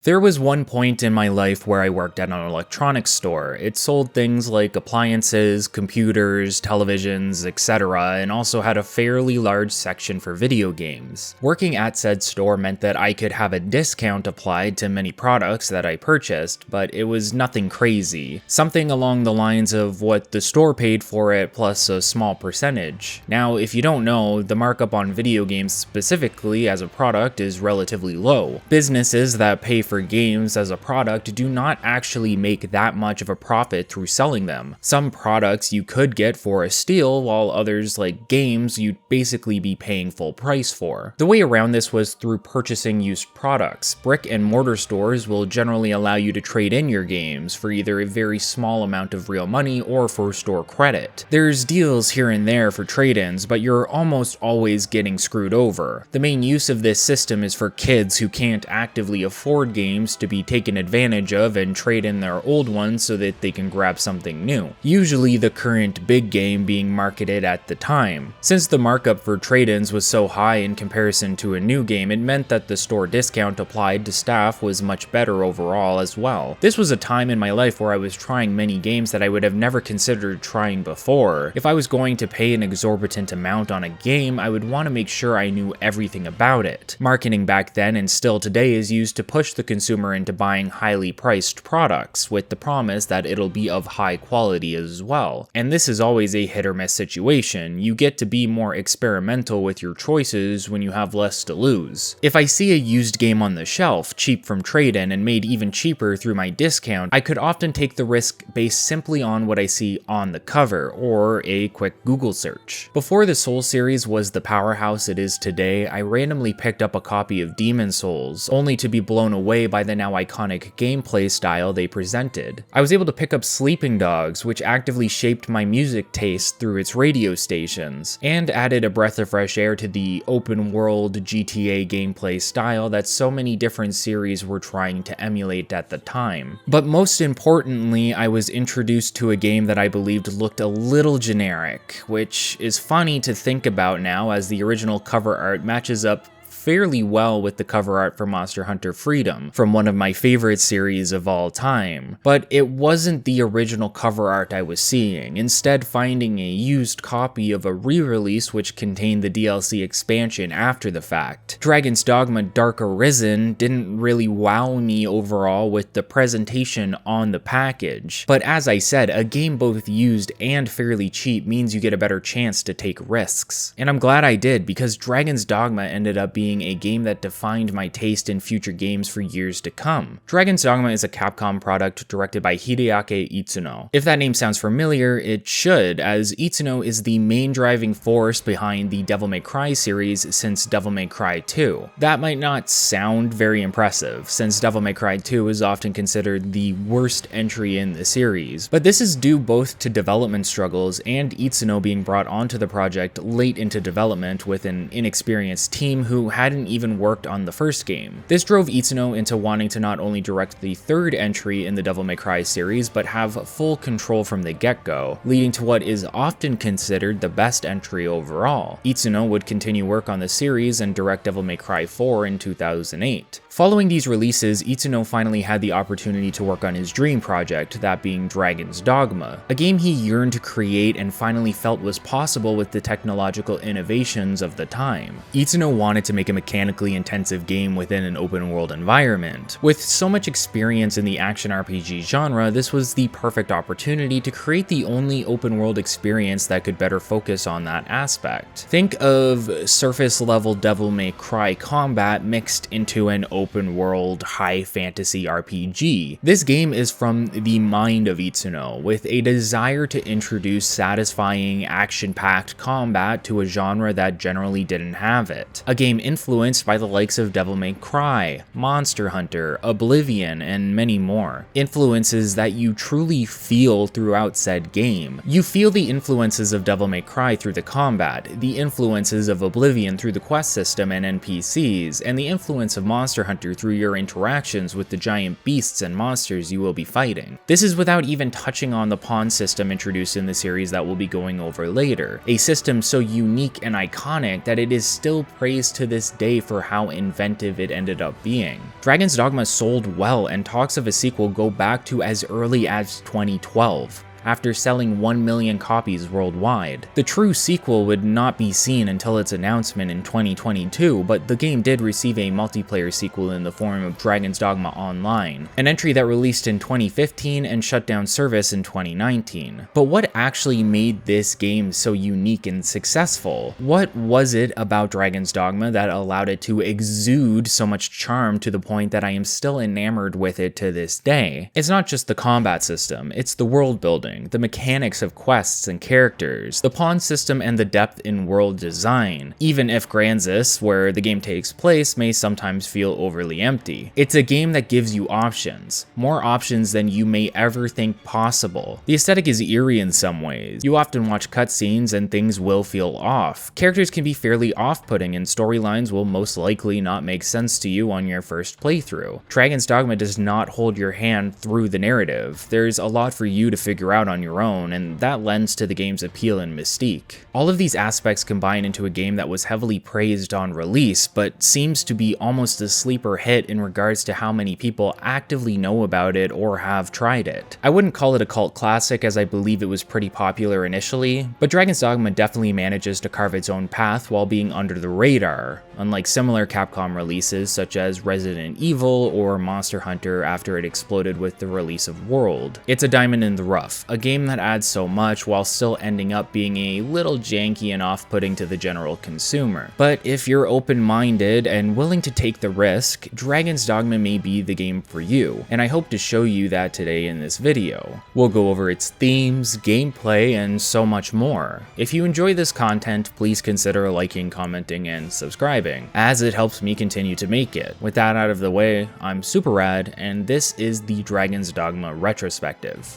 There was one point in my life where I worked at an electronics store. It sold things like appliances, computers, televisions, etc., and also had a fairly large section for video games. Working at said store meant that I could have a discount applied to many products that I purchased, but it was nothing crazy. Something along the lines of what the store paid for it plus a small percentage. Now, if you don't know, the markup on video games specifically as a product is relatively low. Businesses that pay for games as a product do not actually make that much of a profit through selling them. Some products you could get for a steal, while others, like games, you'd basically be paying full price for. The way around this was through purchasing used products. Brick and mortar stores will generally allow you to trade in your games for either a very small amount of real money or for store credit. There's deals here and there for trade-ins, but you're almost always getting screwed over. The main use of this system is for kids who can't actively afford games to be taken advantage of and trade in their old ones so that they can grab something new, usually the current big game being marketed at the time. Since the markup for trade-ins was so high in comparison to a new game, it meant that the store discount applied to staff was much better overall as well. This was a time in my life where I was trying many games that I would have never considered trying before. If I was going to pay an exorbitant amount on a game, I would want to make sure I knew everything about it. Marketing back then and still today is used to push the consumer into buying highly priced products with the promise that it'll be of high quality as well. And this is always a hit or miss situation. You get to be more experimental with your choices when you have less to lose. If I see a used game on the shelf, cheap from trade-in and made even cheaper through my discount, I could often take the risk based simply on what I see on the cover or a quick Google search. Before the Souls series was the powerhouse it is today, I randomly picked up a copy of Demon Souls, only to be blown away by the now iconic gameplay style they presented. I was able to pick up Sleeping Dogs, which actively shaped my music taste through its radio stations, and added a breath of fresh air to the open world GTA gameplay style that so many different series were trying to emulate at the time. But most importantly, I was introduced to a game that I believed looked a little generic, which is funny to think about now as the original cover art matches up fairly well with the cover art for Monster Hunter Freedom, from one of my favorite series of all time. But it wasn't the original cover art I was seeing, instead finding a used copy of a re-release which contained the DLC expansion after the fact. Dragon's Dogma Dark Arisen didn't really wow me overall with the presentation on the package, but as I said, a game both used and fairly cheap means you get a better chance to take risks. And I'm glad I did, because Dragon's Dogma ended up being a game that defined my taste in future games for years to come. Dragon's Dogma is a Capcom product directed by Hideaki Itsuno. If that name sounds familiar, it should, as Itsuno is the main driving force behind the Devil May Cry series since Devil May Cry 2. That might not sound very impressive, since Devil May Cry 2 is often considered the worst entry in the series, but this is due both to development struggles and Itsuno being brought onto the project late into development with an inexperienced team who hadn't even worked on the first game. This drove Itsuno into wanting to not only direct the third entry in the Devil May Cry series, but have full control from the get-go, leading to what is often considered the best entry overall. Itsuno would continue work on the series and direct Devil May Cry 4 in 2008. Following these releases, Itsuno finally had the opportunity to work on his dream project, that being Dragon's Dogma, a game he yearned to create and finally felt was possible with the technological innovations of the time. Itsuno wanted to make a mechanically intensive game within an open world environment. With so much experience in the action RPG genre, this was the perfect opportunity to create the only open world experience that could better focus on that aspect. Think of surface level Devil May Cry combat mixed into an open world high fantasy RPG. This game is from the mind of Itsuno, with a desire to introduce satisfying action-packed combat to a genre that generally didn't have it. A game influenced by the likes of Devil May Cry, Monster Hunter, Oblivion, and many more. Influences that you truly feel throughout said game. You feel the influences of Devil May Cry through the combat, the influences of Oblivion through the quest system and NPCs, and the influence of Monster Hunter through your interactions with the giant beasts and monsters you will be fighting. This is without even touching on the pawn system introduced in the series that we'll be going over later, a system so unique and iconic that it is still praised to this this day for how inventive it ended up being. Dragon's Dogma sold well, and talks of a sequel go back to as early as 2012. After selling 1 million copies worldwide. The true sequel would not be seen until its announcement in 2022, but the game did receive a multiplayer sequel in the form of Dragon's Dogma Online, an entry that released in 2015 and shut down service in 2019. But what actually made this game so unique and successful? What was it about Dragon's Dogma that allowed it to exude so much charm to the point that I am still enamored with it to this day? It's not just the combat system, it's the world building, the mechanics of quests and characters, the pawn system, and the depth in world design, even if Gransys, where the game takes place, may sometimes feel overly empty. It's a game that gives you options, more options than you may ever think possible. The aesthetic is eerie in some ways. You often watch cutscenes and things will feel off. Characters can be fairly off-putting and storylines will most likely not make sense to you on your first playthrough. Dragon's Dogma does not hold your hand through the narrative. There's a lot for you to figure out on your own, and that lends to the game's appeal and mystique. All of these aspects combine into a game that was heavily praised on release, but seems to be almost a sleeper hit in regards to how many people actively know about it or have tried it. I wouldn't call it a cult classic, as I believe it was pretty popular initially, but Dragon's Dogma definitely manages to carve its own path while being under the radar, unlike similar Capcom releases such as Resident Evil or Monster Hunter after it exploded with the release of World. It's a diamond in the rough, a game that adds so much while still ending up being a little janky and off-putting to the general consumer. But if you're open-minded and willing to take the risk, Dragon's Dogma may be the game for you, and I hope to show you that today in this video. We'll go over its themes, gameplay, and so much more. If you enjoy this content, please consider liking, commenting, and subscribing, as it helps me continue to make it. With that out of the way, I'm Super Rad, and this is the Dragon's Dogma Retrospective.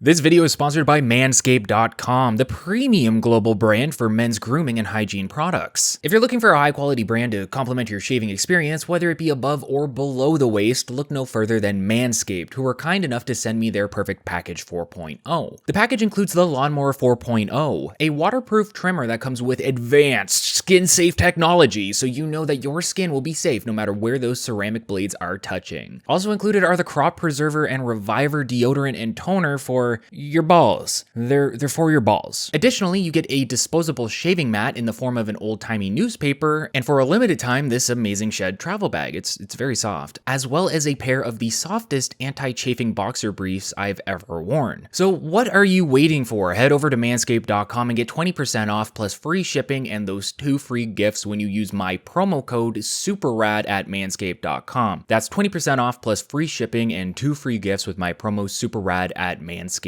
This video is sponsored by Manscaped.com, the premium global brand for men's grooming and hygiene products. If you're looking for a high-quality brand to complement your shaving experience, whether it be above or below the waist, look no further than Manscaped, who were kind enough to send me their Perfect Package 4.0. The package includes the Lawnmower 4.0, a waterproof trimmer that comes with advanced skin-safe technology, so you know that your skin will be safe no matter where those ceramic blades are touching. Also included are the Crop Preserver and Reviver deodorant and toner for your balls. They're for your balls. Additionally, you get a disposable shaving mat in the form of an old-timey newspaper, and for a limited time, this amazing shed travel bag. It's very soft, as well as a pair of the softest anti-chafing boxer briefs I've ever worn. So what are you waiting for? Head over to manscaped.com and get 20% off plus free shipping and those 2 free gifts when you use my promo code SUPERRAD at manscaped.com. That's 20% off plus free shipping and 2 free gifts with my promo SUPERRAD at manscaped.com.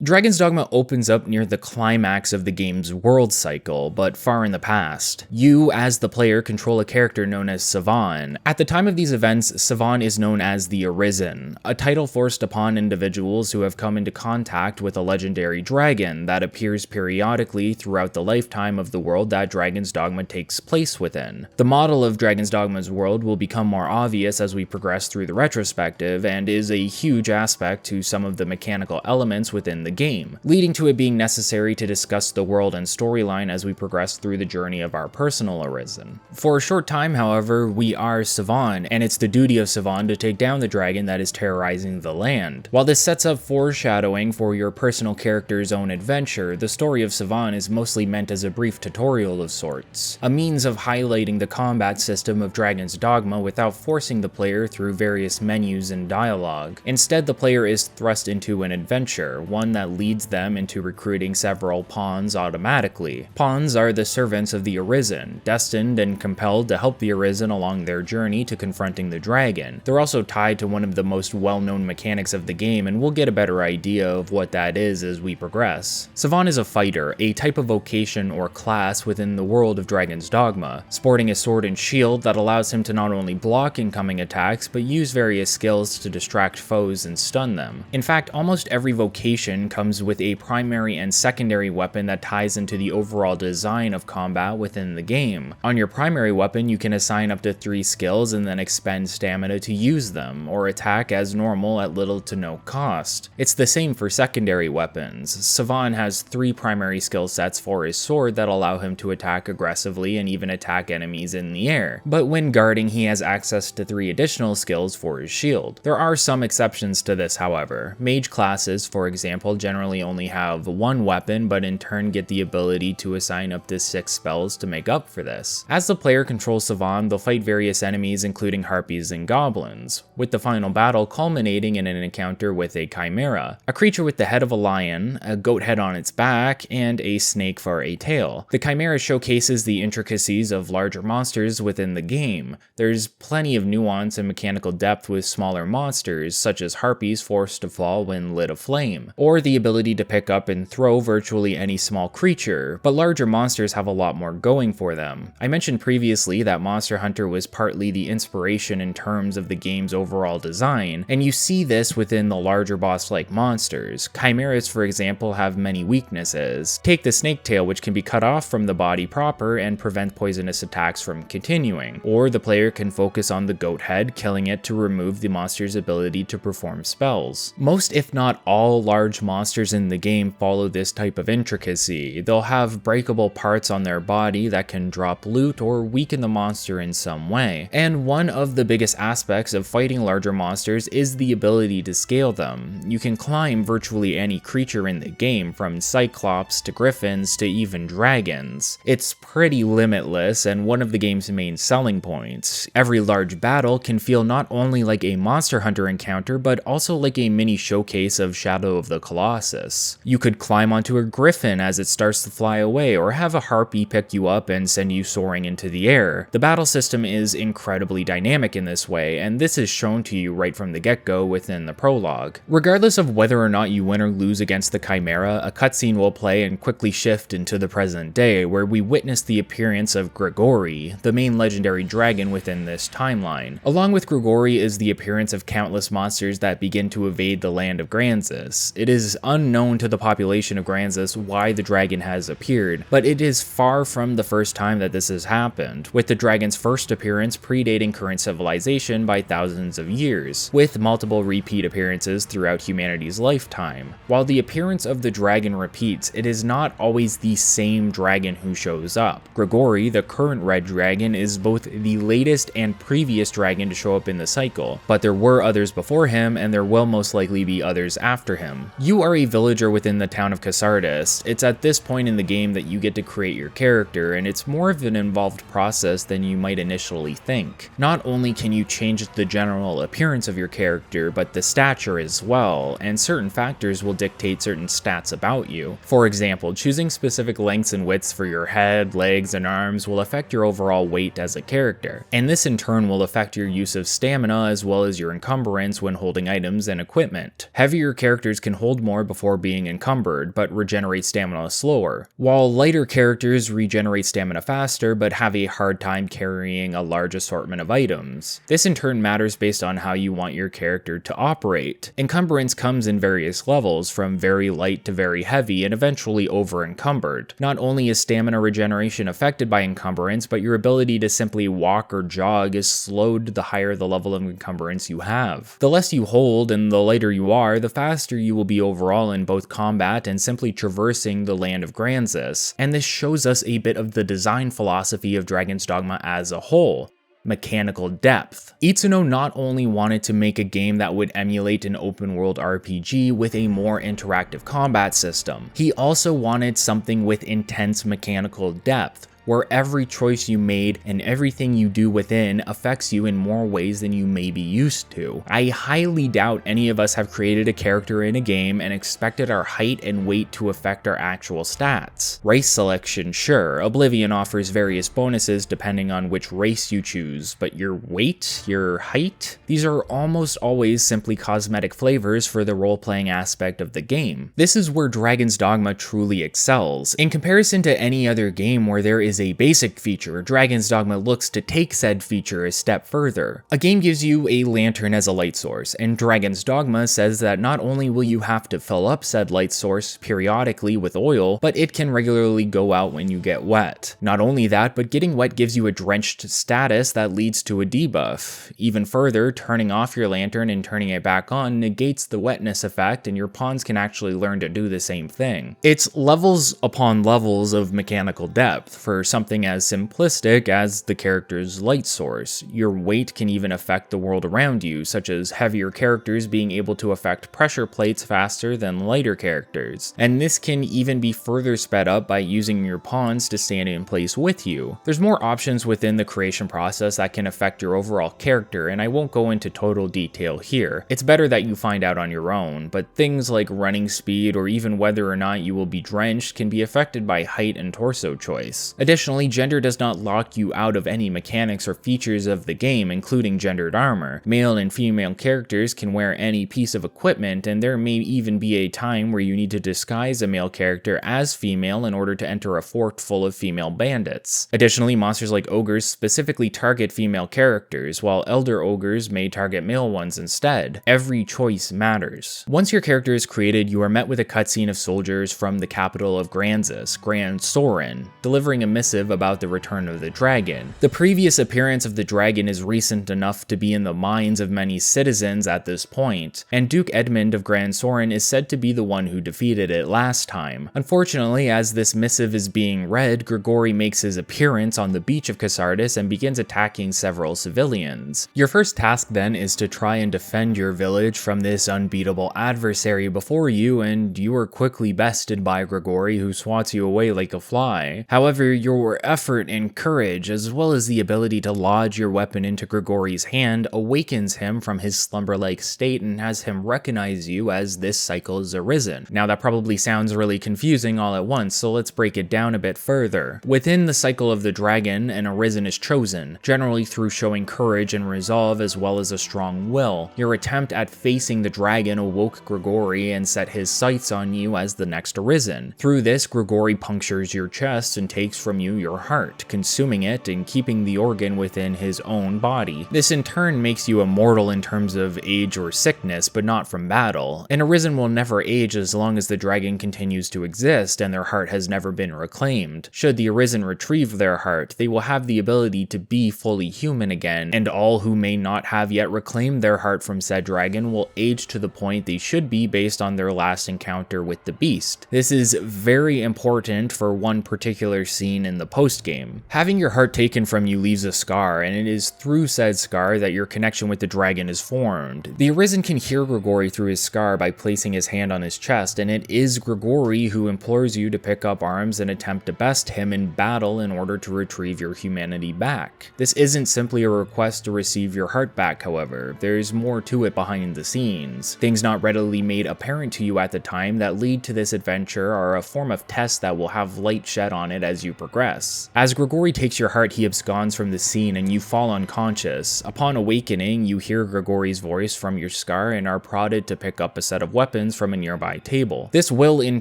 Dragon's Dogma opens up near the climax of the game's world cycle, but far in the past. You, as the player, control a character known as Savan. At the time of these events, Savan is known as the Arisen, a title forced upon individuals who have come into contact with a legendary dragon that appears periodically throughout the lifetime of the world that Dragon's Dogma takes place within. The model of Dragon's Dogma's world will become more obvious as we progress through the retrospective, and is a huge aspect to some of the mechanical elements within the game, leading to it being necessary to discuss the world and storyline as we progress through the journey of our personal Arisen. For a short time, however, we are Savan, and it's the duty of Savan to take down the dragon that is terrorizing the land. While this sets up foreshadowing for your personal character's own adventure, the story of Savan is mostly meant as a brief tutorial of sorts, a means of highlighting the combat system of Dragon's Dogma without forcing the player through various menus and dialogue. Instead, the player is thrust into an adventure, one that leads them into recruiting several pawns automatically. Pawns are the servants of the Arisen, destined and compelled to help the Arisen along their journey to confronting the dragon. They're also tied to one of the most well-known mechanics of the game, and we'll get a better idea of what that is as we progress. Savan is a fighter, a type of vocation or class within the world of Dragon's Dogma, sporting a sword and shield that allows him to not only block incoming attacks, but use various skills to distract foes and stun them. In fact, almost every vocation comes with a primary and secondary weapon that ties into the overall design of combat within the game. On your primary weapon, you can assign up to 3 skills and then expend stamina to use them, or attack as normal at little to no cost. It's the same for secondary weapons. Savan has 3 primary skill sets for his sword that allow him to attack aggressively and even attack enemies in the air, but when guarding he has access to 3 additional skills for his shield. There are some exceptions to this, however. Mage classes, for example, generally only have 1 weapon, but in turn get the ability to assign up to 6 spells to make up for this. As the player controls Savan, they'll fight various enemies including harpies and goblins, with the final battle culminating in an encounter with a chimera, a creature with the head of a lion, a goat head on its back, and a snake for a tail. The chimera showcases the intricacies of larger monsters within the game. There's plenty of nuance and mechanical depth with smaller monsters, such as harpies forced to fall when lit aflame, or the ability to pick up and throw virtually any small creature, but larger monsters have a lot more going for them. I mentioned previously that Monster Hunter was partly the inspiration in terms of the game's overall design, and you see this within the larger boss-like monsters. Chimeras, for example, have many weaknesses. Take the snake tail, which can be cut off from the body proper and prevent poisonous attacks from continuing, or the player can focus on the goat head, killing it to remove the monster's ability to perform spells. Most, if not all, large monsters in the game follow this type of intricacy. They'll have breakable parts on their body that can drop loot or weaken the monster in some way, and one of the biggest aspects of fighting larger monsters is the ability to scale them. You can climb virtually any creature in the game, from cyclops to griffins to even dragons. It's pretty limitless and one of the game's main selling points. Every large battle can feel not only like a Monster Hunter encounter, but also like a mini showcase of Shadow of the Colossus. You could climb onto a griffin as it starts to fly away, or have a harpy pick you up and send you soaring into the air. The battle system is incredibly dynamic in this way, and this is shown to you right from the get-go within the prologue. Regardless of whether or not you win or lose against the Chimera, a cutscene will play and quickly shift into the present day, where we witness the appearance of Grigori, the main legendary dragon within this timeline. Along with Grigori is the appearance of countless monsters that begin to invade the land of Gransys. It is unknown to the population of Gransys why the dragon has appeared, but it is far from the first time that this has happened, with the dragon's first appearance predating current civilization by thousands of years, with multiple repeat appearances throughout humanity's lifetime. While the appearance of the dragon repeats, it is not always the same dragon who shows up. Grigori, the current red dragon, is both the latest and previous dragon to show up in the cycle, but there were others before him and there will most likely be others after him. You are a villager within the town of Cassardis. It's at this point in the game that you get to create your character, and it's more of an involved process than you might initially think. Not only can you change the general appearance of your character, but the stature as well, and certain factors will dictate certain stats about you. For example, choosing specific lengths and widths for your head, legs, and arms will affect your overall weight as a character, and this in turn will affect your use of stamina as well as your encumbrance when holding items and equipment. Heavier characters can hold more before being encumbered, but regenerate stamina slower, while lighter characters regenerate stamina faster but have a hard time carrying a large assortment of items. This in turn matters based on how you want your character to operate. Encumbrance comes in various levels, from very light to very heavy and eventually over encumbered. Not only is stamina regeneration affected by encumbrance, but your ability to simply walk or jog is slowed the higher the level of encumbrance you have. The less you hold and the lighter you are, the faster you will be overall in both combat and simply traversing the land of Gransys, and this shows us a bit of the design philosophy of Dragon's Dogma as a whole. Mechanical depth. Itsuno not only wanted to make a game that would emulate an open-world RPG with a more interactive combat system, he also wanted something with intense mechanical depth, where every choice you made and everything you do within affects you in more ways than you may be used to. I highly doubt any of us have created a character in a game and expected our height and weight to affect our actual stats. Race selection, sure, Oblivion offers various bonuses depending on which race you choose, but your weight, your height? These are almost always simply cosmetic flavors for the role-playing aspect of the game. This is where Dragon's Dogma truly excels. In comparison to any other game where there is is a basic feature, Dragon's Dogma looks to take said feature a step further. A game gives you a lantern as a light source, and Dragon's Dogma says that not only will you have to fill up said light source periodically with oil, but it can regularly go out when you get wet. Not only that, but getting wet gives you a drenched status that leads to a debuff. Even further, turning off your lantern and turning it back on negates the wetness effect, and your pawns can actually learn to do the same thing. It's levels upon levels of mechanical depth for something as simplistic as the character's light source. Your weight can even affect the world around you, such as heavier characters being able to affect pressure plates faster than lighter characters. And this can even be further sped up by using your pawns to stand in place with you. There's more options within the creation process that can affect your overall character, and I won't go into total detail here. It's better that you find out on your own, but things like running speed or even whether or not you will be drenched can be affected by height and torso choice. Additionally, gender does not lock you out of any mechanics or features of the game, including gendered armor. Male and female characters can wear any piece of equipment, and there may even be a time where you need to disguise a male character as female in order to enter a fort full of female bandits. Additionally, monsters like ogres specifically target female characters, while elder ogres may target male ones instead. Every choice matters. Once your character is created, you are met with a cutscene of soldiers from the capital of Gransys, Gran Soren, delivering a missive about the return of the dragon. The previous appearance of the dragon is recent enough to be in the minds of many citizens at this point, and Duke Edmund of Gran Soren is said to be the one who defeated it last time. Unfortunately, as this missive is being read, Grigori makes his appearance on the beach of Cassardis and begins attacking several civilians. Your first task then is to try and defend your village from this unbeatable adversary before you, and you are quickly bested by Grigori, who swats you away like a fly. However, your effort and courage, as well as the ability to lodge your weapon into Grigori's hand, awakens him from his slumber-like state and has him recognize you as this cycle's Arisen. Now that probably sounds really confusing all at once, so let's break it down a bit further. Within the cycle of the dragon, an Arisen is chosen, generally through showing courage and resolve as well as a strong will. Your attempt at facing the dragon awoke Grigori and set his sights on you as the next Arisen. Through this, Grigori punctures your chest and takes from you your heart, consuming it and keeping the organ within his own body. This in turn makes you immortal in terms of age or sickness, but not from battle. An Arisen will never age as long as the dragon continues to exist and their heart has never been reclaimed. Should the Arisen retrieve their heart, they will have the ability to be fully human again, and all who may not have yet reclaimed their heart from said dragon will age to the point they should be based on their last encounter with the beast. This is very important for one particular scene in the post-game. Having your heart taken from you leaves a scar, and it is through said scar that your connection with the dragon is formed. The Arisen can hear Grigori through his scar by placing his hand on his chest, and it is Grigori who implores you to pick up arms and attempt to best him in battle in order to retrieve your humanity back. This isn't simply a request to receive your heart back, however. There's more to it behind the scenes. Things not readily made apparent to you at the time that lead to this adventure are a form of test that will have light shed on it as you progress. As Grigori takes your heart, he absconds from the scene and you fall unconscious. Upon awakening, you hear Grigori's voice from your scar and are prodded to pick up a set of weapons from a nearby table. This will in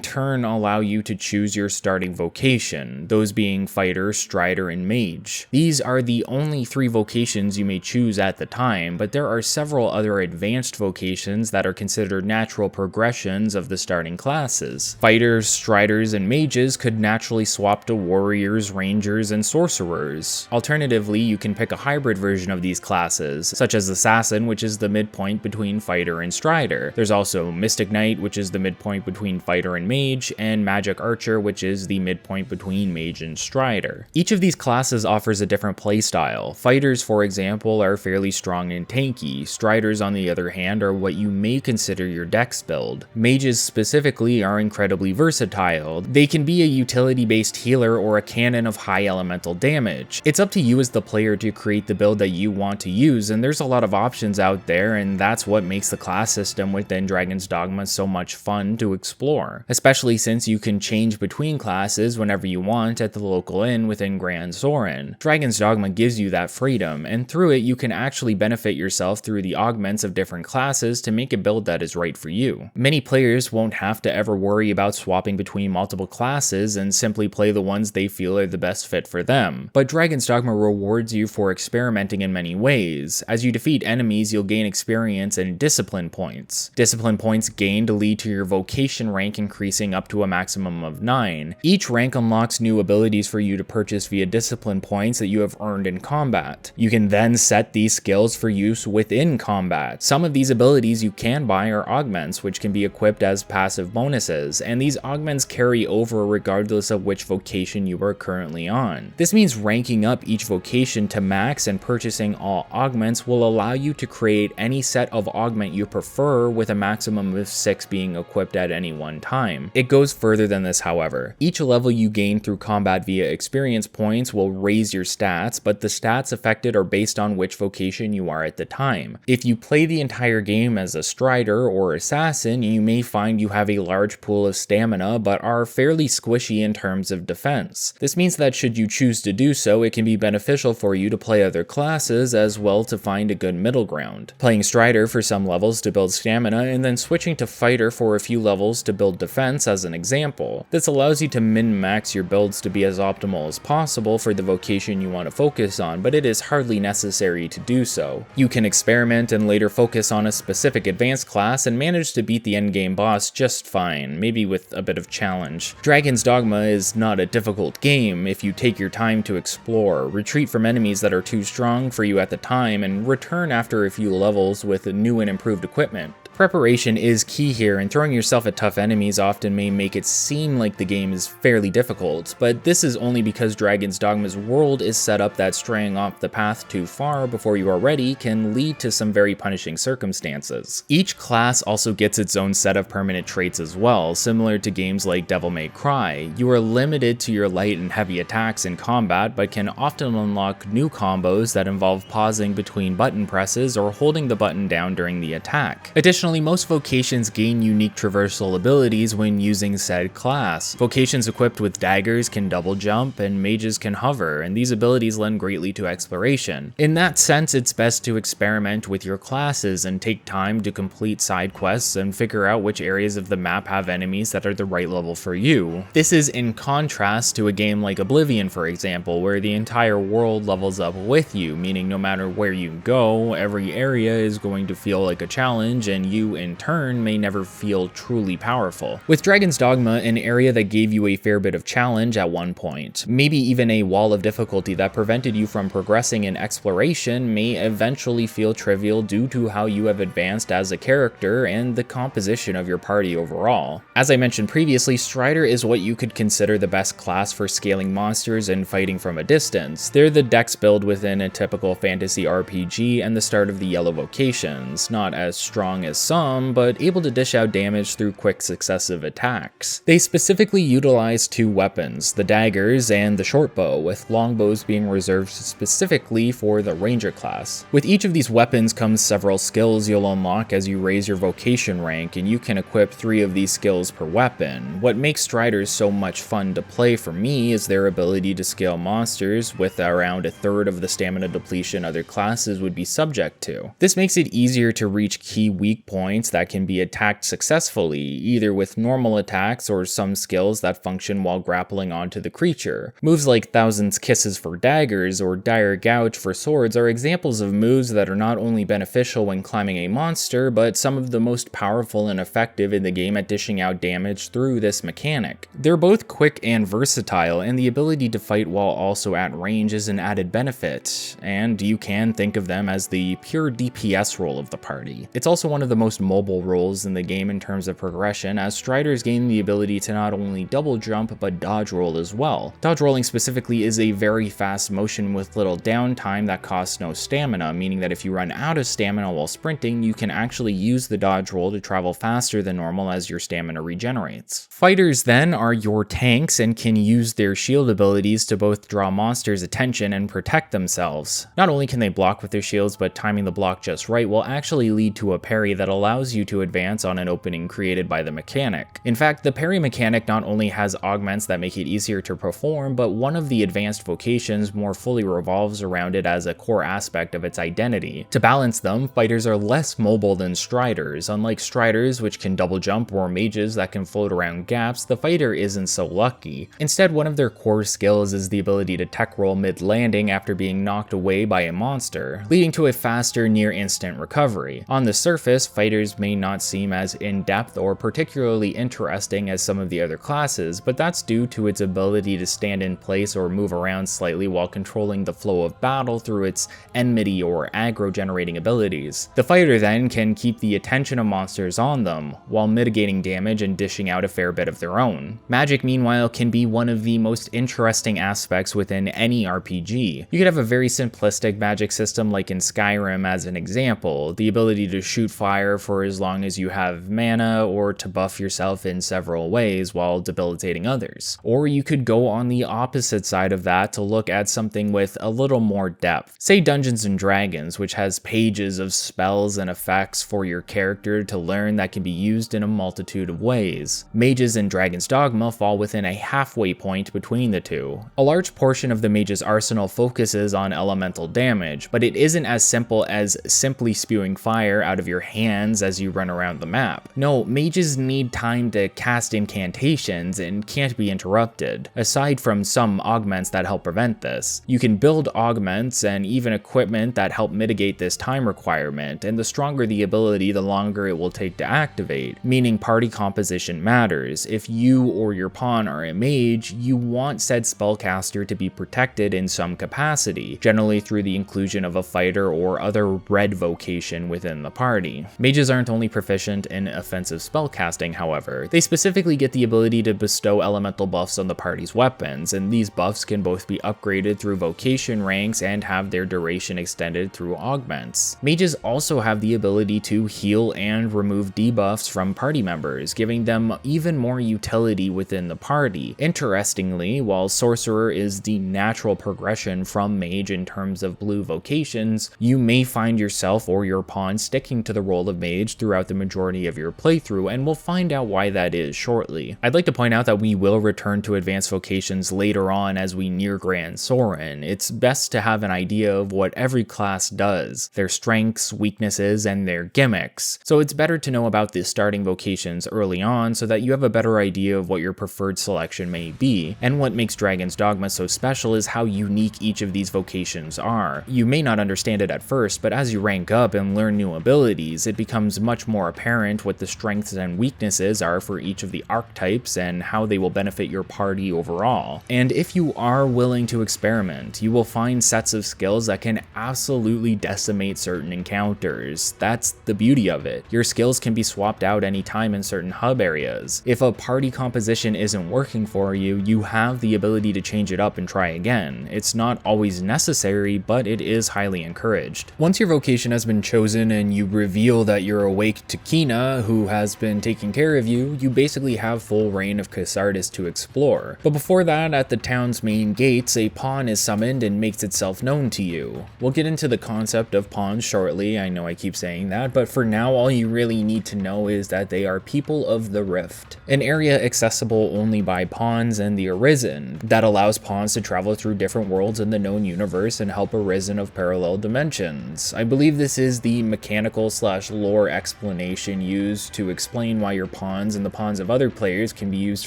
turn allow you to choose your starting vocation, those being Fighter, Strider, and Mage. These are the only 3 vocations you may choose at the time, but there are several other advanced vocations that are considered natural progressions of the starting classes. Fighters, Striders, and Mages could naturally swap to Warriors, Rangers, and Sorcerers. Alternatively, you can pick a hybrid version of these classes, such as Assassin, which is the midpoint between Fighter and Strider. There's also Mystic Knight, which is the midpoint between Fighter and Mage, and Magic Archer, which is the midpoint between Mage and Strider. Each of these classes offers a different playstyle. Fighters, for example, are fairly strong and tanky. Striders, on the other hand, are what you may consider your dex build. Mages specifically are incredibly versatile. They can be a utility-based healer or a cannon of high elemental damage. It's up to you as the player to create the build that you want to use, and there's a lot of options out there, and that's what makes the class system within Dragon's Dogma so much fun to explore, especially since you can change between classes whenever you want at the local inn within Gran Soren. Dragon's Dogma gives you that freedom, and through it you can actually benefit yourself through the augments of different classes to make a build that is right for you. Many players won't have to ever worry about swapping between multiple classes and simply play the ones they feel feel are the best fit for them. But Dragon's Dogma rewards you for experimenting in many ways. As you defeat enemies, you'll gain experience and discipline points. Discipline points gained lead to your vocation rank increasing up to a maximum of 9. Each rank unlocks new abilities for you to purchase via discipline points that you have earned in combat. You can then set these skills for use within combat. Some of these abilities you can buy are augments, which can be equipped as passive bonuses, and these augments carry over regardless of which vocation you are currently on. This means ranking up each vocation to max and purchasing all augments will allow you to create any set of augment you prefer, with a maximum of 6 being equipped at any one time. It goes further than this, however. Each level you gain through combat via experience points will raise your stats, but the stats affected are based on which vocation you are at the time. If you play the entire game as a strider or assassin, you may find you have a large pool of stamina but are fairly squishy in terms of defense. This means that should you choose to do so, it can be beneficial for you to play other classes as well to find a good middle ground. Playing strider for some levels to build stamina and then switching to fighter for a few levels to build defense as an example. This allows you to min-max your builds to be as optimal as possible for the vocation you want to focus on, but it is hardly necessary to do so. You can experiment and later focus on a specific advanced class and manage to beat the endgame boss just fine, maybe with a bit of challenge. Dragon's Dogma is not a difficult game if you take your time to explore, retreat from enemies that are too strong for you at the time, and return after a few levels with new and improved equipment. Preparation is key here, and throwing yourself at tough enemies often may make it seem like the game is fairly difficult, but this is only because Dragon's Dogma's world is set up that straying off the path too far before you are ready can lead to some very punishing circumstances. Each class also gets its own set of permanent traits as well, similar to games like Devil May Cry. You are limited to your light and heavy attacks in combat, but can often unlock new combos that involve pausing between button presses or holding the button down during the attack. Additionally, most vocations gain unique traversal abilities when using said class. Vocations equipped with daggers can double jump, and mages can hover, and these abilities lend greatly to exploration. In that sense, it's best to experiment with your classes and take time to complete side quests and figure out which areas of the map have enemies that are the right level for you. This is in contrast to a game like Oblivion, for example, where the entire world levels up with you, meaning no matter where you go, every area is going to feel like a challenge, and you in turn may never feel truly powerful. With Dragon's Dogma, an area that gave you a fair bit of challenge at one point, maybe even a wall of difficulty that prevented you from progressing in exploration, may eventually feel trivial due to how you have advanced as a character and the composition of your party overall. As I mentioned previously, Strider is what you could consider the best class for scaling monsters and fighting from a distance. They're the dex build within a typical fantasy RPG and the start of the yellow vocations, not as strong as some, but able to dish out damage through quick successive attacks. They specifically utilize two weapons, the daggers and the short bow, with longbows being reserved specifically for the ranger class. With each of these weapons comes several skills you'll unlock as you raise your vocation rank, and you can equip 3 of these skills per weapon. What makes Striders so much fun to play for me is their ability to scale monsters with around a third of the stamina depletion other classes would be subject to. This makes it easier to reach key weak points that can be attacked successfully, either with normal attacks or some skills that function while grappling onto the creature. Moves like Thousand's Kisses for daggers or Dire Gouge for swords are examples of moves that are not only beneficial when climbing a monster, but some of the most powerful and effective in the game at dishing out damage through this mechanic. They're both quick and versatile, and the ability to fight while also at range is an added benefit, and you can think of them as the pure DPS role of the party. It's also one of the most mobile roles in the game in terms of progression, as Striders gain the ability to not only double jump but dodge roll as well. Dodge rolling specifically is a very fast motion with little downtime that costs no stamina, meaning that if you run out of stamina while sprinting, you can actually use the dodge roll to travel faster than normal as your stamina regenerates. Fighters then are your tanks and can use their shield abilities to both draw monsters' attention and protect themselves. Not only can they block with their shields, but timing the block just right will actually lead to a parry that allows you to advance on an opening created by the mechanic. In fact, the parry mechanic not only has augments that make it easier to perform, but one of the advanced vocations more fully revolves around it as a core aspect of its identity. To balance them, fighters are less mobile than striders. Unlike striders, which can double jump, or mages that can float around gaps, the fighter isn't so lucky. Instead, one of their core skills is the ability to tech roll mid-landing after being knocked away by a monster, leading to a faster near-instant recovery. On the surface, fighters may not seem as in-depth or particularly interesting as some of the other classes, but that's due to its ability to stand in place or move around slightly while controlling the flow of battle through its enmity or aggro generating abilities. The fighter then can keep the attention of monsters on them, while mitigating damage and dishing out a fair bit of their own. Magic, meanwhile, can be one of the most interesting aspects within any RPG. You could have a very simplistic magic system like in Skyrim as an example, the ability to shoot fire for as long as you have mana, or to buff yourself in several ways while debilitating others. Or you could go on the opposite side of that to look at something with a little more depth. Say Dungeons & Dragons, which has pages of spells and effects for your character to learn that can be used in a multitude of ways. Mages in Dragon's Dogma fall within a halfway point between the two. A large portion of the mage's arsenal focuses on elemental damage, but it isn't as simple as simply spewing fire out of your hands as you run around the map. No, mages need time to cast incantations and can't be interrupted, aside from some augments that help prevent this. You can build augments and even equipment that help mitigate this time requirement, and the stronger the ability, the longer it will take to activate, meaning party composition matters. If you or your pawn are a mage, you want said spellcaster to be protected in some capacity, generally through the inclusion of a fighter or other red vocation within the party. Mages aren't only proficient in offensive spellcasting, however. They specifically get the ability to bestow elemental buffs on the party's weapons, and these buffs can both be upgraded through vocation ranks and have their duration extended through augments. Mages also have the ability to heal and remove debuffs from party members, giving them even more utility within the party. Interestingly, while Sorcerer is the natural progression from Mage in terms of blue vocations, you may find yourself or your pawn sticking to the role of Mage throughout the majority of your playthrough, and we'll find out why that is shortly. I'd like to point out that we will return to advanced vocations later on as we near Gran Soren. It's best to have an idea of what every class does, their strengths, weaknesses, and their gimmicks. So it's better to know about the starting vocations early on so that you have a better idea of what your preferred selection may be. And what makes Dragon's Dogma so special is how unique each of these vocations are. You may not understand it at first, but as you rank up and learn new abilities, it becomes much more apparent what the strengths and weaknesses are for each of the archetypes and how they will benefit your party overall. And if you are willing to experiment, you will find sets of skills that can absolutely decimate certain encounters. That's the beauty of it. Your skills can be swapped out anytime in certain hub areas. If a party composition isn't working for you, you have the ability to change it up and try again. It's not always necessary, but it is highly encouraged. Once your vocation has been chosen and you reveal that you're awake to Kina, who has been taking care of you, you basically have full reign of Cassardis to explore. But before that, at the town's main gates, a pawn is summoned and makes itself known to you. We'll get into the concept of pawns shortly, I know I keep saying that, but for now all you really need to know is that they are people of the Rift, an area accessible only by pawns and the Arisen, that allows pawns to travel through different worlds in the known universe and help Arisen of parallel dimensions. I believe this is the mechanical/lore explanation used to explain why your pawns and the pawns of other players can be used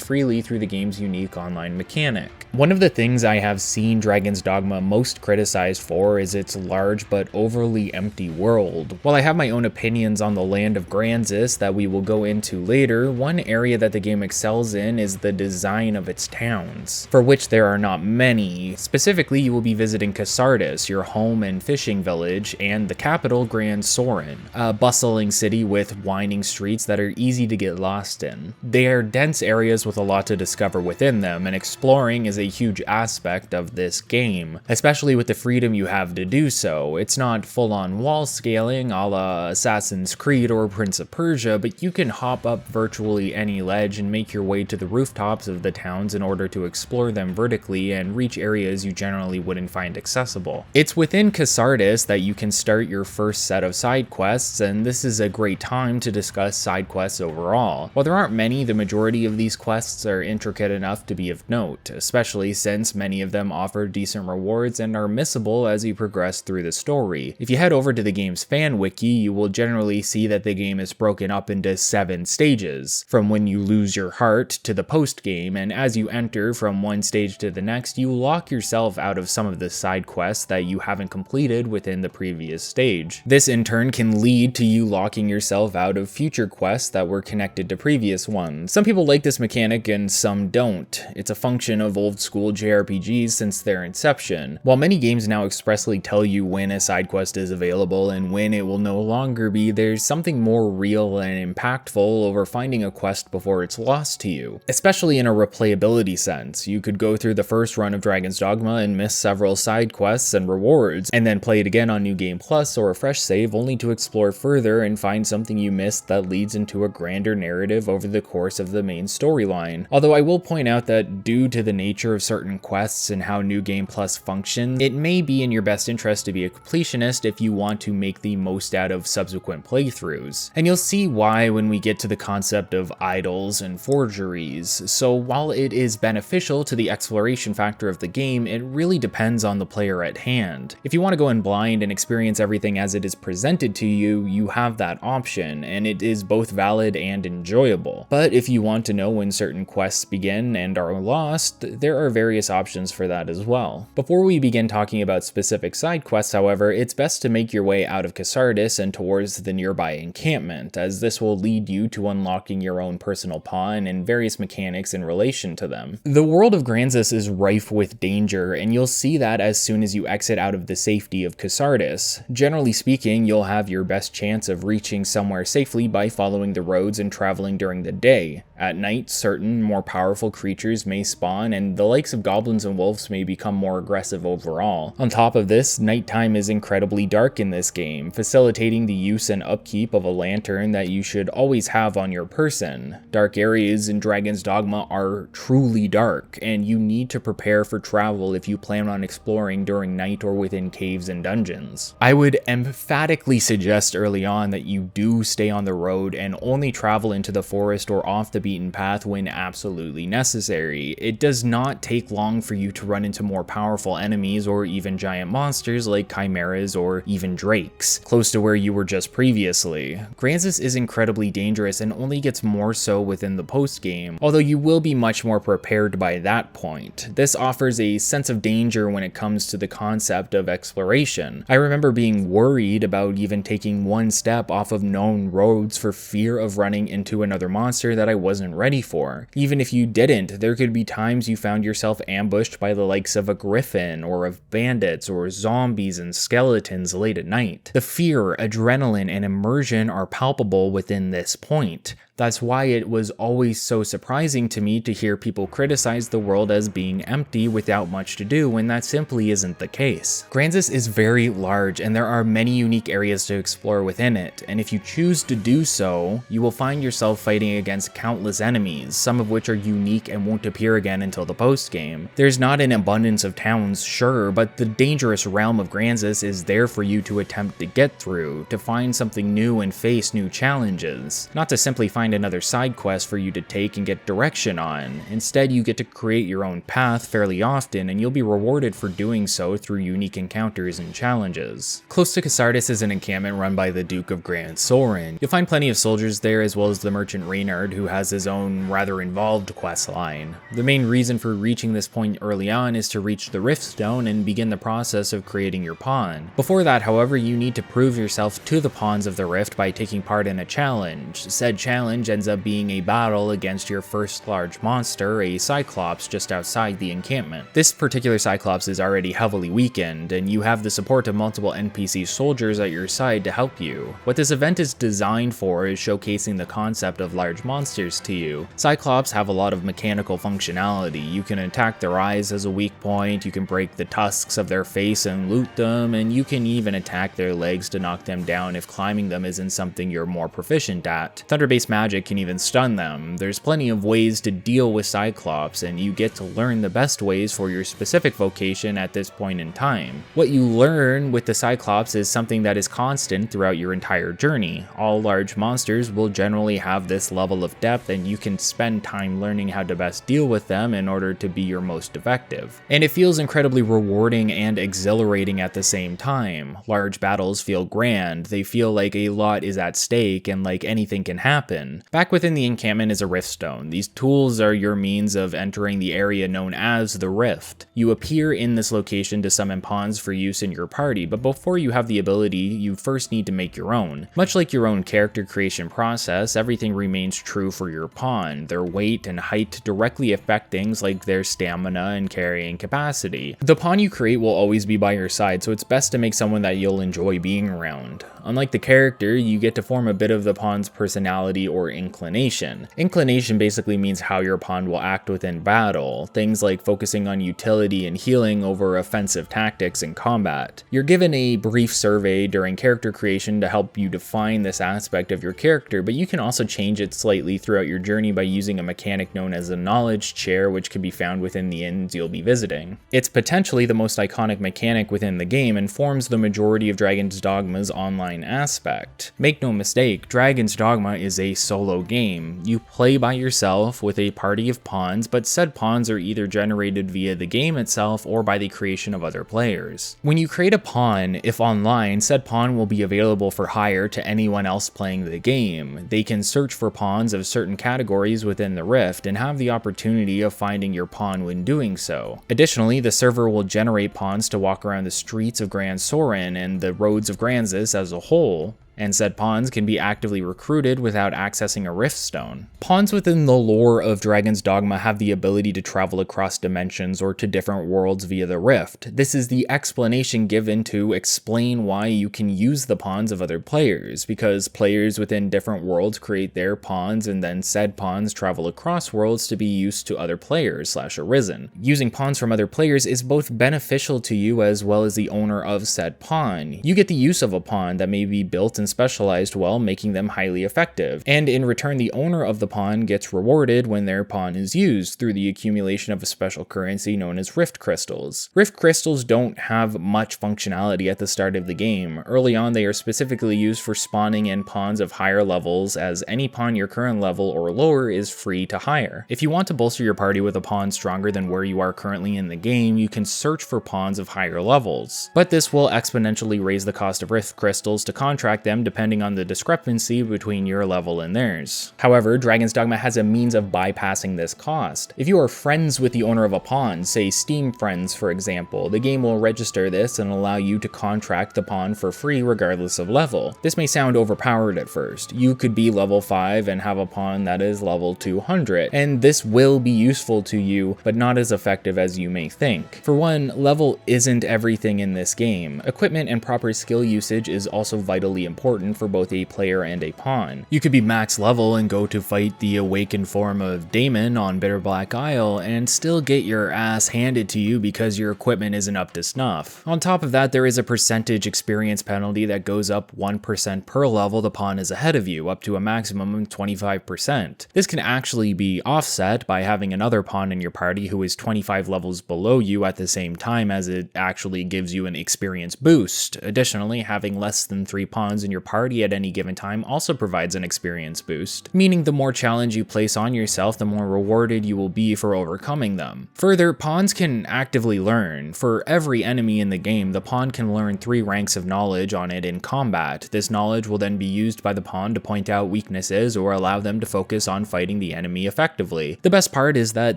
freely through the game's unique online mechanic. One of the things I have seen Dragon's Dogma most criticized for is its large but overly empty world. While I have my own opinions on the land of Gransys that we will go into later, one area that the game excels in is the design of its towns, for which there are not many. Specifically, you will be visiting Cassardis, your home and fishing village, and the capital, Gran Soren, a bustling city with winding streets that are easy to get lost in. They are dense areas with a lot to discover within them, and exploring is a huge aspect of this game, especially with the freedom you have to do so. It's not full-on wall scaling a la Assassin's Creed or Prince of Persia, but you can hop up virtually any ledge and make your way to the rooftops of the towns in order to explore them vertically and reach areas you generally wouldn't find accessible. It's within Cassardis that you can start your first set of side quests, and this this is a great time to discuss side quests overall. While there aren't many, the majority of these quests are intricate enough to be of note, especially since many of them offer decent rewards and are missable as you progress through the story. If you head over to the game's fan wiki, you will generally see that the game is broken up into 7 stages, from when you lose your heart to the post-game, and as you enter from one stage to the next, you lock yourself out of some of the side quests that you haven't completed within the previous stage. This in turn can lead to you locking yourself out of future quests that were connected to previous ones. Some people like this mechanic and some don't. It's a function of old school JRPGs since their inception. While many games now expressly tell you when a side quest is available and when it will no longer be, there's something more real and impactful over finding a quest before it's lost to you. Especially in a replayability sense. You could go through the first run of Dragon's Dogma and miss several side quests and rewards, and then play it again on New Game Plus or a fresh save only to explore further and find something you missed that leads into a grander narrative over the course of the main storyline. Although I will point out that due to the nature of certain quests and how New Game Plus functions, it may be in your best interest to be a completionist if you want to make the most out of subsequent playthroughs. And you'll see why when we get to the concept of idols and forgeries. So while it is beneficial to the exploration factor of the game, it really depends on the player at hand. If you want to go in blind and experience everything as it is presented to you, you have that option, and it is both valid and enjoyable. But if you want to know when certain quests begin and are lost, there are various options for that as well. Before we begin talking about specific side quests, however, it's best to make your way out of Cassardis and towards the nearby encampment, as this will lead you to unlocking your own personal pawn and various mechanics in relation to them. The world of Gransys is rife with danger, and you'll see that as soon as you exit out of the safety of Cassardis. Generally speaking, you'll have your best chance of reaching somewhere safely by following the roads and traveling during the day. At night, certain more powerful creatures may spawn, and the likes of goblins and wolves may become more aggressive overall. On top of this, nighttime is incredibly dark in this game, facilitating the use and upkeep of a lantern that you should always have on your person. Dark areas in Dragon's Dogma are truly dark, and you need to prepare for travel if you plan on exploring during night or within caves and dungeons. I would emphatically suggest early on that you do stay on the road and only travel into the forest or off the beaten path when absolutely necessary. It does not take long for you to run into more powerful enemies or even giant monsters like chimeras or even drakes, close to where you were just previously. Gransys is incredibly dangerous and only gets more so within the post-game, although you will be much more prepared by that point. This offers a sense of danger when it comes to the concept of exploration. I remember being worried about even taking one step off of known roads for fear of running into another monster that I wasn't ready for. Even if you didn't, there could be times you found yourself ambushed by the likes of a griffin or of bandits or zombies and skeletons late at night. The fear, adrenaline, and immersion are palpable within this point. That's why it was always so surprising to me to hear people criticize the world as being empty without much to do when that simply isn't the case. Gransys is very large and there are many unique areas to explore within it, and if you choose to do so, you will find yourself fighting against countless enemies, some of which are unique and won't appear again until the post-game. There's not an abundance of towns, sure, but the dangerous realm of Gransys is there for you to attempt to get through, to find something new and face new challenges, not to simply find another side quest for you to take and get direction on. Instead, you get to create your own path fairly often, and you'll be rewarded for doing so through unique encounters and challenges. Close to Cassardis is an encampment run by the Duke of Gran Soren. You'll find plenty of soldiers there, as well as the merchant Reynard, who has his own rather involved quest line. The main reason for reaching this point early on is to reach the Rift Stone and begin the process of creating your pawn. Before that, however, you need to prove yourself to the pawns of the Rift by taking part in a challenge. Said challenge ends up being a battle against your first large monster, a Cyclops, just outside the encampment. This particular Cyclops is already heavily weakened, and you have the support of multiple NPC soldiers at your side to help you. What this event is designed for is showcasing the concept of large monsters to you. Cyclops have a lot of mechanical functionality. You can attack their eyes as a weak point, you can break the tusks of their face and loot them, and you can even attack their legs to knock them down if climbing them isn't something you're more proficient at. Thunder-based magic magic can even stun them. There's plenty of ways to deal with Cyclops, and you get to learn the best ways for your specific vocation at this point in time. What you learn with the Cyclops is something that is constant throughout your entire journey. All large monsters will generally have this level of depth, and you can spend time learning how to best deal with them in order to be your most effective. And it feels incredibly rewarding and exhilarating at the same time. Large battles feel grand, they feel like a lot is at stake and like anything can happen. Back within the encampment is a rift stone. These tools are your means of entering the area known as the Rift. You appear in this location to summon pawns for use in your party, but before you have the ability, you first need to make your own. Much like your own character creation process, everything remains true for your pawn. Their weight and height directly affect things like their stamina and carrying capacity. The pawn you create will always be by your side, so it's best to make someone that you'll enjoy being around. Unlike the character, you get to form a bit of the pawn's personality or inclination. Inclination basically means how your pawn will act within battle, things like focusing on utility and healing over offensive tactics in combat. You're given a brief survey during character creation to help you define this aspect of your character, but you can also change it slightly throughout your journey by using a mechanic known as the knowledge chair, which can be found within the inns you'll be visiting. It's potentially the most iconic mechanic within the game and forms the majority of Dragon's Dogma's online aspect. Make no mistake, Dragon's Dogma is a solo game. You play by yourself with a party of pawns, but said pawns are either generated via the game itself or by the creation of other players. When you create a pawn, if online, said pawn will be available for hire to anyone else playing the game. They can search for pawns of certain categories within the Rift and have the opportunity of finding your pawn when doing so. Additionally, the server will generate pawns to walk around the streets of Gran Soren and the roads of Gransys as a whole, and said pawns can be actively recruited without accessing a rift stone. Pawns within the lore of Dragon's Dogma have the ability to travel across dimensions or to different worlds via the rift. This is the explanation given to explain why you can use the pawns of other players, because players within different worlds create their pawns and then said pawns travel across worlds to be used to other players / Arisen. Using pawns from other players is both beneficial to you as well as the owner of said pawn. You get the use of a pawn that may be built and specialized well, making them highly effective, and in return the owner of the pawn gets rewarded when their pawn is used through the accumulation of a special currency known as Rift Crystals. Rift Crystals don't have much functionality at the start of the game. Early on they are specifically used for spawning in pawns of higher levels, as any pawn your current level or lower is free to hire. If you want to bolster your party with a pawn stronger than where you are currently in the game, you can search for pawns of higher levels, but this will exponentially raise the cost of Rift Crystals to contract them depending on the discrepancy between your level and theirs. However, Dragon's Dogma has a means of bypassing this cost. If you are friends with the owner of a pawn, say Steam Friends for example, the game will register this and allow you to contract the pawn for free regardless of level. This may sound overpowered at first. You could be level 5 and have a pawn that is level 200, and this will be useful to you, but not as effective as you may think. For one, level isn't everything in this game. Equipment and proper skill usage is also vitally important for both a player and a pawn. You could be max level and go to fight the awakened form of Damon on Bitterblack Isle and still get your ass handed to you because your equipment isn't up to snuff. On top of that, there is a percentage experience penalty that goes up 1% per level the pawn is ahead of you, up to a maximum of 25%. This can actually be offset by having another pawn in your party who is 25 levels below you at the same time, as it actually gives you an experience boost. Additionally, having less than 3 pawns in your party at any given time also provides an experience boost, meaning the more challenge you place on yourself, the more rewarded you will be for overcoming them. Further, pawns can actively learn. For every enemy in the game, the pawn can learn 3 ranks of knowledge on it in combat. This knowledge will then be used by the pawn to point out weaknesses or allow them to focus on fighting the enemy effectively. The best part is that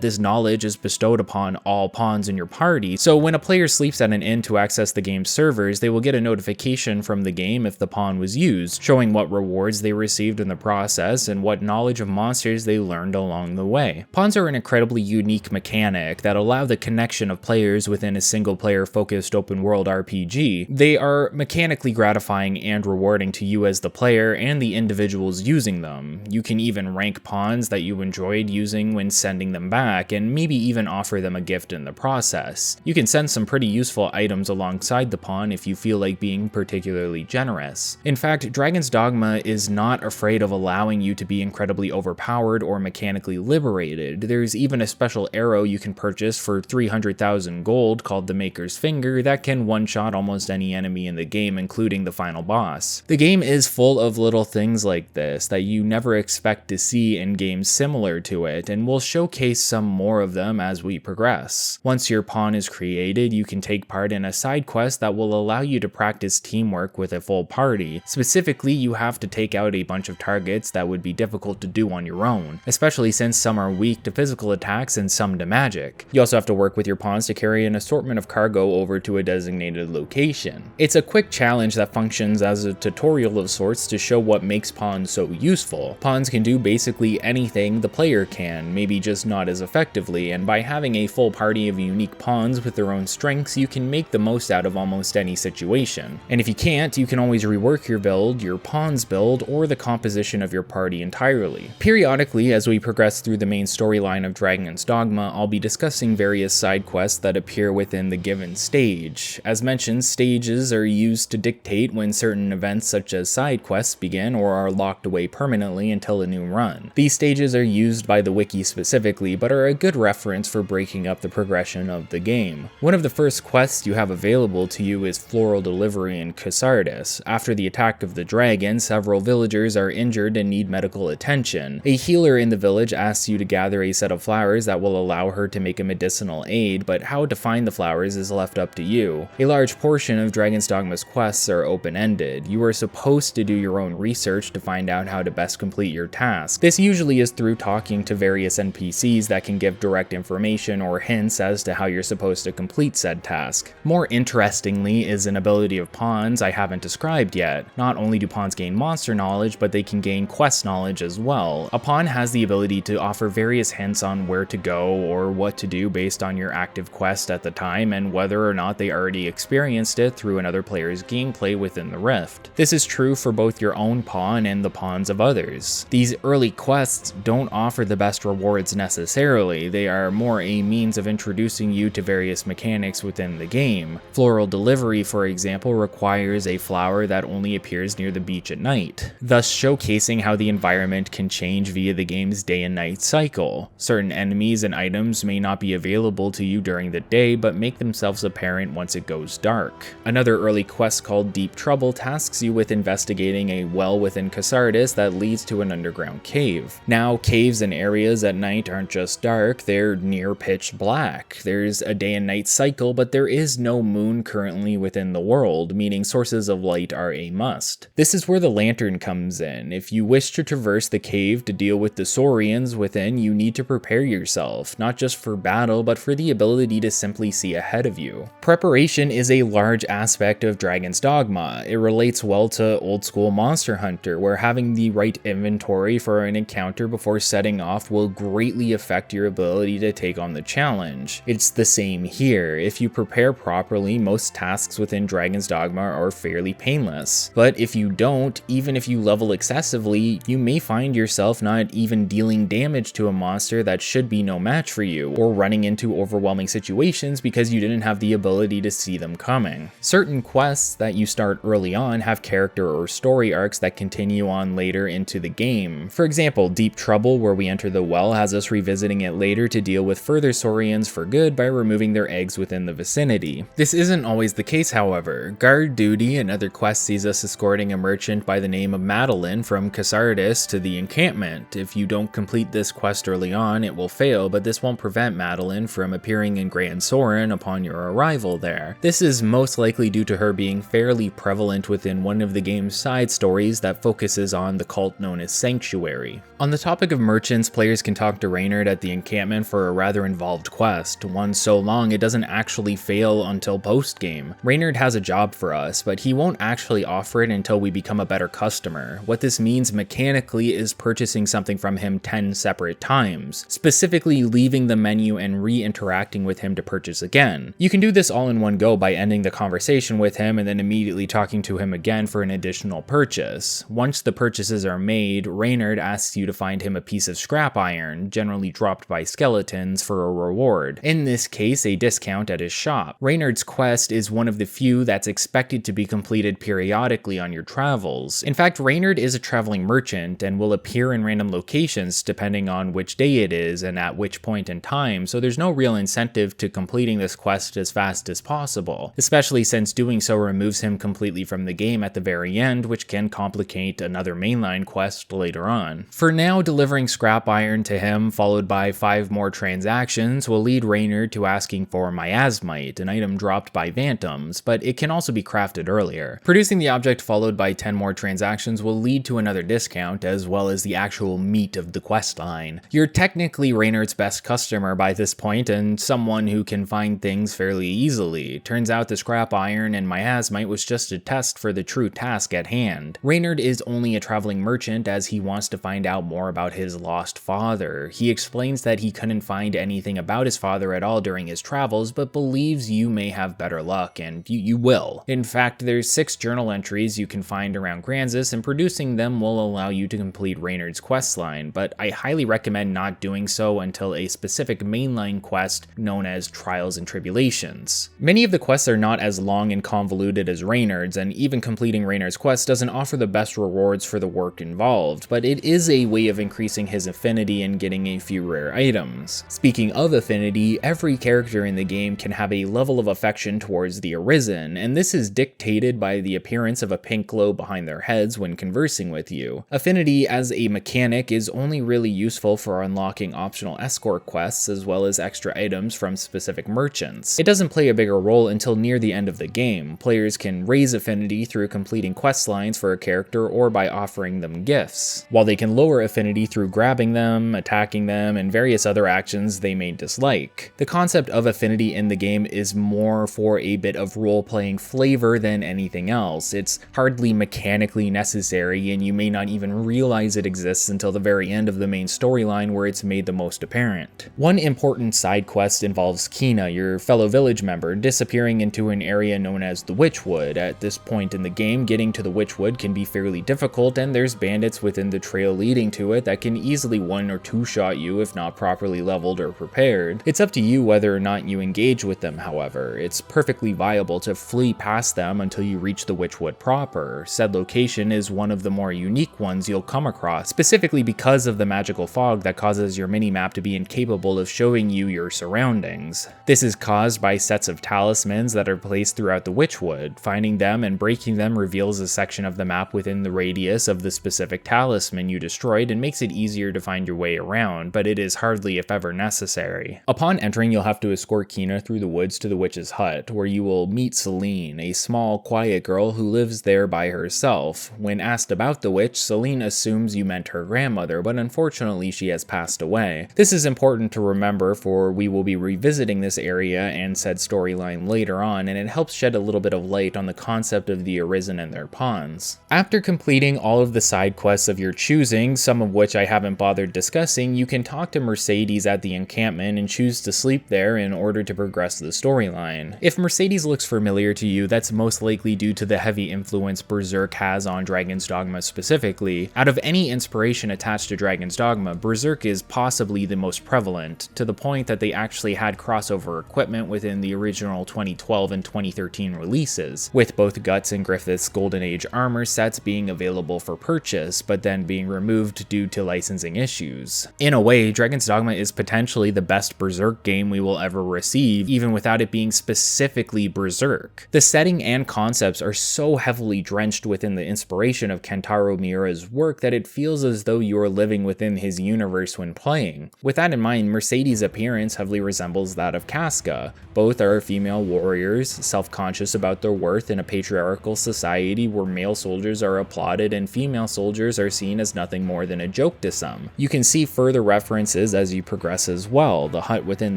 this knowledge is bestowed upon all pawns in your party, so when a player sleeps at an inn to access the game's servers, they will get a notification from the game if the pawn was used, showing what rewards they received in the process and what knowledge of monsters they learned along the way. Pawns are an incredibly unique mechanic that allow the connection of players within a single-player focused open-world RPG. They are mechanically gratifying and rewarding to you as the player and the individuals using them. You can even rank pawns that you enjoyed using when sending them back, and maybe even offer them a gift in the process. You can send some pretty useful items alongside the pawn if you feel like being particularly generous. In fact, Dragon's Dogma is not afraid of allowing you to be incredibly overpowered or mechanically liberated. There's even a special arrow you can purchase for 300,000 gold called the Maker's Finger that can one-shot almost any enemy in the game, including the final boss. The game is full of little things like this that you never expect to see in games similar to it, and we'll showcase some more of them as we progress. Once your pawn is created, you can take part in a side quest that will allow you to practice teamwork with a full party. Specifically, you have to take out a bunch of targets that would be difficult to do on your own, especially since some are weak to physical attacks and some to magic. You also have to work with your pawns to carry an assortment of cargo over to a designated location. It's a quick challenge that functions as a tutorial of sorts to show what makes pawns so useful. Pawns can do basically anything the player can, maybe just not as effectively, and by having a full party of unique pawns with their own strengths, you can make the most out of almost any situation. And if you can't, you can always rework your build, your pawn's build, or the composition of your party entirely. Periodically, as we progress through the main storyline of Dragon's Dogma, I'll be discussing various side quests that appear within the given stage. As mentioned, stages are used to dictate when certain events such as side quests begin or are locked away permanently until a new run. These stages are used by the wiki specifically, but are a good reference for breaking up the progression of the game. One of the first quests you have available to you is Floral Delivery in Cassardis. After the attack of the dragon, several villagers are injured and need medical attention. A healer in the village asks you to gather a set of flowers that will allow her to make a medicinal aid, but how to find the flowers is left up to you. A large portion of Dragon's Dogma's quests are open-ended. You are supposed to do your own research to find out how to best complete your task. This usually is through talking to various NPCs that can give direct information or hints as to how you're supposed to complete said task. More interestingly is an ability of pawns I haven't described yet. Not only do pawns gain monster knowledge, but they can gain quest knowledge as well. A pawn has the ability to offer various hints on where to go or what to do based on your active quest at the time and whether or not they already experienced it through another player's gameplay within the Rift. This is true for both your own pawn and the pawns of others. These early quests don't offer the best rewards necessarily, they are more a means of introducing you to various mechanics within the game. Floral Delivery, for example, requires a flower that only appears near the beach at night, thus showcasing how the environment can change via the game's day and night cycle. Certain enemies and items may not be available to you during the day, but make themselves apparent once it goes dark. Another early quest called Deep Trouble tasks you with investigating a well within Cassardis that leads to an underground cave. Now, caves and areas at night aren't just dark, they're near pitch black. There's a day and night cycle, but there is no moon currently within the world, meaning sources of light are a must. This is where the lantern comes in. If you wish to traverse the cave to deal with the Saurians within, you need to prepare yourself, not just for battle, but for the ability to simply see ahead of you. Preparation is a large aspect of Dragon's Dogma. It relates well to old school Monster Hunter, where having the right inventory for an encounter before setting off will greatly affect your ability to take on the challenge. It's the same here. If you prepare properly, most tasks within Dragon's Dogma are fairly painless. But if you don't, even if you level excessively, you may find yourself not even dealing damage to a monster that should be no match for you, or running into overwhelming situations because you didn't have the ability to see them coming. Certain quests that you start early on have character or story arcs that continue on later into the game. For example, Deep Trouble, where we enter the well, has us revisiting it later to deal with further Saurians for good by removing their eggs within the vicinity. This isn't always the case, however. Guard Duty, another quest, sees us escorting a merchant by the name of Madeline from Cassardis to the encampment. If you don't complete this quest early on, it will fail, but this won't prevent Madeline from appearing in Gran Soren upon your arrival there. This is most likely due to her being fairly prevalent within one of the game's side stories that focuses on the cult known as Sanctuary. On the topic of merchants, players can talk to Reynard at the encampment for a rather involved quest, one so long it doesn't actually fail until post-game. Reynard has a job for us, but he won't actually offer it until we become a better customer. What this means mechanically is purchasing something from him 10 separate times, specifically leaving the menu and re-interacting with him to purchase again. You can do this all in one go by ending the conversation with him and then immediately talking to him again for an additional purchase. Once the purchases are made, Reynard asks you to find him a piece of scrap iron, generally dropped by skeletons, for a reward. In this case, a discount at his shop. Reynard's quest is one of the few that's expected to be completed periodically periodically on your travels. In fact, Reynard is a traveling merchant and will appear in random locations depending on which day it is and at which point in time, so there's no real incentive to completing this quest as fast as possible, especially since doing so removes him completely from the game at the very end, which can complicate another mainline quest later on. For now, delivering scrap iron to him, followed by 5 more transactions, will lead Reynard to asking for miasmite, an item dropped by Phantoms, but it can also be crafted earlier. Producing the object followed by 10 more transactions will lead to another discount, as well as the actual meat of the quest line. You're technically Reynard's best customer by this point, and someone who can find things fairly easily. Turns out the scrap iron and miasmite was just a test for the true task at hand. Reynard is only a traveling merchant as he wants to find out more about his lost father. He explains that he couldn't find anything about his father at all during his travels, but believes you may have better luck, and you will. In fact, there's 6 journal entries you can find around Gransys, and producing them will allow you to complete Reynard's questline, but I highly recommend not doing so until a specific mainline quest known as Trials and Tribulations. Many of the quests are not as long and convoluted as Reynard's, and even completing Reynard's quest doesn't offer the best rewards for the work involved, but it is a way of increasing his affinity and getting a few rare items. Speaking of affinity, every character in the game can have a level of affection towards the Arisen, and this is dictated by the appearance of a pink glow behind their heads when conversing with you. Affinity as a mechanic is only really useful for unlocking optional escort quests as well as extra items from specific merchants. It doesn't play a bigger role until near the end of the game. Players can raise affinity through completing quest lines for a character or by offering them gifts, while they can lower affinity through grabbing them, attacking them, and various other actions they may dislike. The concept of affinity in the game is more for a bit of role-playing flavor than anything else. It's hardly mechanically necessary, and you may not even realize it exists until the very end of the main storyline where it's made the most apparent. One important side quest involves Kina, your fellow village member, disappearing into an area known as the Witchwood. At this point in the game, getting to the Witchwood can be fairly difficult, and there's bandits within the trail leading to it that can easily 1- or 2-shot you if not properly leveled or prepared. It's up to you whether or not you engage with them, however. It's perfectly viable to flee past them until you reach the Witchwood proper. Said location is one of the more unique ones you'll come across, specifically because of the magical fog that causes your minimap to be incapable of showing you your surroundings. This is caused by sets of talismans that are placed throughout the Witchwood. Finding them and breaking them reveals a section of the map within the radius of the specific talisman you destroyed and makes it easier to find your way around, but it is hardly if ever necessary. Upon entering, you'll have to escort Kina through the woods to the witch's hut, where you will meet Celine, a small, quiet girl who lives there by herself. When asked about the witch, Celine assumes you meant her grandmother, but unfortunately she has passed away. This is important to remember, for we will be revisiting this area and said storyline later on, and it helps shed a little bit of light on the concept of the Arisen and their pawns. After completing all of the side quests of your choosing, some of which I haven't bothered discussing, you can talk to Mercedes at the encampment and choose to sleep there in order to progress the storyline. If Mercedes looks familiar to you, that's most likely due to the heavy influence Berserk has on Dragon's Dogma specifically. Out of any inspiration attached to Dragon's Dogma, Berserk is possibly the most prevalent, to the point that they actually had crossover equipment within the original 2012 and 2013 releases, with both Guts and Griffith's Golden Age armor sets being available for purchase, but then being removed due to licensing issues. In a way, Dragon's Dogma is potentially the best Berserk game we will ever receive, even without it being specifically Berserk. The setting and concepts are so heavily drenched within the inspiration of Kentaro Miura's work that it feels as though you're living within his universe when playing. With that in mind, Mercedes' appearance heavily resembles that of Casca. Both are female warriors, self-conscious about their worth in a patriarchal society where male soldiers are applauded and female soldiers are seen as nothing more than a joke to some. You can see further references as you progress as well. The hut within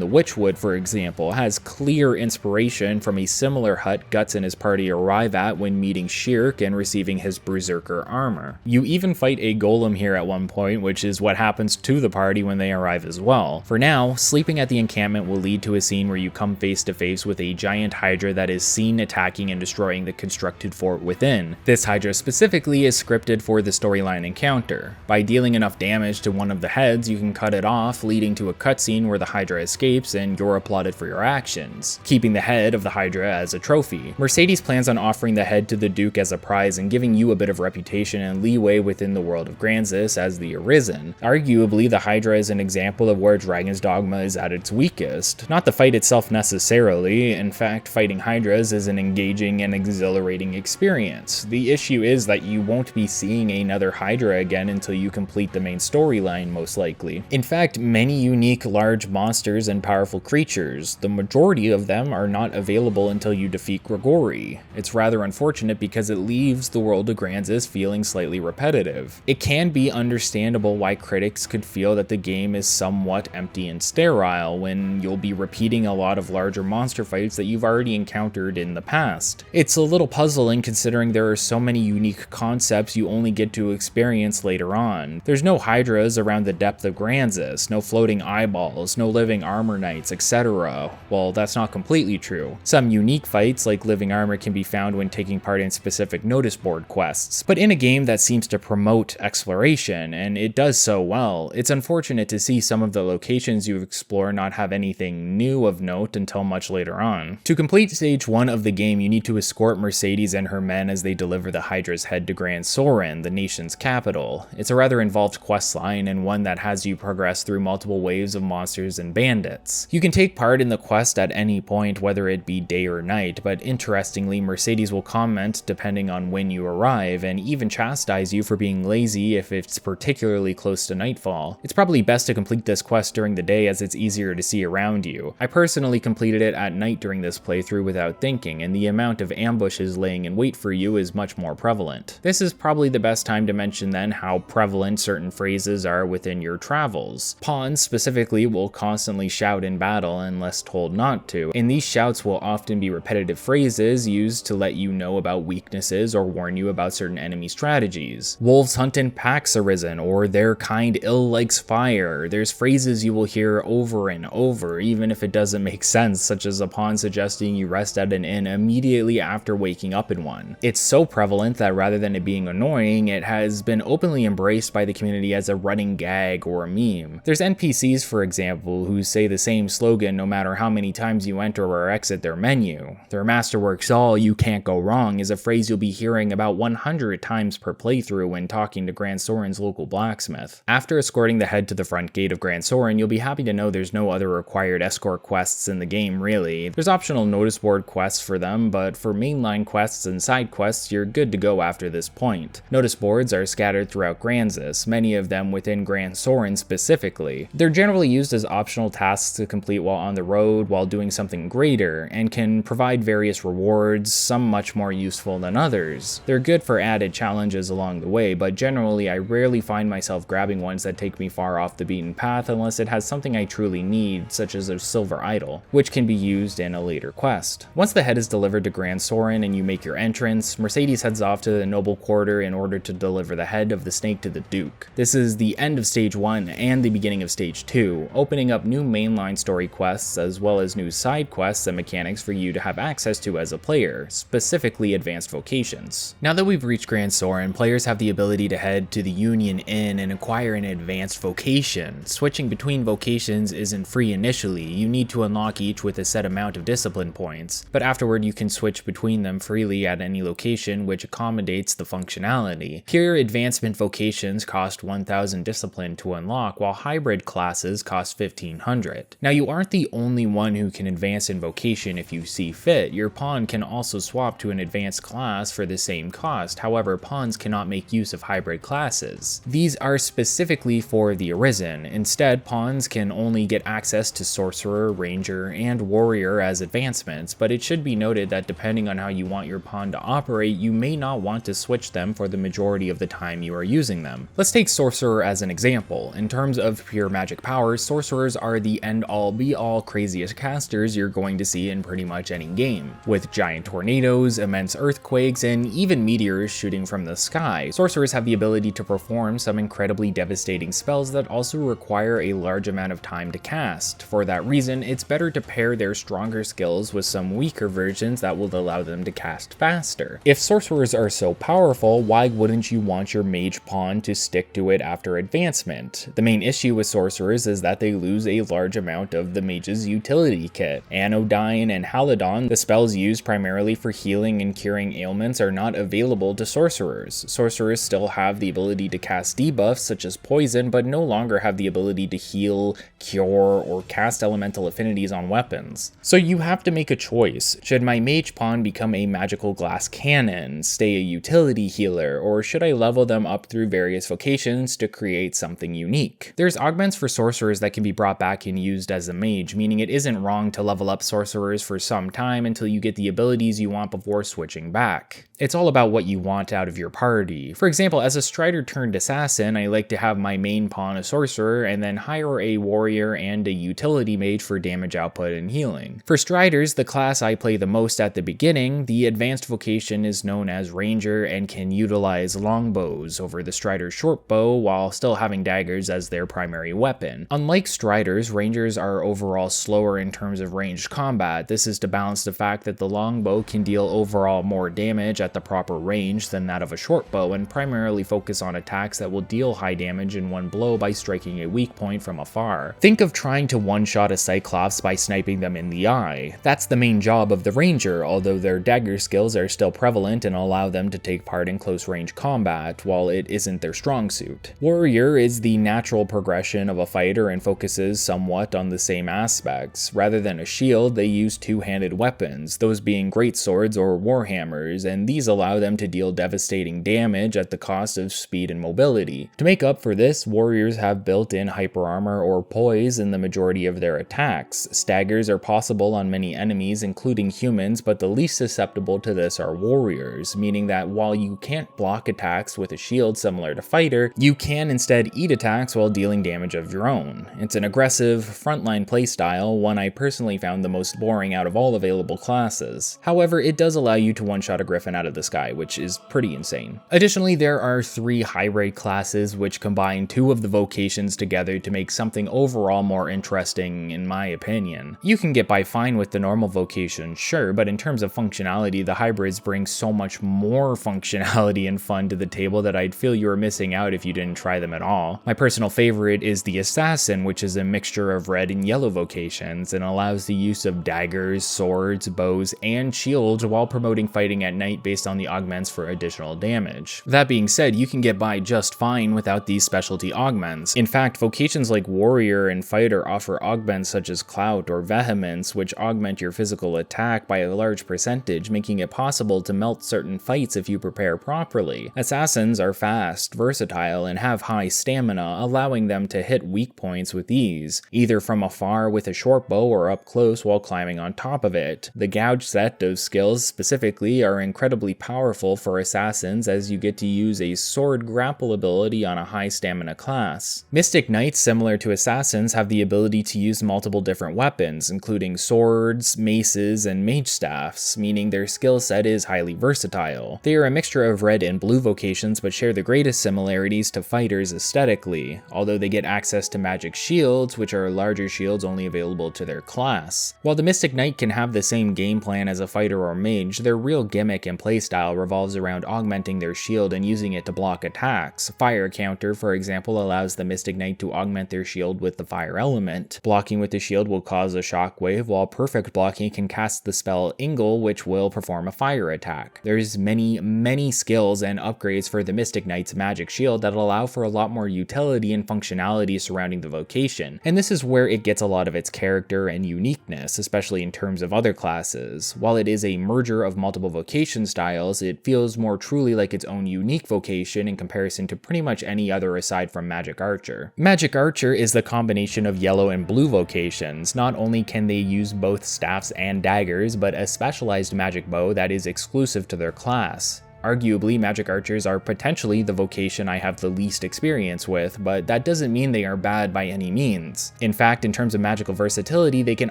the Witchwood, for example, has clear inspiration from a similar hut Guts and his party arrive at when meeting Shirk and receiving his Berserker armor. You even fight a golem here at one point, which is what happens to the party when they arrive as well. For now, sleeping at the encampment will lead to a scene where you come face to face with a giant Hydra that is seen attacking and destroying the constructed fort within. This Hydra specifically is scripted for the storyline encounter. By dealing enough damage to one of the heads, you can cut it off, leading to a cutscene where the Hydra escapes and you're applauded for your actions, keeping the head of the Hydra as a trophy. Mercedes plans on offering the head to the Duke as a prize and giving you a bit of reputation and leeway within the world of Gransys as the Arisen. Arguably, the Hydra is an example of where Dragon's Dogma is at its weakest. Not the fight itself necessarily, in fact, fighting Hydras is an engaging and exhilarating experience. The issue is that you won't be seeing another Hydra again until you complete the main storyline, most likely. In fact, many unique large monsters and powerful creatures, the majority of them are not available until you defeat Gregory. It's rather unfortunate because it leaves the world of Gransys feeling slightly repetitive. It can be understandable why critics could feel that the game is somewhat empty and sterile when you'll be repeating a lot of larger monster fights that you've already encountered in the past. It's a little puzzling considering there are so many unique concepts you only get to experience later on. There's no Hydras around the depth of Gransys, no floating eyeballs, no living armor knights, etc. Well, that's not completely true. Some unique fights like living armor can be found when taking part in specific notice board quests, but in a game that seems to promote exploration, and it does so well, it's unfortunate to see some of the locations you explore not have anything new of note until much later on. To complete stage 1 of the game, you need to escort Mercedes and her men as they deliver the Hydra's head to Gran Soren, the nation's capital. It's a rather involved questline and one that has you progress through multiple waves of monsters and bandits. You can take part in the quest at any point, whether it be day or night, but interestingly, Mercedes will comment depending on when you arrive, and even chastise you for being lazy if it's particularly close to nightfall. It's probably best to complete this quest during the day as it's easier to see around you. I personally completed it at night during this playthrough without thinking, and the amount of ambushes laying in wait for you is much more prevalent. This is probably the best time to mention then how prevalent certain phrases are within your travels. Pawns specifically will constantly shout in battle unless told not to, and these shouts will often be repetitive phrases used to let you know about weaknesses or warn you about certain enemy strategies. Wolves hunt in packs, Arisen, or their kind ill likes fire. There's phrases you will hear over and over, even if it doesn't make sense, such as a pawn suggesting you rest at an inn immediately after waking up in one. It's so prevalent that rather than it being annoying, it has been openly embraced by the community as a running gag or a meme. There's NPCs, for example, who say the same slogan no matter how many times you enter or exit their menu. Their masterworks, "all you can't go wrong," is a phrase you'll be hearing about 100 times per playthrough when talking to Gran Soren's local blacksmith. After escorting the head to the front gate of Gran Soren, you'll be happy to know there's no other required escort quests in the game, really. There's optional notice board quests for them, but for mainline quests and side quests, you're good to go after this point. Notice boards are scattered throughout Gransys, many of them within Gran Soren specifically. They're generally used as optional tasks to complete while on the road while doing something greater, and can provide various rewards, some much more useful than others. They're good for added challenges along the way, but generally I rarely find myself grabbing ones that take me far off the beaten path unless it has something I truly need, such as a silver idol, which can be used in a later quest. Once the head is delivered to Gran Soren and you make your entrance, Mercedes heads off to the noble quarter in order to deliver the head of the snake to the Duke. This is the end of stage 1 and the beginning of stage 2, opening up new mainline story quests as well as new side quests and mechanics for you to have access to as a player, specifically advanced vocations. Now that we've reached Gran Soren, players have the ability to head to the Union Inn and acquire an advanced vocation. Switching between vocations isn't free initially, you need to unlock each with a set amount of discipline points, but afterward you can switch between them freely at any location which accommodates the functionality. Pure advancement vocations cost 1000 discipline to unlock, while hybrid classes cost 1500. Now you aren't the only one who can advance in vocation if you see fit. Your pawn can also swap to an advanced class for the same cost, however pawns cannot make use of hybrid classes. These are specifically for the Arisen. Instead, pawns can only get access to Sorcerer, Ranger, and Warrior as advancements, but it should be noted that depending on how you want your pawn to operate, you may not want to switch them for the majority of the time you are using them. Let's take Sorcerer as an example. In terms of pure magic powers, Sorcerers are the end-all be-all craziest casters you're going to see in pretty much any game. With giant tornadoes, immense earthquakes, and even meteors shooting from the sky, Sorcerers have the ability to perform some incredibly devastating spells that also require a large amount of time to cast. For that reason, it's better to pair their stronger skills with some weaker versions that will allow them to cast faster. If Sorcerers are so powerful, why wouldn't you want your mage pawn to stick to it after advancement? The main issue with Sorcerers is that they lose a large amount of the mage's utility kit. Anodyne and Halidon, the spells used primarily for healing and curing lingering ailments are not available to sorcerers. Sorcerers still have the ability to cast debuffs such as poison, but no longer have the ability to heal, cure, or cast elemental affinities on weapons. So you have to make a choice. Should my mage pawn become a magical glass cannon, stay a utility healer, or should I level them up through various vocations to create something unique? There's augments for sorcerers that can be brought back and used as a mage, meaning it isn't wrong to level up sorcerers for some time until you get the abilities you want before switching back. It's all about what you want out of your party. For example, as a strider turned assassin, I like to have my main pawn a sorcerer and then hire a warrior and a utility mage for damage output and healing. For striders, the class I play the most at the beginning, the advanced vocation is known as ranger and can utilize longbows over the strider's short bow while still having daggers as their primary weapon. Unlike striders, rangers are overall slower in terms of ranged combat. This is to balance the fact that the longbow can deal overall more damage at the proper range than that of a short bow and primarily focus on attacks that will deal high damage in one blow by striking a weak point from afar. Think of trying to one-shot a Cyclops by sniping them in the eye. That's the main job of the ranger, although their dagger skills are still prevalent and allow them to take part in close range combat, while it isn't their strong suit. Warrior is the natural progression of a fighter and focuses somewhat on the same aspects. Rather than a shield, they use two-handed weapons, those being greatswords or warhammers, and these allow them to deal devastating damage at the cost of speed and mobility. To make up for this, warriors have built-in hyper armor or poise in the majority of their attacks. Staggers are possible on many enemies, including humans, but the least susceptible to this are warriors, meaning that while you can't block attacks with a shield similar to fighter, you can instead eat attacks while dealing damage of your own. It's an aggressive, frontline playstyle, one I personally found the most boring out of all available classes. However, it does allow you to one-shot a Griffin out of the sky, which is pretty insane. Additionally, there are 3 high-rate classes which combine 2 of the vocations together to make something overall more interesting, in my opinion. You can get by fine with the normal vocation, sure, but in terms of functionality, the hybrids bring so much more functionality and fun to the table that I'd feel you were missing out if you didn't try them at all. My personal favorite is the Assassin, which is a mixture of red and yellow vocations and allows the use of daggers, swords, bows, and shields while promoting fighting at night based on the augments for additional damage. That being said, you can get by just fine without these specialty augments. In fact, vocations like Warrior and Fighter offer augments such as Clout or Vehemence, which augment your physical attack by a large percentage, making it possible to melt certain fights if you prepare properly. Assassins are fast, versatile, and have high stamina, allowing them to hit weak points with ease, either from afar with a short bow or up close while climbing on top of it. The Gouge set of skills specifically are incredibly powerful for assassins, as you get to use a sword grapple ability on a high stamina class. Mystic Knights, similar to assassins, have the ability to use multiple different weapons, including swords, maces, and mage staffs, meaning their skill set is highly versatile. They are a mixture of red and blue vocations, but share the greatest similarities to fighters aesthetically, although they get access to magic shields, which are larger shields only available to their class. While the Mystic Knight can have the same game plan as a fighter or mage, their real gimmick and playstyle revolves around augmenting their shield and using it to block attacks. Fire Counter, for example, allows the Mystic Knight to augment their shield with the fire element. Blocking with the shield will cause a shockwave, while perfect blocking can cast the spell Ingle, which will perform a fire attack. There's many skills and upgrades for the Mystic Knight's magic shield that allow for a lot more utility and functionality surrounding the vocation, and this is where it gets a lot of its character and uniqueness, especially in terms of other classes. While it is a merger of multiple vocation styles, it feels more truly like its own unique vocation in comparison to pretty much any other aside from Magic Archer. Magic Archer is the combination of yellow and blue vocations. Not only can they use both staffs and daggers, but a specialized magic bow that is exclusive to their class. Arguably, Magic Archers are potentially the vocation I have the least experience with, but that doesn't mean they are bad by any means. In fact, in terms of magical versatility, they can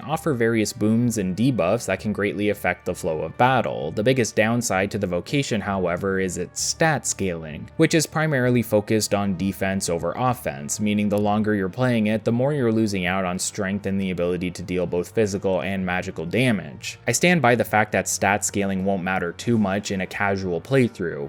offer various boons and debuffs that can greatly affect the flow of battle. The biggest downside to the vocation, however, is its stat scaling, which is primarily focused on defense over offense, meaning the longer you're playing it, the more you're losing out on strength and the ability to deal both physical and magical damage. I stand by the fact that stat scaling won't matter too much in a casual playthrough,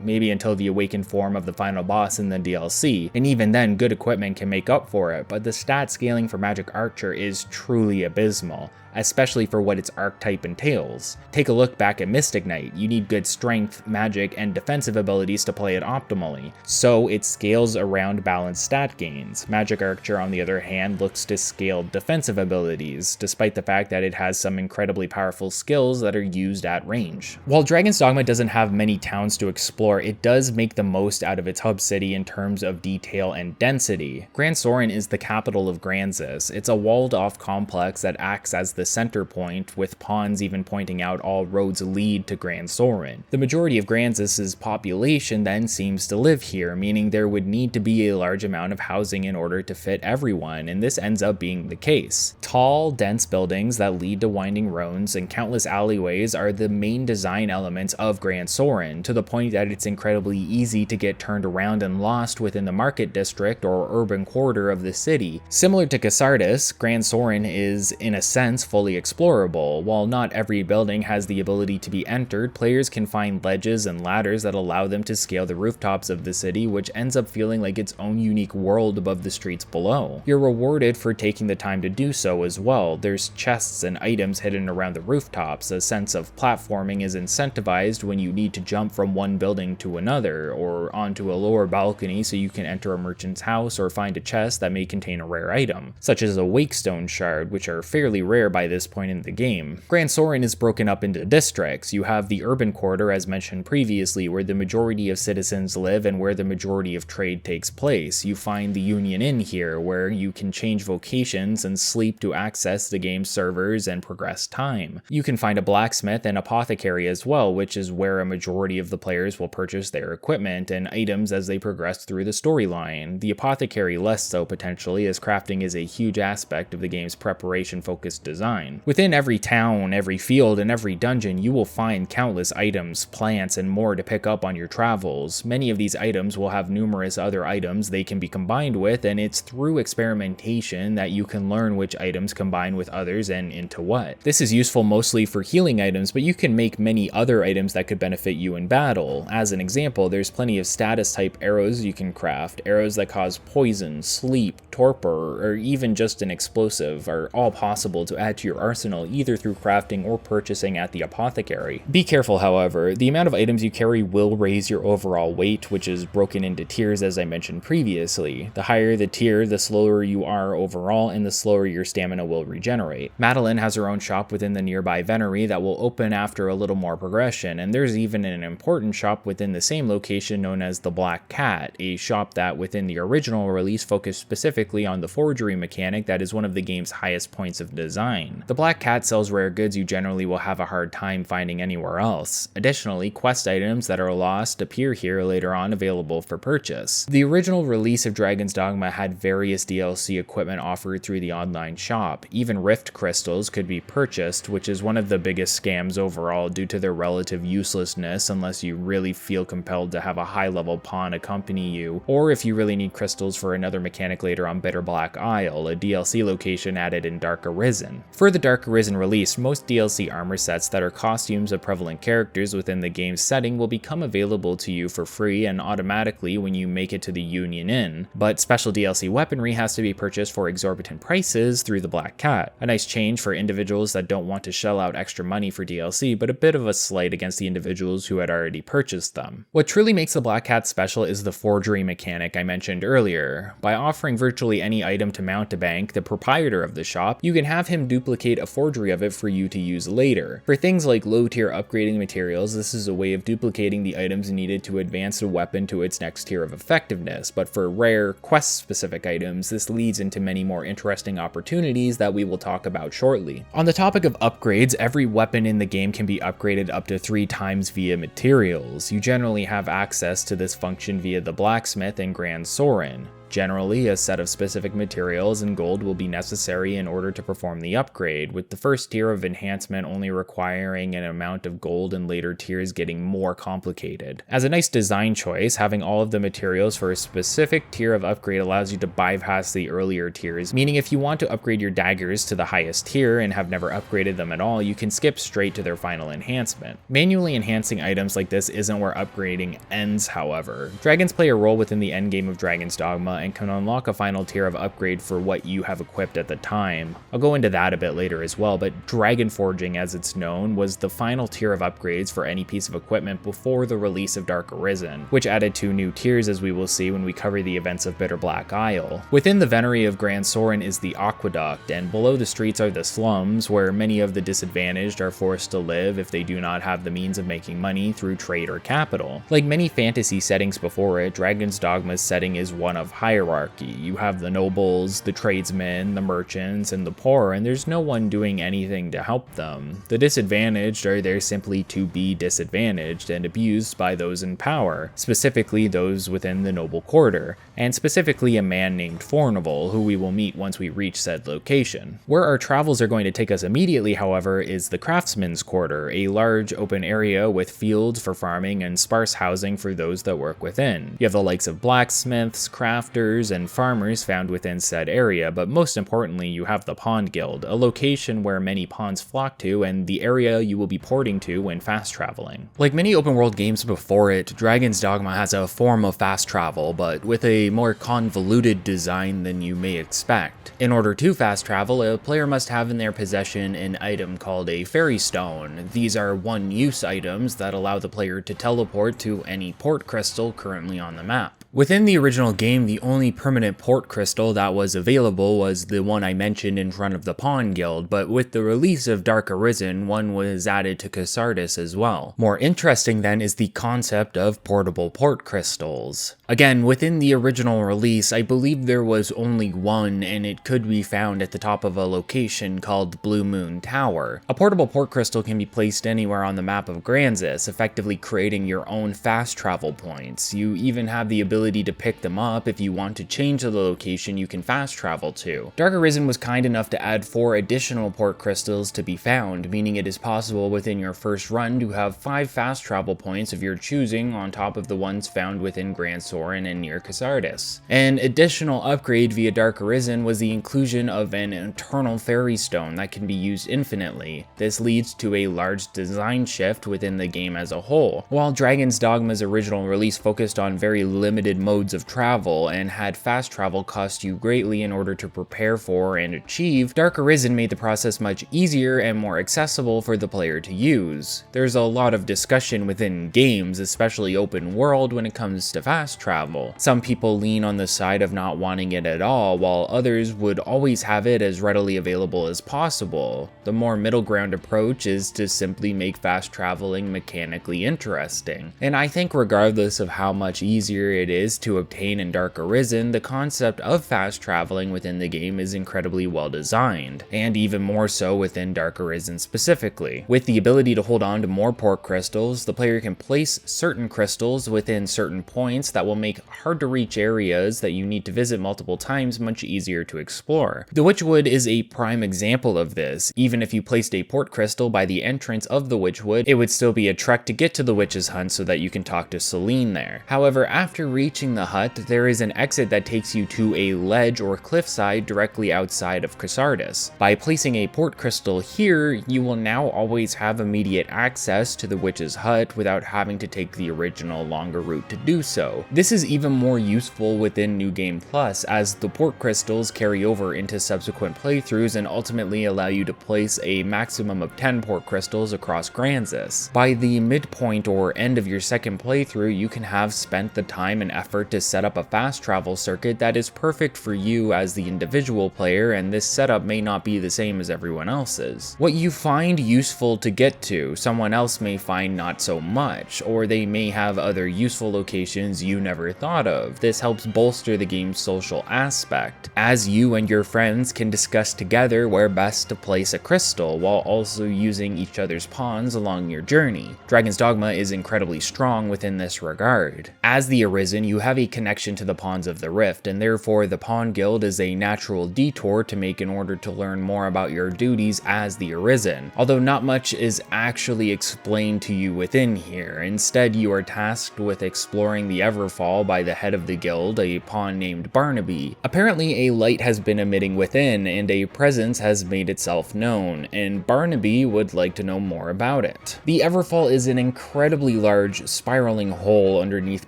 maybe until the awakened form of the final boss in the DLC, and even then good equipment can make up for it, but the stat scaling for Magic Archer is truly abysmal. especially for what its archetype entails. Take a look back at Mystic Knight. You need good strength, magic, and defensive abilities to play it optimally, so it scales around balanced stat gains. Magic Archer, on the other hand, looks to scale defensive abilities, despite the fact that it has some incredibly powerful skills that are used at range. While Dragon's Dogma doesn't have many towns to explore, it does make the most out of its hub city in terms of detail and density. Gran Soren is the capital of Gransys. It's a walled-off complex that acts as the center point, with pawns even pointing out all roads lead to Gran Soren. The majority of Gransys' population then seems to live here, meaning there would need to be a large amount of housing in order to fit everyone, and this ends up being the case. Tall, dense buildings that lead to winding roads and countless alleyways are the main design elements of Gran Soren, to the point that it's incredibly easy to get turned around and lost within the market district or urban quarter of the city. Similar to Cassardis, Gran Soren is, in a sense, fully explorable. While not every building has the ability to be entered, players can find ledges and ladders that allow them to scale the rooftops of the city, which ends up feeling like its own unique world above the streets below. You're rewarded for taking the time to do so as well. There's chests and items hidden around the rooftops. A sense of platforming is incentivized when you need to jump from one building to another, or onto a lower balcony so you can enter a merchant's house or find a chest that may contain a rare item, such as a Wakestone shard, which are fairly rare by this point in the game. Gran Soren is broken up into districts. You have the urban quarter, as mentioned previously, where the majority of citizens live and where the majority of trade takes place. You find the Union Inn here, where you can change vocations and sleep to access the game's servers and progress time. You can find a blacksmith and apothecary as well, which is where a majority of the players will purchase their equipment and items as they progress through the storyline. The apothecary less so potentially, as crafting is a huge aspect of the game's preparation-focused design. Within every town, every field, and every dungeon, you will find countless items, plants, and more to pick up on your travels. Many of these items will have numerous other items they can be combined with, and it's through experimentation that you can learn which items combine with others and into what. This is useful mostly for healing items, but you can make many other items that could benefit you in battle. As an example, there's plenty of status type arrows you can craft. Arrows that cause poison, sleep, torpor, or even just an explosive are all possible to add to your arsenal, either through crafting or purchasing at the apothecary. Be careful, however. The amount of items you carry will raise your overall weight, which is broken into tiers as I mentioned previously. The higher the tier, the slower you are overall, and the slower your stamina will regenerate. Madeline has her own shop within the nearby Venery that will open after a little more progression, and there's even an important shop within the same location known as the Black Cat, a shop that within the original release focused specifically on the forgery mechanic that is one of the game's highest points of design. The Black Cat sells rare goods you generally will have a hard time finding anywhere else. Additionally, quest items that are lost appear here later on, available for purchase. The original release of Dragon's Dogma had various DLC equipment offered through the online shop. Even Rift crystals could be purchased, which is one of the biggest scams overall due to their relative uselessness unless you really feel compelled to have a high-level pawn accompany you, or if you really need crystals for another mechanic later on Bitterblack Isle, a DLC location added in Dark Arisen. For the Dark Arisen release, most DLC armor sets that are costumes of prevalent characters within the game's setting will become available to you for free and automatically when you make it to the Union Inn, but special DLC weaponry has to be purchased for exorbitant prices through the Black Cat. A nice change for individuals that don't want to shell out extra money for DLC, but a bit of a slight against the individuals who had already purchased them. What truly makes the Black Cat special is the forgery mechanic I mentioned earlier. By offering virtually any item to Mountebank, the proprietor of the shop, you can have him duplicate a forgery of it for you to use later. For things like low tier upgrading materials, this is a way of duplicating the items needed to advance a weapon to its next tier of effectiveness, but for rare, quest-specific items, this leads into many more interesting opportunities that we will talk about shortly. On the topic of upgrades, every weapon in the game can be upgraded up to 3 times via materials. You generally have access to this function via the blacksmith and Gran Soren. Generally, a set of specific materials and gold will be necessary in order to perform the upgrade, with the first tier of enhancement only requiring an amount of gold and later tiers getting more complicated. As a nice design choice, having all of the materials for a specific tier of upgrade allows you to bypass the earlier tiers, meaning if you want to upgrade your daggers to the highest tier and have never upgraded them at all, you can skip straight to their final enhancement. Manually enhancing items like this isn't where upgrading ends, however. Dragons play a role within the endgame of Dragon's Dogma, and can unlock a final tier of upgrade for what you have equipped at the time. I'll go into that a bit later as well, but Dragon Forging, as it's known, was the final tier of upgrades for any piece of equipment before the release of Dark Arisen, which added 2 new tiers as we will see when we cover the events of Bitterblack Isle. Within the Venery of Gran Soren is the Aqueduct, and below the streets are the slums, where many of the disadvantaged are forced to live if they do not have the means of making money through trade or capital. Like many fantasy settings before it, Dragon's Dogma's setting is one of hierarchy. You have the nobles, the tradesmen, the merchants, and the poor, and there's no one doing anything to help them. The disadvantaged are there simply to be disadvantaged and abused by those in power, specifically those within the noble quarter, and specifically a man named Fornival, who we will meet once we reach said location. Where our travels are going to take us immediately, however, is the Craftsman's Quarter, a large open area with fields for farming and sparse housing for those that work within. You have the likes of blacksmiths, crafters, and farmers found within said area, but most importantly, you have the Pawn Guild, a location where many pawns flock to and the area you will be porting to when fast traveling. Like many open world games before it, Dragon's Dogma has a form of fast travel, but with a more convoluted design than you may expect. In order to fast travel, a player must have in their possession an item called a Fairy Stone. These are one-use items that allow the player to teleport to any port crystal currently on the map. Within the original game, the only permanent port crystal that was available was the one I mentioned in front of the Pawn Guild, but with the release of Dark Arisen, one was added to Cassardis as well. More interesting then is the concept of portable port crystals. Again, within the original release, I believe there was only one, and it could be found at the top of a location called Blue Moon Tower. A portable port crystal can be placed anywhere on the map of Gransys, effectively creating your own fast travel points. You even have the ability to pick them up if you want to change the location you can fast travel to. Dark Arisen was kind enough to add 4 additional port crystals to be found, meaning it is possible within your first run to have 5 fast travel points of your choosing on top of the ones found within Gran Soren and near Cassardis. An additional upgrade via Dark Arisen was the inclusion of an Eternal Fairy Stone that can be used infinitely. This leads to a large design shift within the game as a whole. While Dragon's Dogma's original release focused on very limited modes of travel and had fast travel cost you greatly in order to prepare for and achieve, Dark Arisen made the process much easier and more accessible for the player to use. There's a lot of discussion within games, especially open world, when it comes to fast travel. Some people lean on the side of not wanting it at all, while others would always have it as readily available as possible. The more middle ground approach is to simply make fast traveling mechanically interesting. And I think regardless of how much easier it is to obtain in Dark Arisen, the concept of fast traveling within the game is incredibly well designed, and even more so within Dark Arisen specifically. With the ability to hold on to more port crystals, the player can place certain crystals within certain points that will make hard to reach areas that you need to visit multiple times much easier to explore. The Witchwood is a prime example of this. Even if you placed a port crystal by the entrance of the Witchwood, it would still be a trek to get to the Witch's Hunt so that you can talk to Celine there. However, after reaching the hut, there is an exit that takes you to a ledge or cliffside directly outside of Cassardis. By placing a port crystal here, you will now always have immediate access to the Witch's Hut without having to take the original longer route to do so. This is even more useful within New Game Plus, as the port crystals carry over into subsequent playthroughs and ultimately allow you to place a maximum of 10 port crystals across Gransys. By the midpoint or end of your second playthrough, you can have spent the time and effort to set up a fast travel circuit that is perfect for you as the individual player, and this setup may not be the same as everyone else's. What you find useful to get to, someone else may find not so much, or they may have other useful locations you never thought of. This helps bolster the game's social aspect, as you and your friends can discuss together where best to place a crystal, while also using each other's pawns along your journey. Dragon's Dogma is incredibly strong within this regard. As the Arisen, you have a connection to the Pawns of the Rift, and therefore the Pawn Guild is a natural detour to make in order to learn more about your duties as the Arisen, although not much is actually explained to you within here. Instead, you are tasked with exploring the Everfall by the head of the guild, a pawn named Barnaby. Apparently, a light has been emitting within, and a presence has made itself known, and Barnaby would like to know more about it. The Everfall is an incredibly large, spiraling hole underneath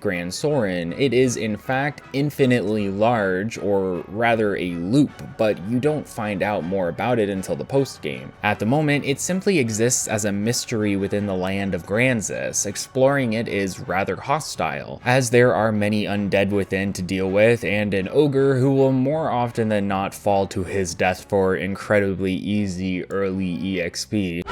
Gran Soren, Arisen, it is in fact infinitely large, or rather a loop, but you don't find out more about it until the post-game. At the moment, it simply exists as a mystery within the land of Gransys. Exploring it is rather hostile, as there are many undead within to deal with, and an ogre who will more often than not fall to his death for incredibly easy early EXP.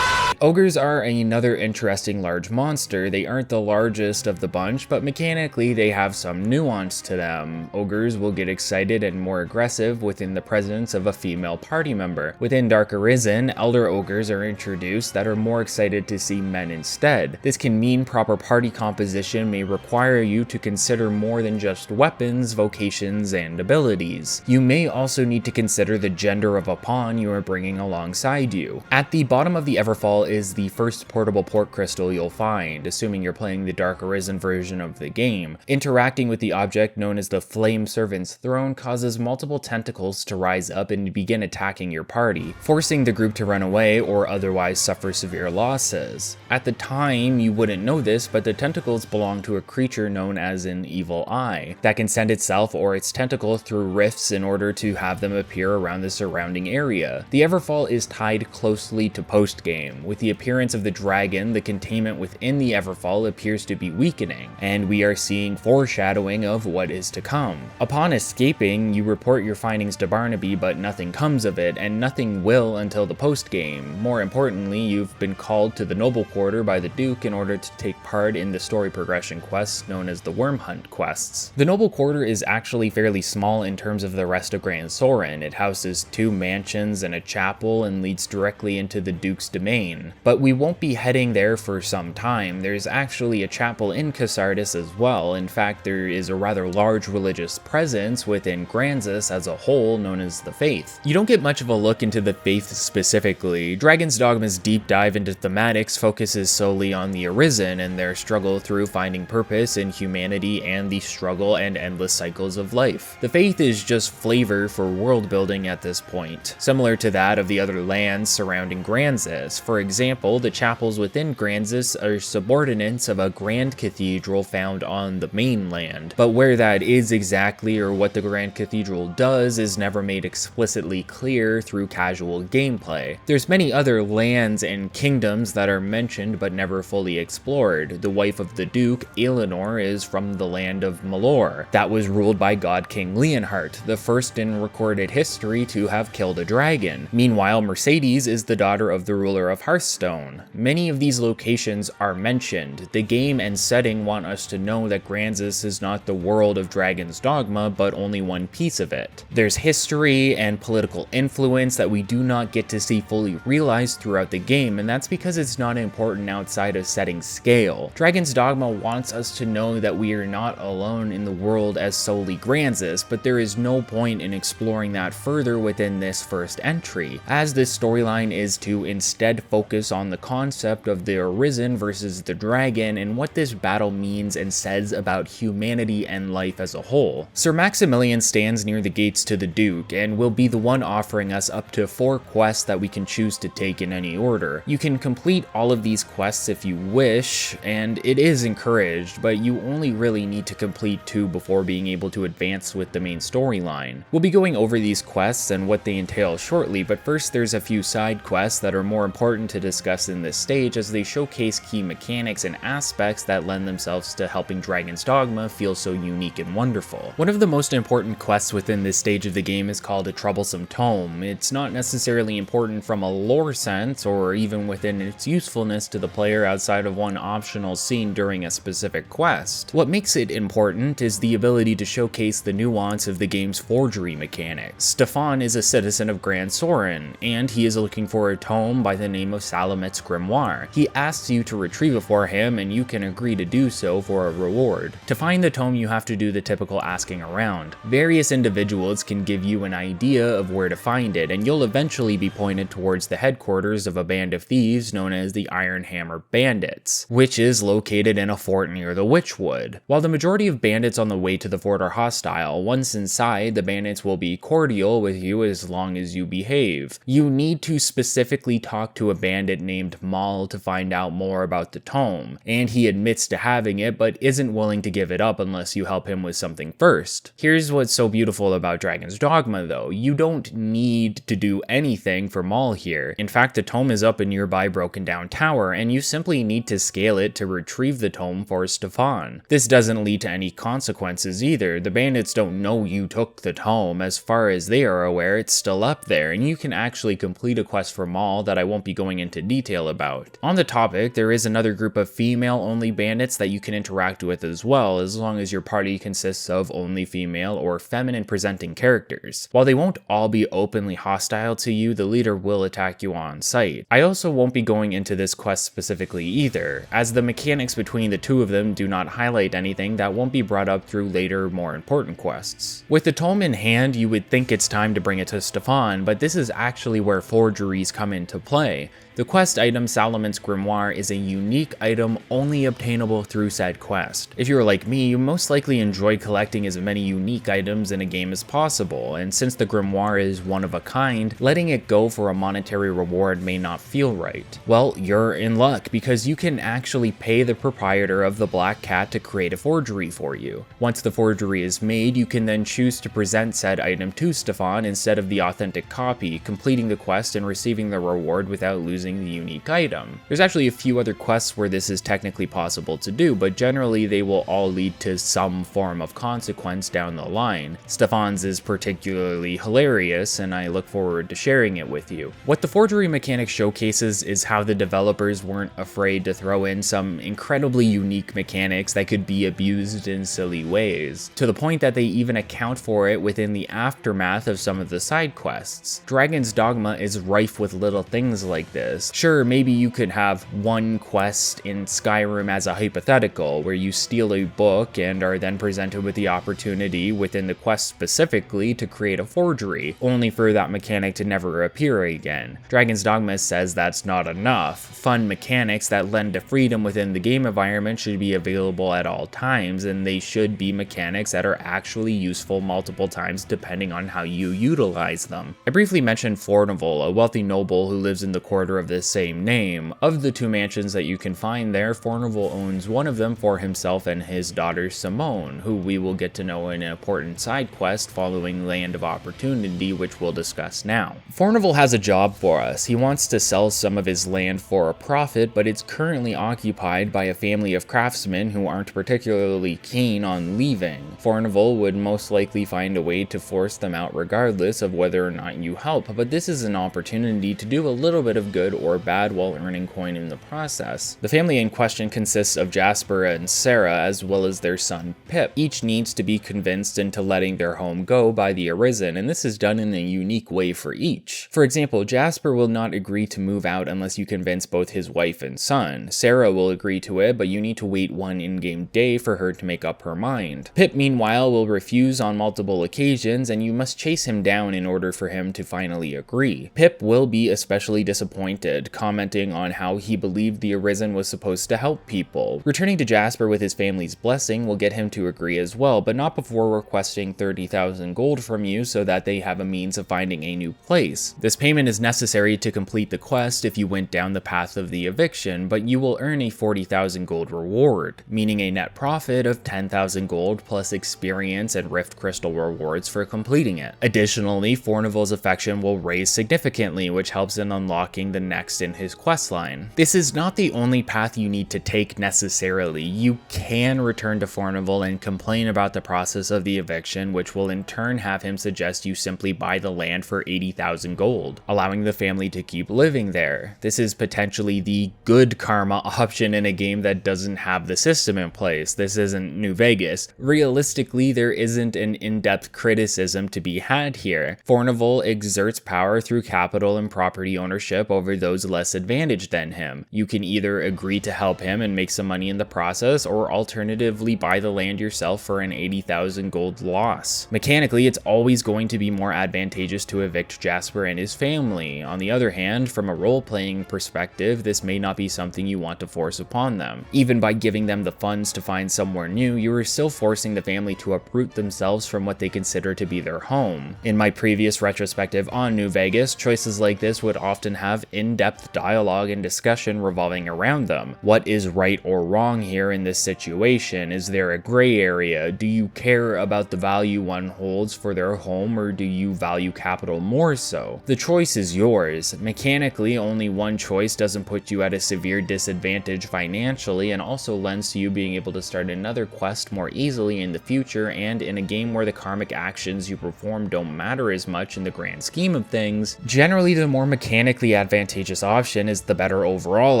Ogres are another interesting large monster. They aren't the largest of the bunch, but mechanically they have some nuance to them. Ogres will get excited and more aggressive within the presence of a female party member. Within Dark Arisen, elder ogres are introduced that are more excited to see men instead. This can mean proper party composition may require you to consider more than just weapons, vocations, and abilities. You may also need to consider the gender of a pawn you are bringing alongside you. At the bottom of the Everfall is the first portable port crystal you'll find, assuming you're playing the Dark Arisen version of the game. Interacting with the object known as the Flame Servant's Throne causes multiple tentacles to rise up and begin attacking your party, forcing the group to run away or otherwise suffer severe losses. At the time, you wouldn't know this, but the tentacles belong to a creature known as an Evil Eye, that can send itself or its tentacle through rifts in order to have them appear around the surrounding area. The Everfall is tied closely to post-game. With the appearance of the dragon, the containment within the Everfall appears to be weakening, and we are seeing foreshadowing of what is to come. Upon escaping, you report your findings to Barnaby, but nothing comes of it, and nothing will until the post-game. More importantly, you've been called to the Noble Quarter by the Duke in order to take part in the story progression quests known as the Worm Hunt quests. The Noble Quarter is actually fairly small in terms of the rest of Gran Soren. It houses 2 mansions and a chapel and leads directly into the Duke's domain. But we won't be heading there for some time. There's actually a chapel in Cassardis as well. In fact, there is a rather large religious presence within Gransys as a whole known as the Faith. You don't get much of a look into the Faith specifically. Dragon's Dogma's deep dive into thematics focuses solely on the Arisen and their struggle through finding purpose in humanity and the struggle and endless cycles of life. The Faith is just flavor for world building at this point, similar to that of the other lands surrounding Gransys. For example, the chapels within Gransys are subordinates of a grand cathedral found on the mainland, but where that is exactly or what the grand cathedral does is never made explicitly clear through casual gameplay. There's many other lands and kingdoms that are mentioned but never fully explored. The wife of the Duke, Eleanor, is from the land of Malor, that was ruled by God King Leonhart, the first in recorded history to have killed a dragon. Meanwhile, Mercedes is the daughter of the ruler of Hearthstone. Many of these locations are mentioned. The game and setting want us to know that Gransys is not the world of Dragon's Dogma, but only one piece of it. There's history and political influence that we do not get to see fully realized throughout the game, and that's because it's not important outside of setting scale. Dragon's Dogma wants us to know that we are not alone in the world as solely Gransys, but there is no point in exploring that further within this first entry, as this storyline is to instead focus on the concept of the Arisen versus the dragon and what this battle means and says about humanity and life as a whole. Sir Maximilian stands near the gates to the Duke and will be the one offering us up to 4 quests that we can choose to take in any order. You can complete all of these quests if you wish, and it is encouraged, but you only really need to complete 2 before being able to advance with the main storyline. We'll be going over these quests and what they entail shortly, but first there's a few side quests that are more important to discuss in this stage as they showcase key mechanics and aspects that lend themselves to helping Dragon's Dogma feel so unique and wonderful. One of the most important quests within this stage of the game is called a Troublesome Tome. It's not necessarily important from a lore sense or even within its usefulness to the player outside of one optional scene during a specific quest. What makes it important is the ability to showcase the nuance of the game's forgery mechanics. Stefan is a citizen of Gran Soren, and he is looking for a tome by the name of Salamet's Grimoire. He asks you to retrieve it for him, and you can agree to do so for a reward. To find the tome, you have to do the typical asking around. Various individuals can give you an idea of where to find it, and you'll eventually be pointed towards the headquarters of a band of thieves known as the Iron Hammer Bandits, which is located in a fort near the Witchwood. While the majority of bandits on the way to the fort are hostile, once inside, the bandits will be cordial with you as long as you behave. You need to specifically talk to a bandit bandit named Maul to find out more about the tome, and he admits to having it but isn't willing to give it up unless you help him with something first. Here's what's so beautiful about Dragon's Dogma though, you don't need to do anything for Maul here. In fact, the tome is up a nearby broken down tower, and you simply need to scale it to retrieve the tome for Stefan. This doesn't lead to any consequences either. The bandits don't know you took the tome. As far as they are aware, it's still up there, and you can actually complete a quest for Maul that I won't be going into detail about. On the topic, there is another group of female-only bandits that you can interact with as well, as long as your party consists of only female or feminine-presenting characters. While they won't all be openly hostile to you, the leader will attack you on sight. I also won't be going into this quest specifically either, as the mechanics between the two of them do not highlight anything that won't be brought up through later, more important quests. With the tome in hand, you would think it's time to bring it to Stefan, but this is actually where forgeries come into play. The quest item Salamon's Grimoire is a unique item only obtainable through said quest. If you're like me, you most likely enjoy collecting as many unique items in a game as possible, and since the Grimoire is one of a kind, letting it go for a monetary reward may not feel right. Well, you're in luck, because you can actually pay the proprietor of the Black Cat to create a forgery for you. Once the forgery is made, you can then choose to present said item to Stefan instead of the authentic copy, completing the quest and receiving the reward without losing the unique item. There's actually a few other quests where this is technically possible to do, but generally they will all lead to some form of consequence down the line. Stefan's is particularly hilarious, and I look forward to sharing it with you. What the forgery mechanic showcases is how the developers weren't afraid to throw in some incredibly unique mechanics that could be abused in silly ways, to the point that they even account for it within the aftermath of some of the side quests. Dragon's Dogma is rife with little things like this. Sure, maybe you could have one quest in Skyrim as a hypothetical, where you steal a book and are then presented with the opportunity within the quest specifically to create a forgery, only for that mechanic to never appear again. Dragon's Dogma says that's not enough. Fun mechanics that lend to freedom within the game environment should be available at all times, and they should be mechanics that are actually useful multiple times depending on how you utilize them. I briefly mentioned Fornival, a wealthy noble who lives in the quarter of the same name. Of the two mansions that you can find there, Fornival owns one of them for himself and his daughter Simone, who we will get to know in an important side quest following Land of Opportunity, which we'll discuss now. Fornival has a job for us. He wants to sell some of his land for a profit, but it's currently occupied by a family of craftsmen who aren't particularly keen on leaving. Fornival would most likely find a way to force them out regardless of whether or not you help, but this is an opportunity to do a little bit of good or bad while earning coin in the process. The family in question consists of Jasper and Sarah, as well as their son Pip. Each needs to be convinced into letting their home go by the Arisen, and this is done in a unique way for each. For example, Jasper will not agree to move out unless you convince both his wife and son. Sarah will agree to it, but you need to wait one in-game day for her to make up her mind. Pip, meanwhile, will refuse on multiple occasions, and you must chase him down in order for him to finally agree. Pip will be especially disappointed, commenting on how he believed the Arisen was supposed to help people. Returning to Jasper with his family's blessing will get him to agree as well, but not before requesting 30,000 gold from you so that they have a means of finding a new place. This payment is necessary to complete the quest if you went down the path of the eviction, but you will earn a 40,000 gold reward, meaning a net profit of 10,000 gold plus experience and Rift Crystal rewards for completing it. Additionally, Fornival's affection will raise significantly, which helps in unlocking the next in his questline. This is not the only path you need to take necessarily. You can return to Fornival and complain about the process of the eviction, which will in turn have him suggest you simply buy the land for 80,000 gold, allowing the family to keep living there. This is potentially the good karma option in a game that doesn't have the system in place. This isn't New Vegas. Realistically, there isn't an in-depth criticism to be had here. Fornival exerts power through capital and property ownership over those less advantaged than him. You can either agree to help him and make some money in the process, or alternatively buy the land yourself for an 80,000 gold loss. Mechanically, it's always going to be more advantageous to evict Jasper and his family. On the other hand, from a role-playing perspective, this may not be something you want to force upon them. Even by giving them the funds to find somewhere new, you are still forcing the family to uproot themselves from what they consider to be their home. In my previous retrospective on New Vegas, choices like this would often have in-depth dialogue and discussion revolving around them. What is right or wrong here in this situation? Is there a gray area? Do you care about the value one holds for their home, or do you value capital more so? The choice is yours. Mechanically, only one choice doesn't put you at a severe disadvantage financially, and also lends to you being able to start another quest more easily in the future, and in a game where the karmic actions you perform don't matter as much in the grand scheme of things, generally the more mechanically advantageous option is the better overall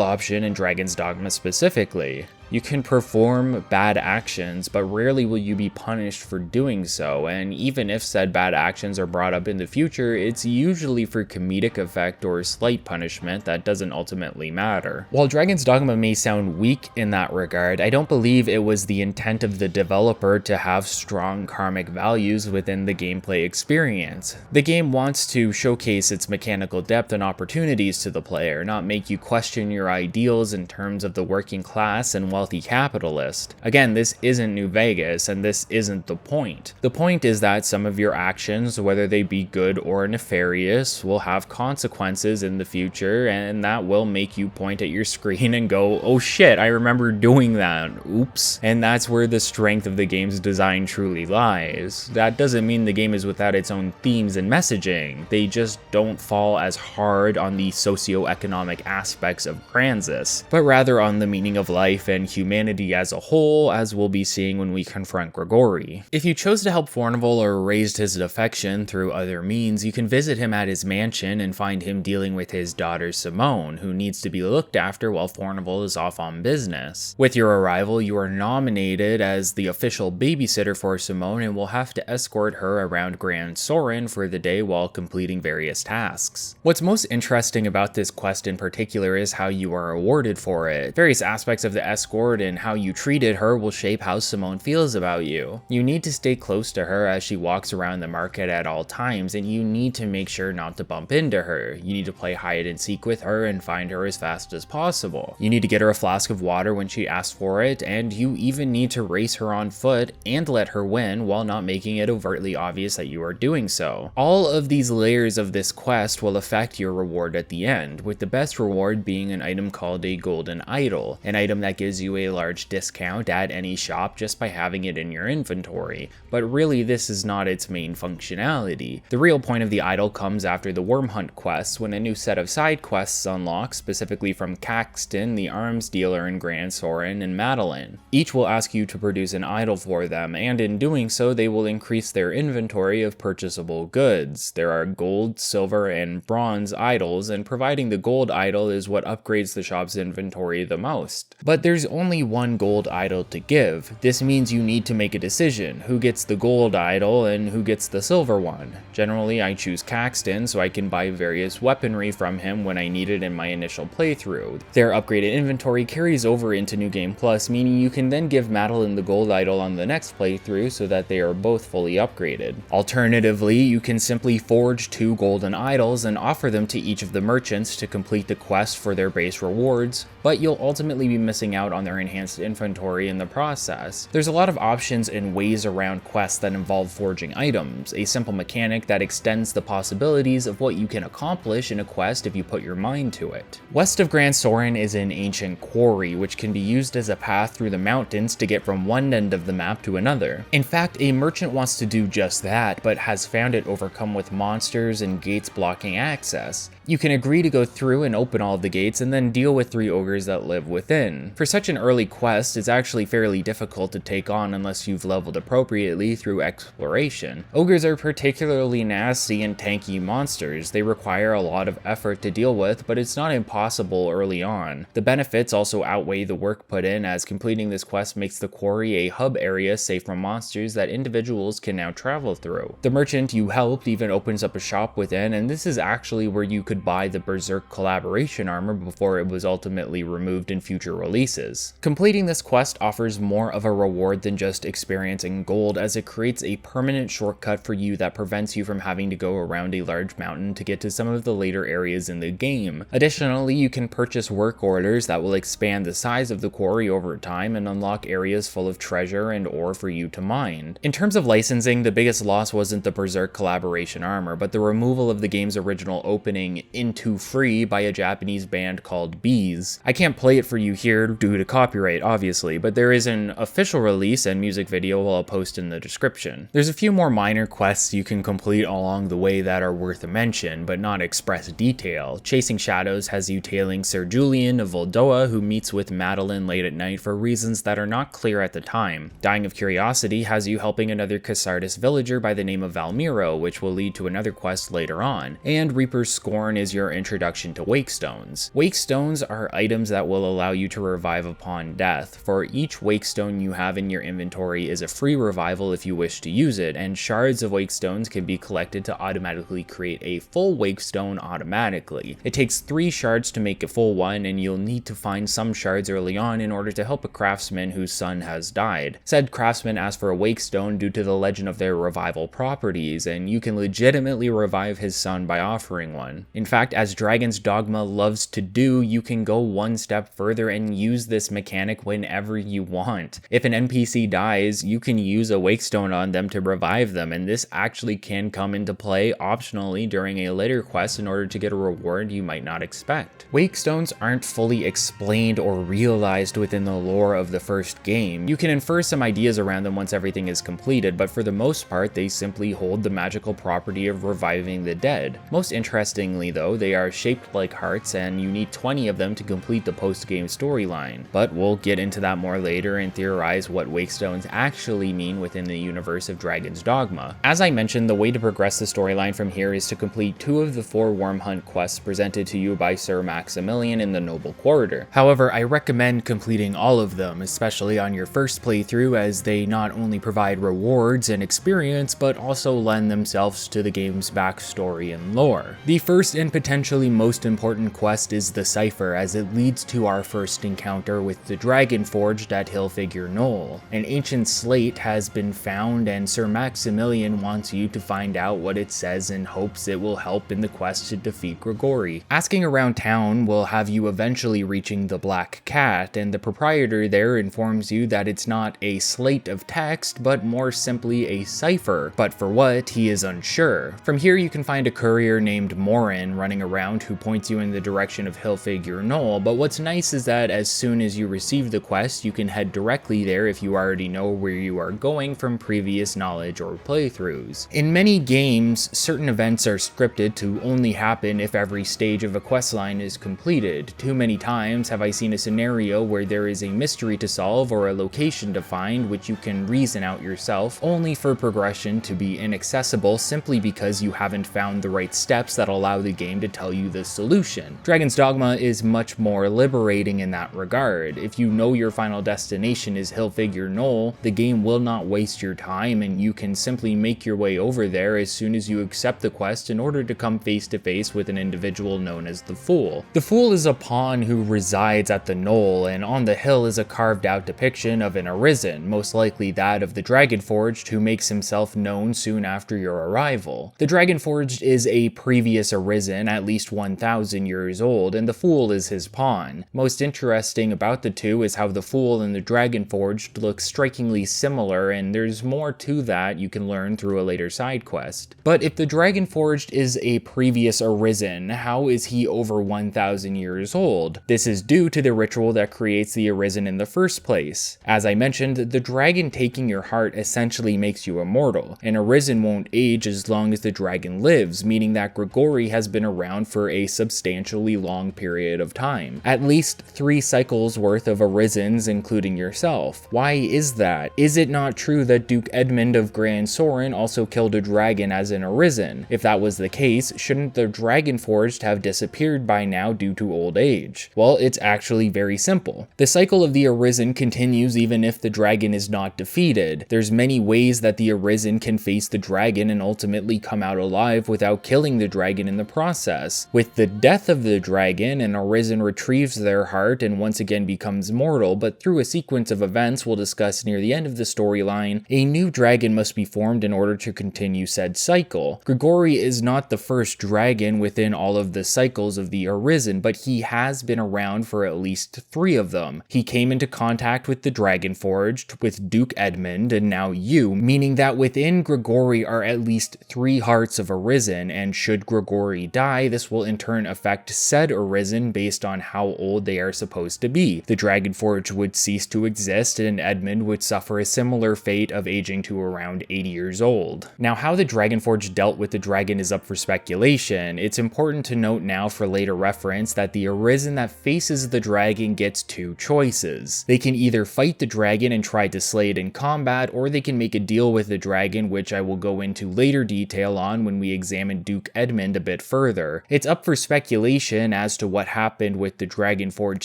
option in Dragon's Dogma specifically. You can perform bad actions, but rarely will you be punished for doing so, and even if said bad actions are brought up in the future, it's usually for comedic effect or slight punishment that doesn't ultimately matter. While Dragon's Dogma may sound weak in that regard, I don't believe it was the intent of the developer to have strong karmic values within the gameplay experience. The game wants to showcase its mechanical depth and opportunities to the player, not make you question your ideals in terms of the working class and wealthy capitalist. Again, this isn't New Vegas, and this isn't the point. The point is that some of your actions, whether they be good or nefarious, will have consequences in the future, and that will make you point at your screen and go, oh shit, I remember doing that, oops. And that's where the strength of the game's design truly lies. That doesn't mean the game is without its own themes and messaging, they just don't fall as hard on the socio-economic aspects of Gransys, but rather on the meaning of life and humanity as a whole, as we'll be seeing when we confront Gregory. If you chose to help Fornival or raised his affection through other means, you can visit him at his mansion and find him dealing with his daughter Simone, who needs to be looked after while Fornival is off on business. With your arrival, you are nominated as the official babysitter for Simone and will have to escort her around Gran Soren for the day while completing various tasks. What's most interesting about this quest in particular is how you are awarded for it. Various aspects of the escort and how you treated her will shape how Simone feels about you. You need to stay close to her as she walks around the market at all times, and you need to make sure not to bump into her. You need to play hide and seek with her and find her as fast as possible. You need to get her a flask of water when she asks for it, and you even need to race her on foot and let her win while not making it overtly obvious that you are doing so. All of these layers of this quest will affect your reward at the end, with the best reward being an item called a golden idol, an item that gives you a large discount at any shop just by having it in your inventory, but really this is not its main functionality. The real point of the idol comes after the Worm Hunt quests, when a new set of side quests unlock, specifically from Caxton, the arms dealer in Gran Soren, and Madeline. Each will ask you to produce an idol for them, and in doing so they will increase their inventory of purchasable goods. There are gold, silver, and bronze idols, and providing the gold idol is what upgrades the shop's inventory the most. But there's only one gold idol to give. This means you need to make a decision, who gets the gold idol and who gets the silver one. Generally I choose Caxton so I can buy various weaponry from him when I need it in my initial playthrough. Their upgraded inventory carries over into New Game Plus, meaning you can then give Madeline the gold idol on the next playthrough so that they are both fully upgraded. Alternatively, you can simply forge 2 golden idols and offer them to each of the merchants to complete the quest for their base rewards, but you'll ultimately be missing out on their enhanced inventory in the process. There's a lot of options and ways around quests that involve forging items, a simple mechanic that extends the possibilities of what you can accomplish in a quest if you put your mind to it. West of Gran Soren is an ancient quarry, which can be used as a path through the mountains to get from one end of the map to another. In fact, a merchant wants to do just that, but has found it overcome with monsters and gates blocking access. You can agree to go through and open all of the gates and then deal with 3 ogres that live within. For such an early quest, it's actually fairly difficult to take on unless you've leveled appropriately through exploration. Ogres are particularly nasty and tanky monsters. They require a lot of effort to deal with, but it's not impossible early on. The benefits also outweigh the work put in, as completing this quest makes the quarry a hub area safe from monsters that individuals can now travel through. The merchant you helped even opens up a shop within, and this is actually where you could buy the Berserk collaboration armor before it was ultimately removed in future releases. Completing this quest offers more of a reward than just experiencing gold, as it creates a permanent shortcut for you that prevents you from having to go around a large mountain to get to some of the later areas in the game. Additionally, you can purchase work orders that will expand the size of the quarry over time and unlock areas full of treasure and ore for you to mine. In terms of licensing, the biggest loss wasn't the Berserk collaboration armor, but the removal of the game's original opening Into Free by a Japanese band called Bees. I can't play it for you here due to copyright, obviously, but there is an official release and music video I'll post in the description. There's a few more minor quests you can complete along the way that are worth a mention, but not express detail. Chasing Shadows has you tailing Sir Julian of Voldoa, who meets with Madeline late at night for reasons that are not clear at the time. Dying of Curiosity has you helping another Cassardis villager by the name of Valmiro, which will lead to another quest later on. And Reaper's Scorn is your introduction to Wakestones. Wakestones are items that will allow you to revive upon death. For each Wakestone you have in your inventory is a free revival if you wish to use it, and shards of Wakestones can be collected to automatically create a full Wakestone automatically. It takes 3 shards to make a full one, and you'll need to find some shards early on in order to help a craftsman whose son has died. Said craftsman asked for a Wakestone due to the legend of their revival properties, and you can legitimately revive his son by offering one. In fact, as Dragon's Dogma loves to do, you can go one step further and use this mechanic whenever you want. If an NPC dies, you can use a Wakestone on them to revive them, and this actually can come into play optionally during a later quest in order to get a reward you might not expect. Wakestones aren't fully explained or realized within the lore of the first game. You can infer some ideas around them once everything is completed, but for the most part they simply hold the magical property of reviving the dead. Most interestingly though, they are shaped like hearts and you need 20 of them to complete the post-game storyline. But we'll get into that more later and theorize what Wakestones actually mean within the universe of Dragon's Dogma. As I mentioned, the way to progress the storyline from here is to complete 2 of the 4 worm hunt quests presented to you by Sir Maximilian in the Noble Quarter. However, I recommend completing all of them, especially on your first playthrough, as they not only provide rewards and experience, but also lend themselves to the game's backstory and lore. The first and potentially most important quest is the Cypher, as it leads to our first encounter with the Dragon Forged at Hillfigure Knoll. An ancient slate has been found, and Sir Maximilian wants you to find out what it says in hopes it will help in the quest to defeat Grigori. Asking around town will have you eventually reaching the Black Cat, and the proprietor there informs you that it's not a slate of text, but more simply a cipher, but for what, he is unsure. From here you can find a courier named Morin running around who points you in the direction of Hillfigure Knoll, but what's nice is that as soon as you receive the quest, you can head directly there if you already know where you are going from previous knowledge or playthroughs. In many games, certain events are scripted to only happen if every stage of a questline is completed. Too many times have I seen a scenario where there is a mystery to solve or a location to find which you can reason out yourself, only for progression to be inaccessible simply because you haven't found the right steps that allow the game to tell you the solution. Dragon's Dogma is much more liberating in that regard. If you know your final destination is Hillfigure Knoll, the game will not waste your time and you can simply make your way over there as soon as you accept the quest in order to come face to face with an individual known as the Fool. The Fool is a pawn who resides at the knoll, and on the hill is a carved out depiction of an Arisen, most likely that of the Dragonforged, who makes himself known soon after your arrival. The Dragonforged is a previous Arisen, at least 1,000 years old, and the Fool is his pawn. Most interesting about the two is how the Fool and the Dragonforged look strikingly similar, and there's more to that you can learn through a later side quest. But if the Dragonforged is a previous Arisen, how is he over 1,000 years old? This is due to the ritual that creates the Arisen in the first place. As I mentioned, the dragon taking your heart essentially makes you immortal. An Arisen won't age as long as the dragon lives, meaning that Grigori has been around for a substantially long period of time. At least 3 cycles worth of Arisens, including yourself. Why is that? Is it not true that Duke Edmund of Gran Soren also killed a dragon as an Arisen? If that was the case, shouldn't the Dragonforged have disappeared by now due to old age? Well, it's actually very simple. The cycle of the Arisen continues even if the dragon is not defeated. There's many ways that the Arisen can face the dragon and ultimately come out alive without killing the dragon in the process. With the death of the dragon, an Arisen retrieves their heart and once again becomes mortal, but through a sequence of events we'll discuss near the end of the storyline, a new dragon must be formed in order to continue said cycle. Grigori is not the first dragon within all of the cycles of the Arisen, but he has been around for at least 3 of them. He came into contact with the Dragonforged, with Duke Edmund, and now you, meaning that within Grigori are at least 3 hearts of Arisen, and should Grigori die, this will in turn affect said Arisen based on how old they are supposed to be. The Dragonforge would cease to exist, and Edmund would suffer a similar fate of aging to around 80 years old. Now, how the Dragonforge dealt with the dragon is up for speculation. It's important to note now for later reference that the Arisen that faces the dragon gets two choices. They can either fight the dragon and try to slay it in combat, or they can make a deal with the dragon, which I will go into later detail on when we examine Duke Edmund a bit further. It's up for speculation as to what happened with the Dragonforge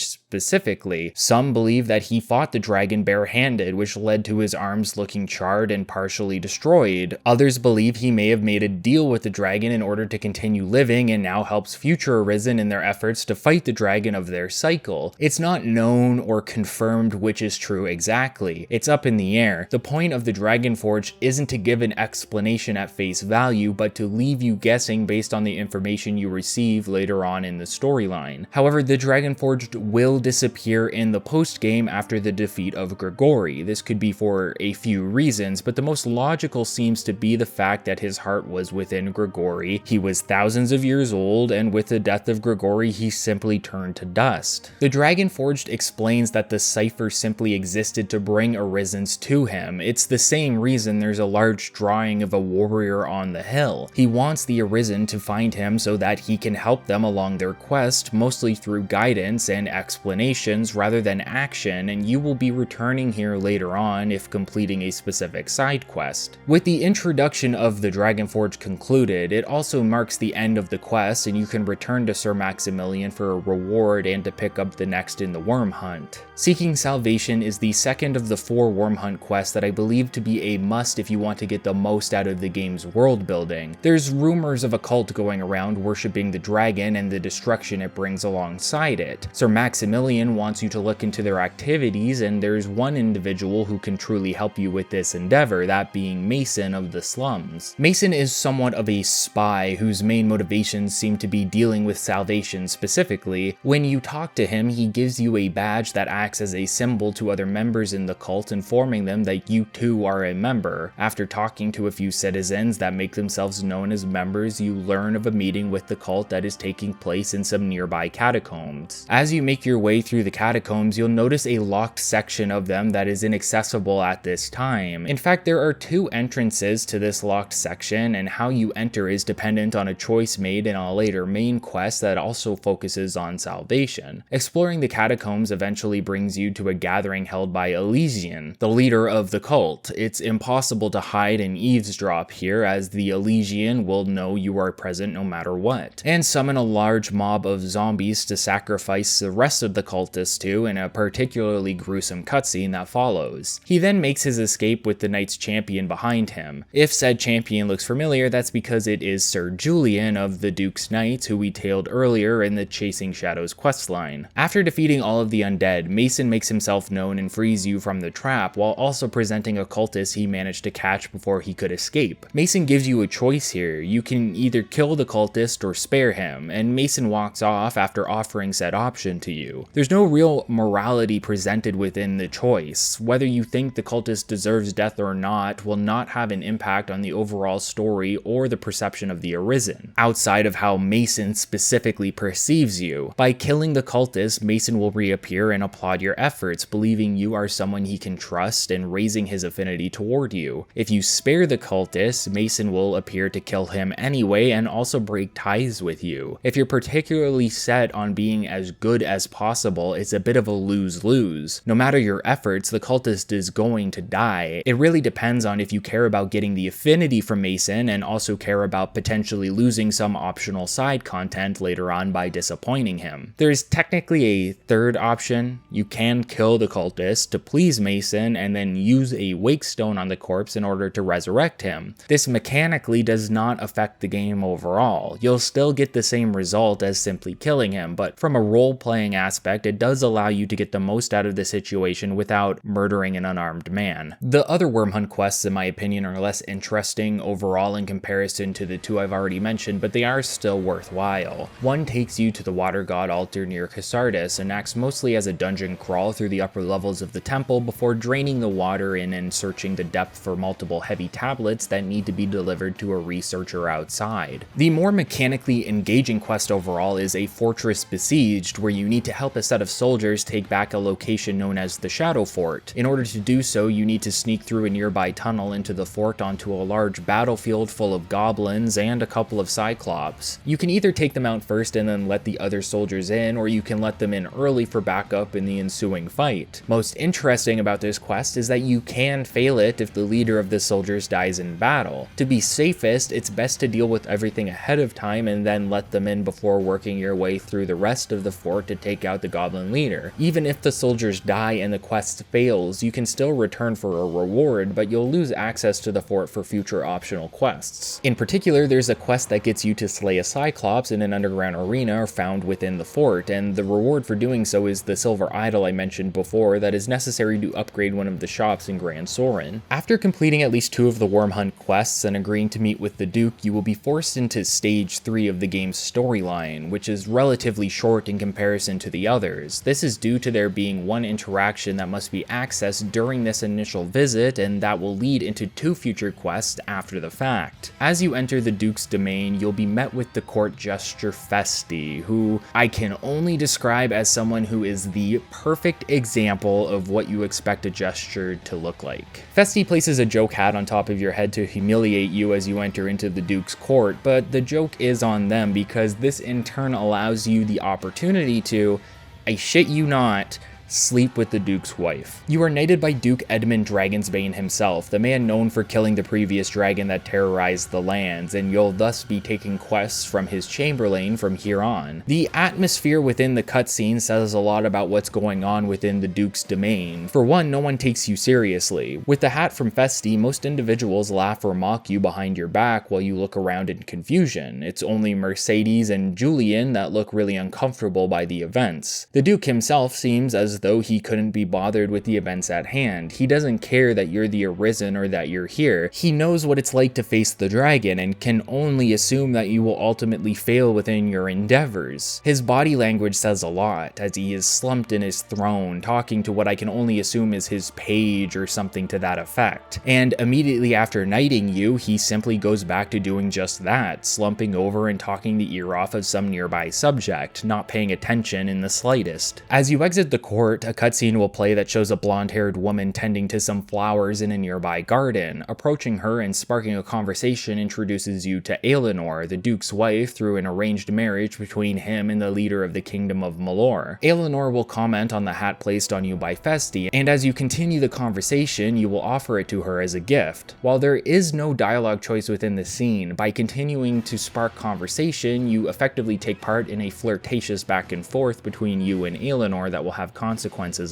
specifically. Some believe that he fought the dragon barehanded, which led to his arms looking charred and partially destroyed. Others believe he may have made a deal with the dragon in order to continue living and now helps future Arisen in their efforts to fight the dragon of their cycle. It's not known or confirmed which is true exactly. It's up in the air. The point of the Dragonforge isn't to give an explanation at face value, but to leave you guessing based on the information you receive later on in the storyline. However, the Dragonforged will disappear in the post-game after the defeat of Grigori. This could be for a few reasons, but the most logical seems to be the fact that his heart was within Grigori. He was thousands of years old, and with the death of Grigori, he simply turned to dust. The Dragonforged explains that the Cypher simply existed to bring Arisens to him. It's the same reason there's a large drawing of a warrior on the hill. He wants the Arisen to find him so that he can help them along their quest, mostly through guidance and explanations rather than action, and you will be returning here later on if completing a specific side quest. With the introduction of the Dragonforge concluded, it also marks the end of the quest, and you can return to Sir Maximilian for a reward and to pick up the next in the Worm Hunt. Seeking Salvation is the second of the 4 Worm Hunt quests that I believe to be a must if you want to get the most out of the game's world building. There's rumors of a cult going around worshipping the dragon and the destruction it brings alongside it. Sir Maximilian wants you to look into their activities, and there's one individual who can truly help you with this endeavor, that being Mason of the Slums. Mason is somewhat of a spy whose main motivations seem to be dealing with salvation specifically. When you talk to him, he gives you a badge that acts as a symbol to other members in the cult, informing them that you too are a member. After talking to a few citizens that make themselves known as members, you learn of a meeting with the cult that is taking place in some nearby catacombs. As you make your way through the catacombs, you'll notice a locked section of them that is inaccessible at this time. In fact, there are 2 entrances to this locked section, and how you enter is dependent on a choice made in a later main quest that also focuses on salvation. Exploring the catacombs eventually brings you to a gathering held by Elysian, the leader of the cult. It's impossible to hide and eavesdrop here, as the Elysian will know you are present no matter what, and summon a large mob of zombies to sacrifice the rest of the cultists to in a particularly gruesome cutscene that follows. He then makes his escape with the Knight's champion behind him. If said champion looks familiar, that's because it is Sir Julian of the Duke's Knights, who we tailed earlier in the Chasing Shadows questline. After defeating all of the undead, Mason makes himself known and frees you from the trap, while also presenting a cultist he managed to catch before he could escape. Mason gives you a choice here. You can either kill the cultist or spare him, and Mason walks off after offering said option to you. There's no real morality presented within the choice. Whether you think the cultist deserves death or not will not have an impact on the overall story or the perception of the Arisen, outside of how Mason specifically perceives you. By killing the cultist, Mason will reappear and applaud your efforts, believing you are someone he can trust and raising his affinity toward you. If you spare the cultist, Mason will appear to kill him anyway and also break ties with you. If you're particularly set on being as good as possible, it's a bit of a lose-lose. No matter your efforts, the cultist is going to die. It really depends on if you care about getting the affinity from Mason and also care about potentially losing some optional side content later on by disappointing him. There's technically a third option. You can kill the cultist to please Mason and then use a wake stone on the corpse in order to resurrect him. This mechanically does not affect the game overall. You'll still get the same result as simply killing him, but from a role-playing aspect, it does allow you to get the most out of the situation without murdering an unarmed man. The other Worm Hunt quests, in my opinion, are less interesting overall in comparison to the 2 I've already mentioned, but they are still worthwhile. One takes you to the Water God altar near Cassardis and acts mostly as a dungeon crawl through the upper levels of the temple before draining the water in and searching the depth for multiple heavy tablets that need to be delivered to a researcher outside. The more mechanically engaging quest overall is a Fortress Besieged, where you need to help a set of soldiers take back a location known as the Shadow Fort. In order to do so, you need to sneak through a nearby tunnel into the fort onto a large battlefield full of goblins and a couple of Cyclops. You can either take them out first and then let the other soldiers in, or you can let them in early for backup in the ensuing fight. Most interesting about this quest is that you can fail it if the leader of the soldiers dies in battle. To be safest, it's best to deal with everything ahead of time and then let them in before working your way through the rest of the fort to take out the goblin leader. Even if the soldiers die and the quest fails, you can still return for a reward, but you'll lose access to the fort for future optional quests. In particular, there's a quest that gets you to slay a Cyclops in an underground arena found within the fort, and the reward for doing so is the silver idol I mentioned before that is necessary to upgrade one of the shops in Gran Soren. After completing at least 2 of the Worm Hunt quests and agreeing to meet with the Duke, you will be forced into Stage 3 of the game's storyline, which is relatively short in comparison to the others. This is due to there being one interaction that must be accessed during this initial visit, and that will lead into 2 future quests after the fact. As you enter the Duke's domain, you'll be met with the court jester Festi, who I can only describe as someone who is the perfect example of what you expect a jester to look like. Festi places a joke hat on top of your head to humiliate you as you enter into the Duke's court, but the joke is on them because this in turn allows you the opportunity to, I shit you not, sleep with the Duke's wife. You are knighted by Duke Edmund Dragonsbane himself, the man known for killing the previous dragon that terrorized the lands, and you'll thus be taking quests from his Chamberlain from here on. The atmosphere within the cutscene says a lot about what's going on within the Duke's domain. For one, no one takes you seriously. With the hat from Festi, most individuals laugh or mock you behind your back while you look around in confusion. It's only Mercedes and Julian that look really uncomfortable by the events. The Duke himself seems as though he couldn't be bothered with the events at hand. He doesn't care that you're the Arisen or that you're here. He knows what it's like to face the dragon and can only assume that you will ultimately fail within your endeavors. His body language says a lot, as he is slumped in his throne, talking to what I can only assume is his page or something to that effect. And immediately after knighting you, he simply goes back to doing just that, slumping over and talking the ear off of some nearby subject, not paying attention in the slightest. As you exit the court, a cutscene will play that shows a blonde-haired woman tending to some flowers in a nearby garden. Approaching her and sparking a conversation introduces you to Aelinor, the Duke's wife, through an arranged marriage between him and the leader of the Kingdom of Malor. Aelinor will comment on the hat placed on you by Festi, and as you continue the conversation, you will offer it to her as a gift. While there is no dialogue choice within the scene, by continuing to spark conversation, you effectively take part in a flirtatious back and forth between you and Aelinor that will have consequences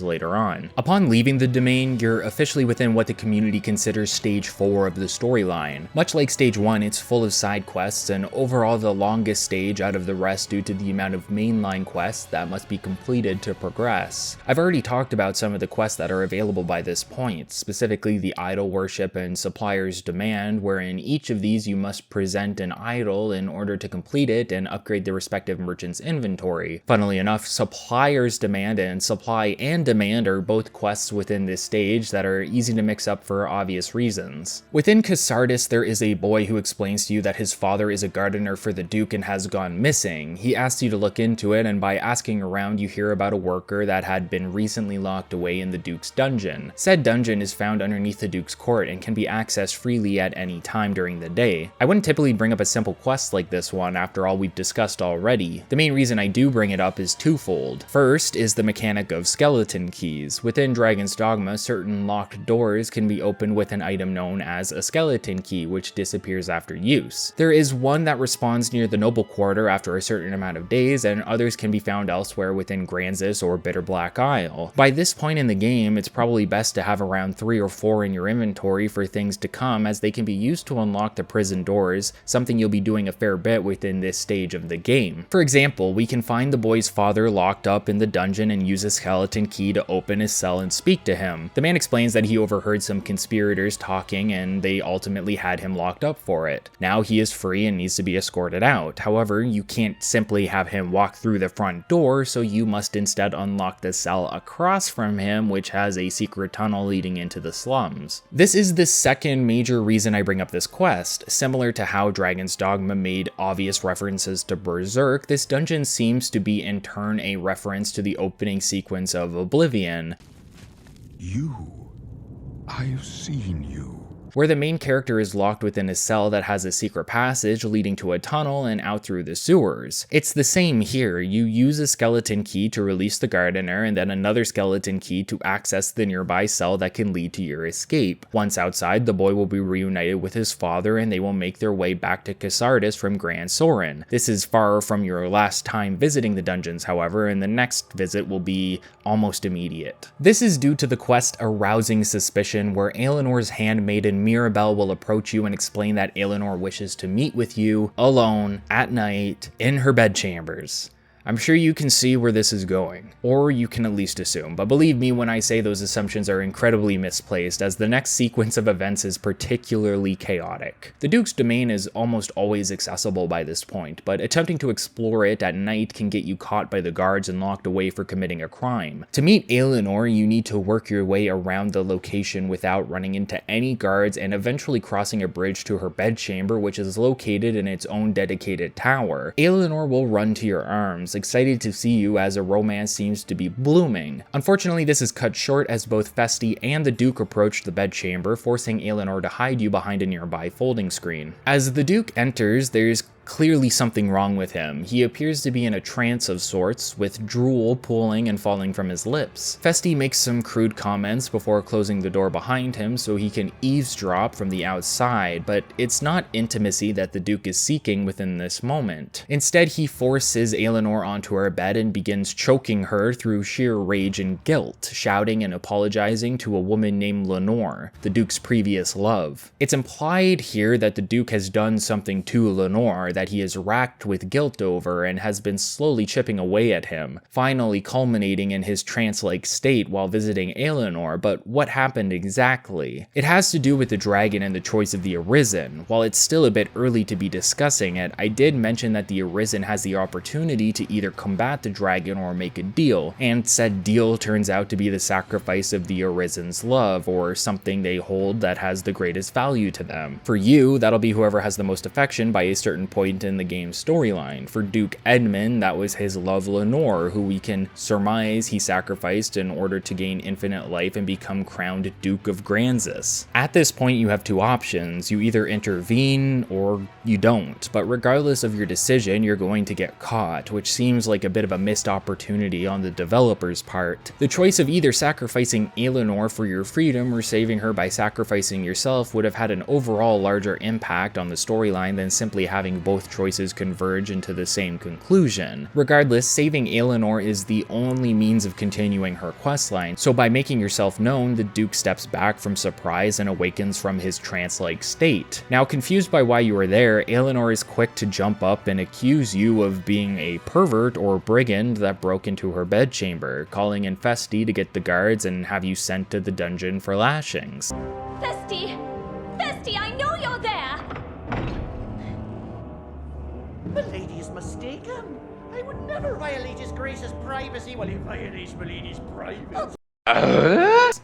later on. Upon leaving the domain, you're officially within what the community considers Stage 4 of the storyline. Much like Stage 1, it's full of side quests, and overall the longest stage out of the rest due to the amount of mainline quests that must be completed to progress. I've already talked about some of the quests that are available by this point, specifically the Idol Worship and Supplier's Demand, wherein each of these you must present an idol in order to complete it and upgrade the respective merchant's inventory. Funnily enough, Supplier's Demand and Supply and Demand are both quests within this stage that are easy to mix up for obvious reasons. Within Cassardis, there is a boy who explains to you that his father is a gardener for the Duke and has gone missing. He asks you to look into it, and by asking around you hear about a worker that had been recently locked away in the Duke's dungeon. Said dungeon is found underneath the Duke's court and can be accessed freely at any time during the day. I wouldn't typically bring up a simple quest like this one after all we've discussed already. The main reason I do bring it up is twofold. First is the mechanic of skeleton keys. Within Dragon's Dogma, certain locked doors can be opened with an item known as a skeleton key, which disappears after use. There is one that respawns near the Noble Quarter after a certain amount of days, and others can be found elsewhere within Gransys or Bitterblack Isle. By this point in the game, it's probably best to have around 3 or 4 in your inventory for things to come, as they can be used to unlock the prison doors, something you'll be doing a fair bit within this stage of the game. For example, we can find the boy's father locked up in the dungeon and use a skeleton key to open his cell and speak to him. The man explains that he overheard some conspirators talking and they ultimately had him locked up for it. Now he is free and needs to be escorted out. However, you can't simply have him walk through the front door, so you must instead unlock the cell across from him, which has a secret tunnel leading into the slums. This is the second major reason I bring up this quest. Similar to how Dragon's Dogma made obvious references to Berserk, this dungeon seems to be in turn a reference to the opening sequence of Oblivion. I've seen you. Where the main character is locked within a cell that has a secret passage leading to a tunnel and out through the sewers. It's the same here. You use a skeleton key to release the gardener and then another skeleton key to access the nearby cell that can lead to your escape. Once outside, the boy will be reunited with his father and they will make their way back to Cassardis from Gran Soren. This is far from your last time visiting the dungeons, however, and the next visit will be almost immediate. This is due to the quest Arousing Suspicion, where Aelenor's handmaiden Mirabelle will approach you and explain that Aelenor wishes to meet with you alone at night in her bedchambers. I'm sure you can see where this is going, or you can at least assume, but believe me when I say those assumptions are incredibly misplaced, as the next sequence of events is particularly chaotic. The Duke's domain is almost always accessible by this point, but attempting to explore it at night can get you caught by the guards and locked away for committing a crime. To meet Aelenor, you need to work your way around the location without running into any guards and eventually crossing a bridge to her bedchamber, which is located in its own dedicated tower. Aelenor will run to your arms, excited to see you as a romance seems to be blooming. Unfortunately, this is cut short as both Festi and the Duke approach the bedchamber, forcing Aelenor to hide you behind a nearby folding screen. As the Duke enters, there's clearly something wrong with him. He appears to be in a trance of sorts, with drool pooling and falling from his lips. Festi makes some crude comments before closing the door behind him so he can eavesdrop from the outside, but it's not intimacy that the Duke is seeking within this moment. Instead, he forces Aelenor onto her bed and begins choking her through sheer rage and guilt, shouting and apologizing to a woman named Lenore, the Duke's previous love. It's implied here that the Duke has done something to Lenore that he is racked with guilt over and has been slowly chipping away at him, finally culminating in his trance-like state while visiting Aelenor. But what happened exactly? It has to do with the dragon and the choice of the Arisen. While it's still a bit early to be discussing it, I did mention that the Arisen has the opportunity to either combat the dragon or make a deal, and said deal turns out to be the sacrifice of the Arisen's love, or something they hold that has the greatest value to them. For you, that'll be whoever has the most affection by a certain point in the game's storyline. For Duke Edmund, that was his love Lenore, who we can surmise he sacrificed in order to gain infinite life and become crowned Duke of Gransys. At this point, you have two options. You either intervene or you don't, but regardless of your decision, you're going to get caught, which seems like a bit of a missed opportunity on the developer's part. The choice of either sacrificing Aelenor for your freedom or saving her by sacrificing yourself would have had an overall larger impact on the storyline than simply having both choices converge into the same conclusion. Regardless, saving Aelenor is the only means of continuing her questline, so by making yourself known, the Duke steps back from surprise and awakens from his trance-like state. Now, confused by why you were there, Aelenor is quick to jump up and accuse you of being a pervert or brigand that broke into her bedchamber, calling in Festi to get the guards and have you sent to the dungeon for lashings. Festi! Festi, I know you're there! The lady is mistaken. I would never violate his grace's privacy while he violates my lady's privacy.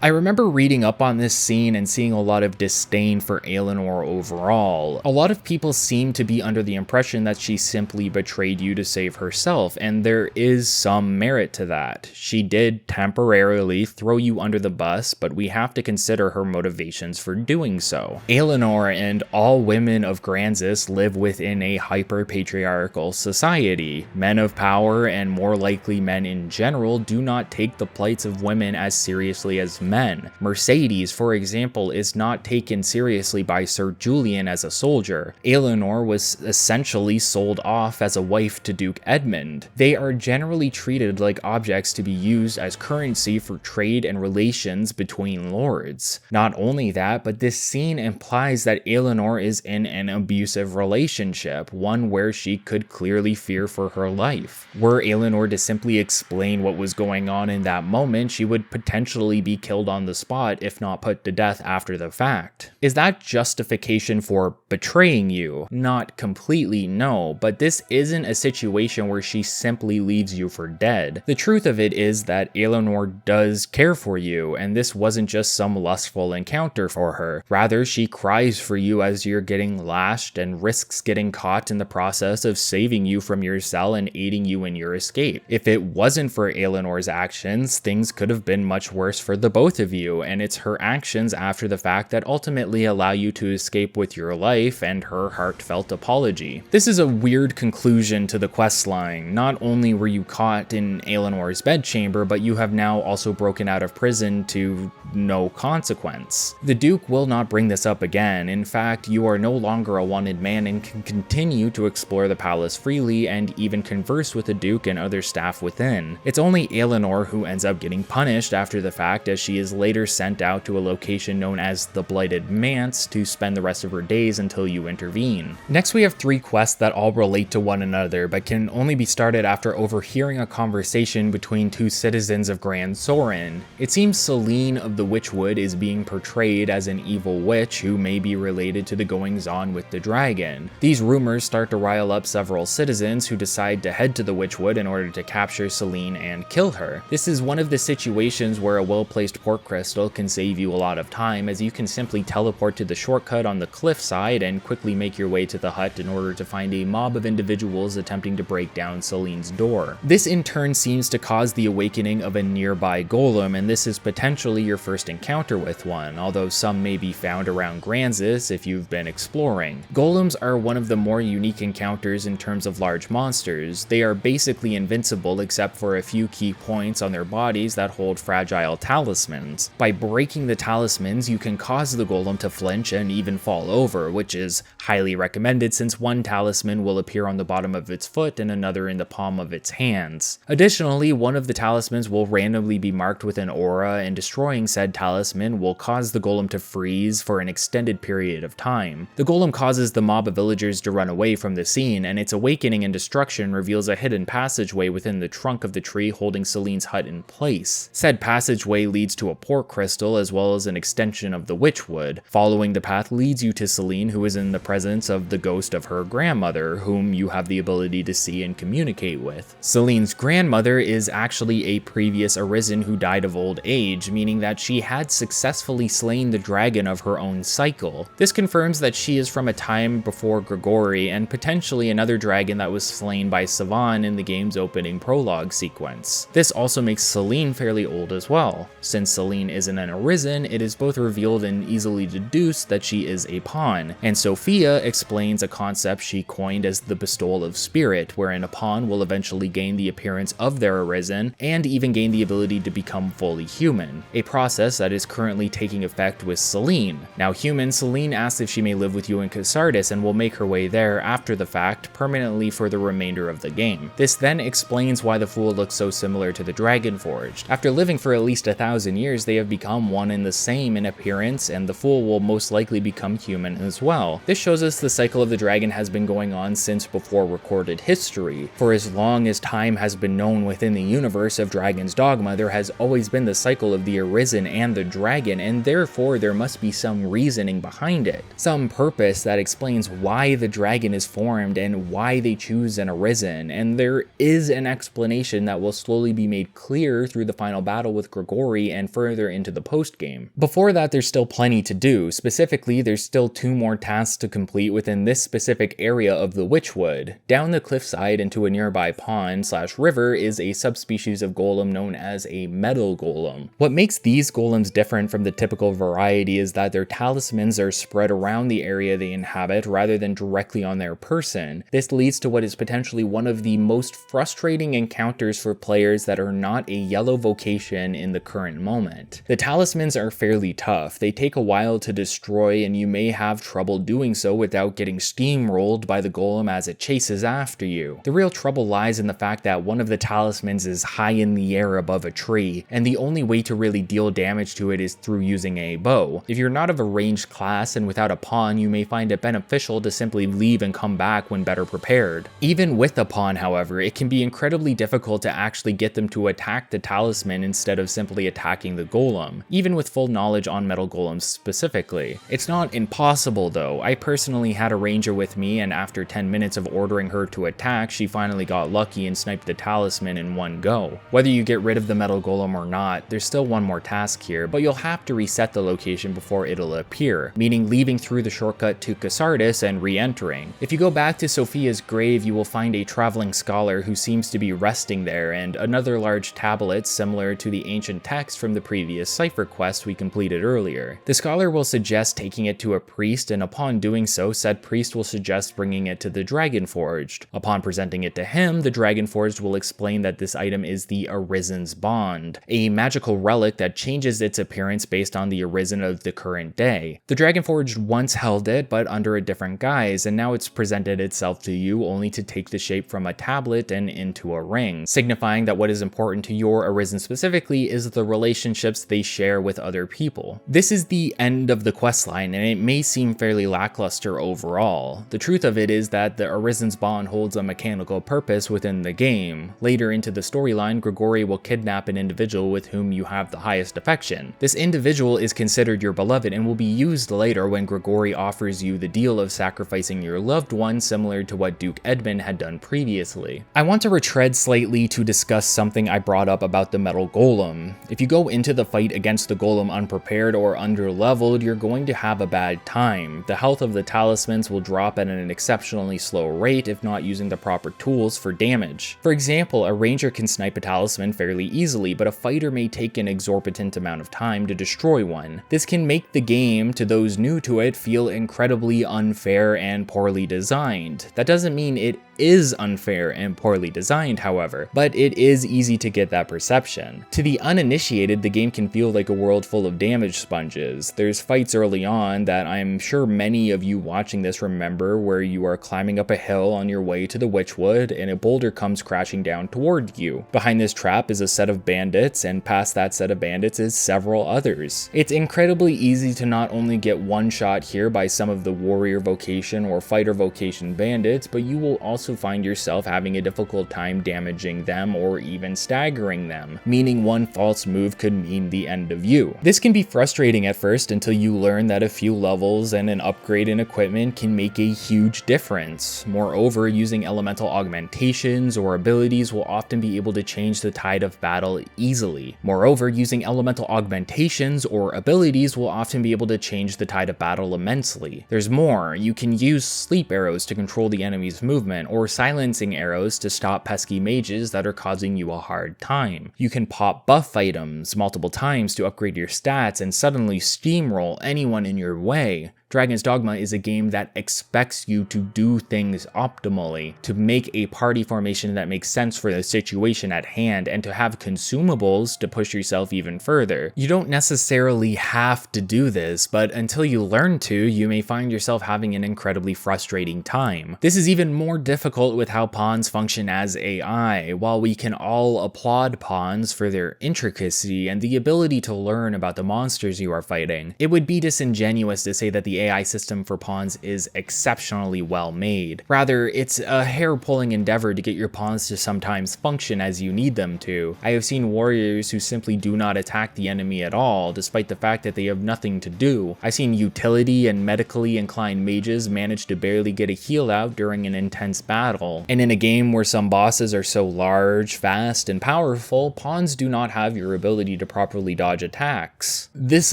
I remember reading up on this scene and seeing a lot of disdain for Aelenor overall. A lot of people seem to be under the impression that she simply betrayed you to save herself, and there is some merit to that. She did temporarily throw you under the bus, but we have to consider her motivations for doing so. Aelenor and all women of Gransys live within a hyper-patriarchal society. Men of power, and more likely men in general, do not take the plights of women as seriously as men. Mercedes, for example, is not taken seriously by Sir Julian as a soldier. Aelinor was essentially sold off as a wife to Duke Edmund. They are generally treated like objects to be used as currency for trade and relations between lords. Not only that, but this scene implies that Aelinor is in an abusive relationship, one where she could clearly fear for her life. Were Aelinor to simply explain what was going on in that moment, she would potentially be killed on the spot, if not put to death after the fact. Is that justification for betraying you? Not completely, no, but this isn't a situation where she simply leaves you for dead. The truth of it is that Aelinor does care for you, and this wasn't just some lustful encounter for her. Rather, she cries for you as you're getting lashed and risks getting caught in the process of saving you from your cell and aiding you in your escape. If it wasn't for Aelinor's actions, things could have been much worse for the both of you, and it's her actions after the fact that ultimately allow you to escape with your life and her heartfelt apology. This is a weird conclusion to the questline. Not only were you caught in Aelinor's bedchamber, but you have now also broken out of prison to no consequence. The Duke will not bring this up again. In fact, you are no longer a wanted man and can continue to explore the palace freely and even converse with the Duke and other staff within. It's only Aelinor who ends up getting punished after the fact, as she is later sent out to a location known as the Blighted Manse to spend the rest of her days until you intervene. Next, we have 3 quests that all relate to one another, but can only be started after overhearing a conversation between 2 citizens of Gran Soren. It seems Selene of the Witchwood is being portrayed as an evil witch who may be related to the goings-on with the dragon. These rumors start to rile up several citizens who decide to head to the Witchwood in order to capture Selene and kill her. This is one of the situations where a well-placed port crystal can save you a lot of time, as you can simply teleport to the shortcut on the cliffside and quickly make your way to the hut in order to find a mob of individuals attempting to break down Selene's door. This in turn seems to cause the awakening of a nearby golem, and this is potentially your first encounter with one, although some may be found around Gransys if you've been exploring. Golems are one of the more unique encounters in terms of large monsters. They are basically invincible except for a few key points on their bodies that hold fragile talismans. By breaking the talismans, you can cause the golem to flinch and even fall over, which is highly recommended since one talisman will appear on the bottom of its foot and another in the palm of its hands. Additionally, one of the talismans will randomly be marked with an aura, and destroying said talisman will cause the golem to freeze for an extended period of time. The golem causes the mob of villagers to run away from the scene, and its awakening and destruction reveals a hidden passageway within the trunk of the tree holding Selene's hut in place. Said passageway leads to a port crystal as well as an extension of the Witchwood. Following the path leads you to Selene, who is in the presence of the ghost of her grandmother, whom you have the ability to see and communicate with. Selene's grandmother is actually a previous Arisen who died of old age, meaning that she had successfully slain the dragon of her own cycle. This confirms that she is from a time before Gregory, and potentially another dragon that was slain by Savan in the game's opening prologue sequence. This also makes Selene fairly old as well. Since Selene isn't an Arisen, it is both revealed and easily deduced that she is a pawn, and Sophia explains a concept she coined as the bestowal of spirit, wherein a pawn will eventually gain the appearance of their Arisen, and even gain the ability to become fully human, a process that is currently taking effect with Selene. Now human, Selene asks if she may live with you in Cassardis and will make her way there after the fact permanently for the remainder of the game. This then explains why the Fool looks so similar to the Dragonforged. After living for at least 1,000 years, they have become one and the same in appearance, and the Fool will most likely become human as well. This shows us the cycle of the dragon has been going on since before recorded history. For as long as time has been known within the universe of Dragon's Dogma, there has always been the cycle of the Arisen and the dragon, and therefore there must be some reasoning behind it. Some purpose that explains why the dragon is formed and why they choose an Arisen, and there is an explanation that will slowly be made clear through the final battle with Gregory and further into the post-game. Before that, there's still plenty to do. Specifically, there's still 2 more tasks to complete within this specific area of the Witchwood. Down the cliffside into a nearby pond/river is a subspecies of golem known as a metal golem. What makes these golems different from the typical variety is that their talismans are spread around the area they inhabit rather than directly on their person. This leads to what is potentially one of the most frustrating encounters for players that are not a yellow vocation action in the current moment. The talismans are fairly tough, they take a while to destroy and you may have trouble doing so without getting steamrolled by the golem as it chases after you. The real trouble lies in the fact that one of the talismans is high in the air above a tree, and the only way to really deal damage to it is through using a bow. If you're not of a ranged class and without a pawn, you may find it beneficial to simply leave and come back when better prepared. Even with a pawn, however, it can be incredibly difficult to actually get them to attack the talisman instead of simply attacking the golem, even with full knowledge on metal golems specifically. It's not impossible though. I personally had a ranger with me, and after 10 minutes of ordering her to attack, she finally got lucky and sniped the talisman in one go. Whether you get rid of the metal golem or not, there's still one more task here, but you'll have to reset the location before it'll appear, meaning leaving through the shortcut to Cassardis and re-entering. If you go back to Sophia's grave, you will find a traveling scholar who seems to be resting there, and another large tablet similar to the ancient text from the previous Cypher quest we completed earlier. The scholar will suggest taking it to a priest, and upon doing so, said priest will suggest bringing it to the Dragonforged. Upon presenting it to him, the Dragonforged will explain that this item is the Arisen's Bond, a magical relic that changes its appearance based on the Arisen of the current day. The Dragonforged once held it, but under a different guise, and now it's presented itself to you only to take the shape from a tablet and into a ring, signifying that what is important to your Arisen specifically is the relationships they share with other people. This is the end of the questline, and it may seem fairly lackluster overall. The truth of it is that the Arisen's Bond holds a mechanical purpose within the game. Later into the storyline, Grigori will kidnap an individual with whom you have the highest affection. This individual is considered your beloved and will be used later when Grigori offers you the deal of sacrificing your loved one, similar to what Duke Edmund had done previously. I want to retread slightly to discuss something I brought up about the metal golem. If you go into the fight against the golem unprepared or underleveled, you're going to have a bad time. The health of the talismans will drop at an exceptionally slow rate if not using the proper tools for damage. For example, a ranger can snipe a talisman fairly easily, but a fighter may take an exorbitant amount of time to destroy one. This can make the game, to those new to it, feel incredibly unfair and poorly designed. That doesn't mean it is unfair and poorly designed, however, but it is easy to get that perception. To the uninitiated, the game can feel like a world full of damage sponges. There's fights early on that I'm sure many of you watching this remember, where you are climbing up a hill on your way to the Witchwood and a boulder comes crashing down toward you. Behind this trap is a set of bandits, and past that set of bandits is several others. It's incredibly easy to not only get one shot here by some of the warrior vocation or fighter vocation bandits, but you will also find yourself having a difficult time damaging them or even staggering them, meaning one false move could mean the end of you. This can be frustrating at first until you learn that a few levels and an upgrade in equipment can make a huge difference. Moreover, using elemental augmentations or abilities will often be able to change the tide of battle easily. Moreover, using elemental augmentations or abilities will often be able to change the tide of battle immensely. There's more. You can use sleep arrows to control the enemy's movement, or silencing arrows to stop pesky mages that are causing you a hard time. You can pop buff items multiple times to upgrade your stats and suddenly steamroll anyone in your way. Dragon's Dogma is a game that expects you to do things optimally, to make a party formation that makes sense for the situation at hand, and to have consumables to push yourself even further. You don't necessarily have to do this, but until you learn to, you may find yourself having an incredibly frustrating time. This is even more difficult with how pawns function as AI. While we can all applaud pawns for their intricacy and the ability to learn about the monsters you are fighting, it would be disingenuous to say that the AI system for pawns is exceptionally well made. Rather, it's a hair-pulling endeavor to get your pawns to sometimes function as you need them to. I have seen warriors who simply do not attack the enemy at all, despite the fact that they have nothing to do. I've seen utility and medically inclined mages manage to barely get a heal out during an intense battle. And in a game where some bosses are so large, fast, and powerful, pawns do not have your ability to properly dodge attacks. This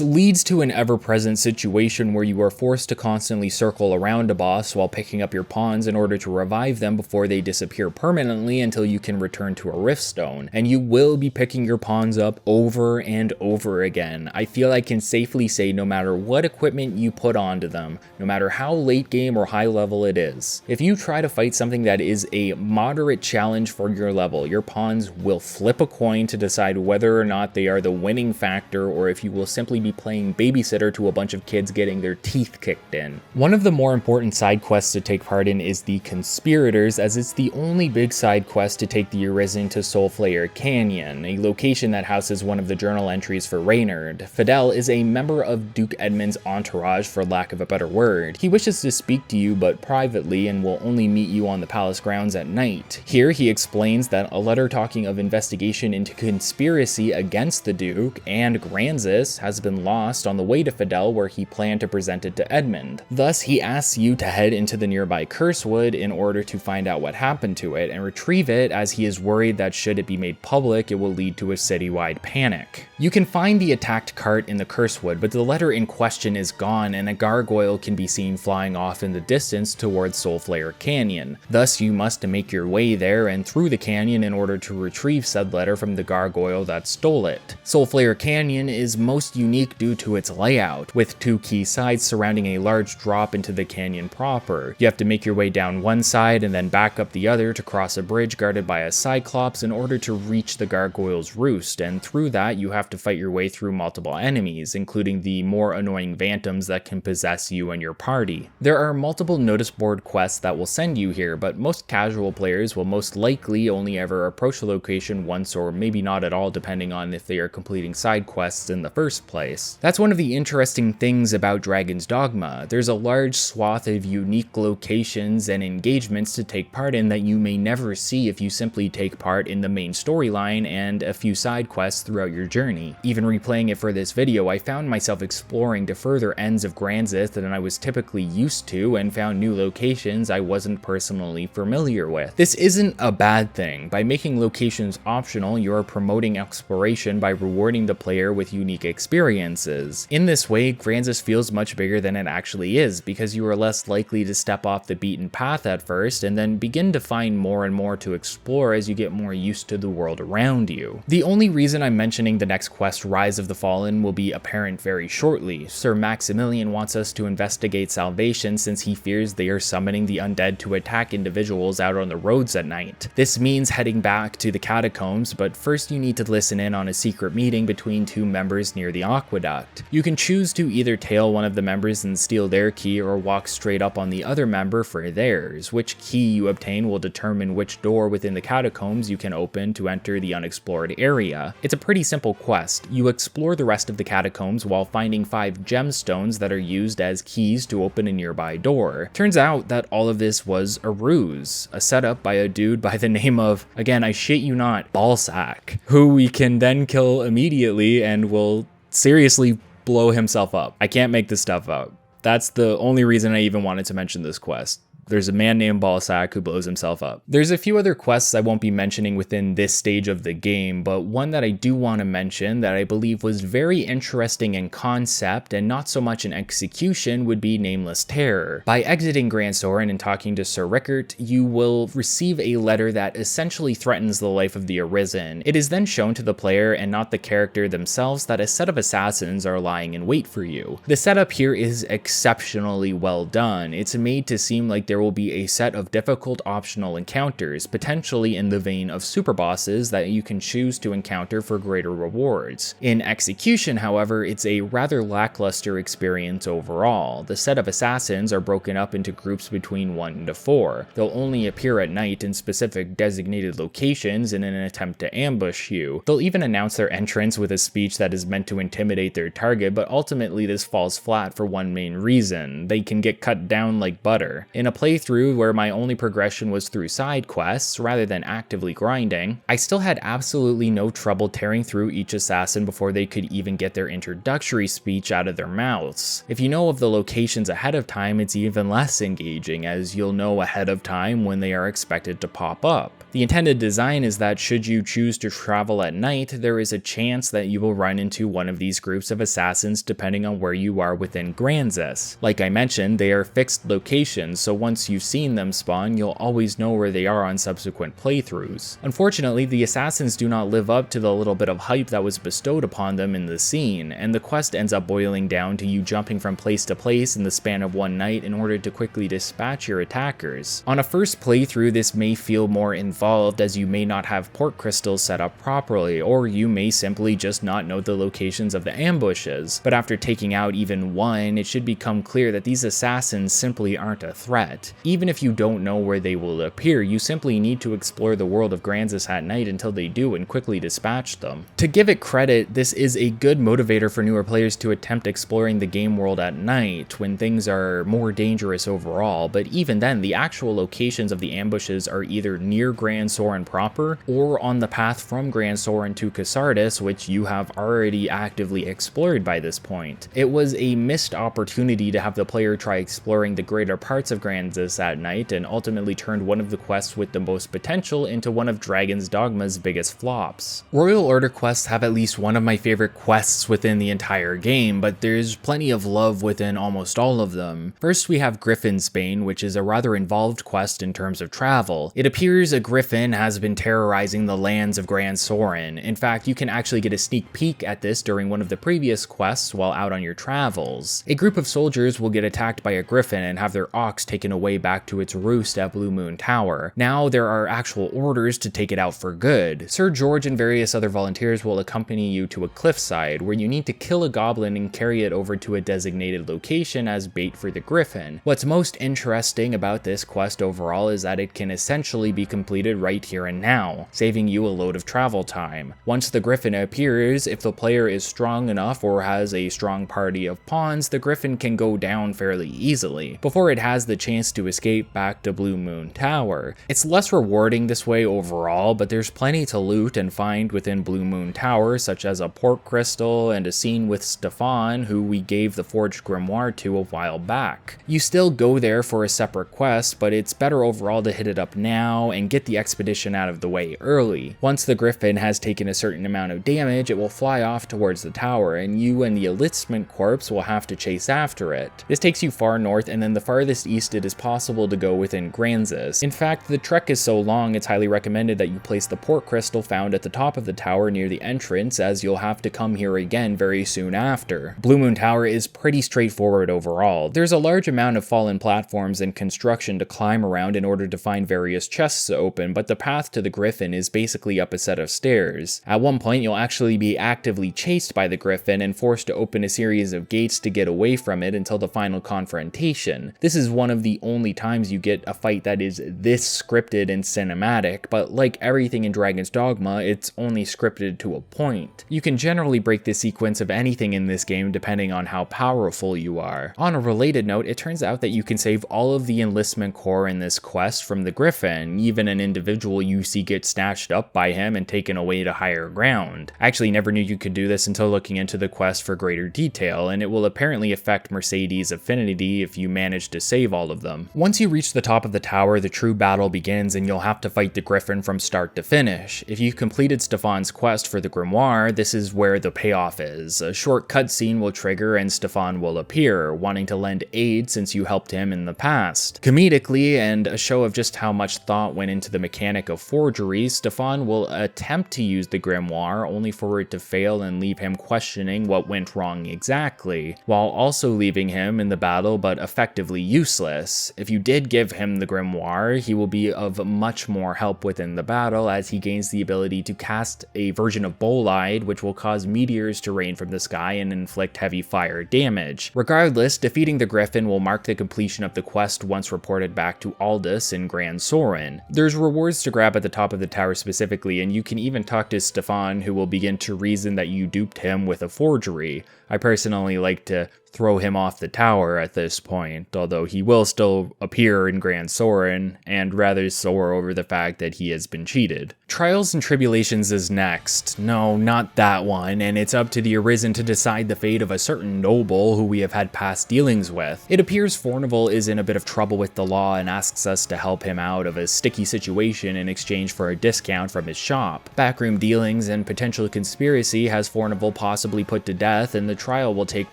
leads to an ever-present situation where you are forced to constantly circle around a boss while picking up your pawns in order to revive them before they disappear permanently until you can return to a Riftstone, and you will be picking your pawns up over and over again. I feel I can safely say no matter what equipment you put onto them, no matter how late game or high level it is, if you try to fight something that is a moderate challenge for your level, your pawns will flip a coin to decide whether or not they are the winning factor or if you will simply be playing babysitter to a bunch of kids getting their teeth kicked in. One of the more important side quests to take part in is the Conspirators, as it's the only big side quest to take the Arisen to Soulflayer Canyon, a location that houses one of the journal entries for Reynard. Fidel is a member of Duke Edmund's entourage, for lack of a better word. He wishes to speak to you but privately and will only meet you on the palace grounds at night. Here he explains that a letter talking of investigation into conspiracy against the Duke and Gransys has been lost on the way to Fidel, where he planned to present it to Edmund. Thus he asks you to head into the nearby Cursewood in order to find out what happened to it and retrieve it, as he is worried that should it be made public it will lead to a citywide panic. You can find the attacked cart in the Cursewood, but the letter in question is gone and a gargoyle can be seen flying off in the distance towards Soulflayer Canyon. Thus you must make your way there and through the canyon in order to retrieve said letter from the gargoyle that stole it. Soulflayer Canyon is most unique due to its layout, with two key sides surrounding a large drop into the canyon proper. You have to make your way down one side and then back up the other to cross a bridge guarded by a Cyclops in order to reach the gargoyle's roost, and through that you have to fight your way through multiple enemies, including the more annoying phantoms that can possess you and your party. There are multiple notice board quests that will send you here, but most casual players will most likely only ever approach the location once or maybe not at all, depending on if they are completing side quests in the first place. That's one of the interesting things about Dragon's Dogma. There's a large swath of unique locations and engagements to take part in that you may never see if you simply take part in the main storyline and a few side quests throughout your journey. Even replaying it for this video, I found myself exploring to further ends of Gransys than I was typically used to and found new locations I wasn't personally familiar with. This isn't a bad thing. By making locations optional, you're promoting exploration by rewarding the player with unique experiences. In this way, Gransys feels much bigger than it actually is, because you are less likely to step off the beaten path at first and then begin to find more and more to explore as you get more used to the world around you. The only reason I'm mentioning the next quest, Rise of the Fallen, will be apparent very shortly. Sir Maximilian wants us to investigate Salvation since he fears they are summoning the undead to attack individuals out on the roads at night. This means heading back to the catacombs, but first you need to listen in on a secret meeting between two members near the aqueduct. You can choose to either tail one of the members and steal their key, or walk straight up on the other member for theirs. Which key you obtain will determine which door within the catacombs you can open to enter the unexplored area. It's a pretty simple quest. You explore the rest of the catacombs while finding 5 gemstones that are used as keys to open a nearby door. Turns out that all of this was a ruse, a setup by a dude by the name of, again I shit you not, Ballsack, who we can then kill immediately and will seriously blow himself up. I can't make this stuff up. That's the only reason I even wanted to mention this quest. There's a man named Ballsack who blows himself up. There's a few other quests I won't be mentioning within this stage of the game, but one that I do want to mention that I believe was very interesting in concept and not so much in execution would be Nameless Terror. By exiting Gran Soren and talking to Sir Rickert, you will receive a letter that essentially threatens the life of the Arisen. It is then shown to the player and not the character themselves that a set of assassins are lying in wait for you. The setup here is exceptionally well done. It's made to seem like there will be a set of difficult optional encounters, potentially in the vein of super bosses that you can choose to encounter for greater rewards. In execution, however, it's a rather lackluster experience overall. The set of assassins are broken up into groups between 1 to 4. They'll only appear at night in specific designated locations in an attempt to ambush you. They'll even announce their entrance with a speech that is meant to intimidate their target, but ultimately this falls flat for one main reason: they can get cut down like butter. In a playthrough where my only progression was through side quests rather than actively grinding, I still had absolutely no trouble tearing through each assassin before they could even get their introductory speech out of their mouths. If you know of the locations ahead of time, it's even less engaging, as you'll know ahead of time when they are expected to pop up. The intended design is that should you choose to travel at night, there is a chance that you will run into one of these groups of assassins depending on where you are within Gransys. Like I mentioned, they are fixed locations, so once you've seen them spawn, you'll always know where they are on subsequent playthroughs. Unfortunately, the assassins do not live up to the little bit of hype that was bestowed upon them in the scene, and the quest ends up boiling down to you jumping from place to place in the span of one night in order to quickly dispatch your attackers. On a first playthrough, this may feel more involved as you may not have port crystals set up properly, or you may simply just not know the locations of the ambushes, but after taking out even one, it should become clear that these assassins simply aren't a threat. Even if you don't know where they will appear, you simply need to explore the world of Gransys at night until they do and quickly dispatch them. To give it credit, this is a good motivator for newer players to attempt exploring the game world at night when things are more dangerous overall, but even then, the actual locations of the ambushes are either near Gran Soren proper, or on the path from Gran Soren to Cassardis, which you have already actively explored by this point. It was a missed opportunity to have the player try exploring the greater parts of Gransys at night, and ultimately turned one of the quests with the most potential into one of Dragon's Dogma's biggest flops. Royal Order quests have at least one of my favorite quests within the entire game, but there's plenty of love within almost all of them. First, we have Griffin's Bane, which is a rather involved quest in terms of travel. It appears a Griffin has been terrorizing the lands of Gran Soren. In fact, you can actually get a sneak peek at this during one of the previous quests while out on your travels. A group of soldiers will get attacked by a Griffin and have their ox taken away back to its roost at Blue Moon Tower. Now there are actual orders to take it out for good. Sir George and various other volunteers will accompany you to a cliffside where you need to kill a goblin and carry it over to a designated location as bait for the Griffin. What's most interesting about this quest overall is that it can essentially be completed right here and now, saving you a load of travel time. Once the Griffin appears, if the player is strong enough or has a strong party of pawns, the Griffin can go down fairly easily, before it has the chance to escape back to Blue Moon Tower. It's less rewarding this way overall, but there's plenty to loot and find within Blue Moon Tower, such as a port crystal and a scene with Stefan, who we gave the Forged Grimoire to a while back. You still go there for a separate quest, but it's better overall to hit it up now and get the expedition out of the way early. Once the Griffin has taken a certain amount of damage, it will fly off towards the tower, and you and the Enlistment Corps will have to chase after it. This takes you far north, and then the farthest east it is possible to go within Gransys. In fact, the trek is so long, it's highly recommended that you place the port crystal found at the top of the tower near the entrance, as you'll have to come here again very soon after. Blue Moon Tower is pretty straightforward overall. There's a large amount of fallen platforms and construction to climb around in order to find various chests to open, but the path to the Griffin is basically up a set of stairs. At one point, you'll actually be actively chased by the Griffin and forced to open a series of gates to get away from it until the final confrontation. This is one of the only times you get a fight that is this scripted and cinematic, but like everything in Dragon's Dogma, it's only scripted to a point. You can generally break the sequence of anything in this game depending on how powerful you are. On a related note, it turns out that you can save all of the Enlistment Corps in this quest from the Griffin, even an individual you see get snatched up by him and taken away to higher ground. I actually never knew you could do this until looking into the quest for greater detail, and it will apparently affect Mercedes' affinity if you manage to save all of them. Once you reach the top of the tower, the true battle begins and you'll have to fight the Griffin from start to finish. If you've completed Stefan's quest for the Grimoire, this is where the payoff is. A short cutscene will trigger and Stefan will appear, wanting to lend aid since you helped him in the past. Comedically, and a show of just how much thought went into the mechanic of forgery, Stefan will attempt to use the Grimoire only for it to fail and leave him questioning what went wrong exactly, while also leaving him in the battle but effectively useless. If you did give him the Grimoire, he will be of much more help within the battle as he gains the ability to cast a version of Bolide, which will cause meteors to rain from the sky and inflict heavy fire damage. Regardless, defeating the Griffin will mark the completion of the quest once reported back to Aldous in Gran Soren. There's rewards to grab at the top of the tower specifically, and you can even talk to Stefan, who will begin to reason that you duped him with a forgery. I personally like to throw him off the tower at this point, although he will still appear in Gran Soren and rather sore over the fact that he has been cheated. Trials and Tribulations is next. No, not that one, and it's up to the Arisen to decide the fate of a certain noble who we have had past dealings with. It appears Fornival is in a bit of trouble with the law and asks us to help him out of a sticky situation in exchange for a discount from his shop. Backroom dealings and potential conspiracy has Fornival possibly put to death, and the trial will take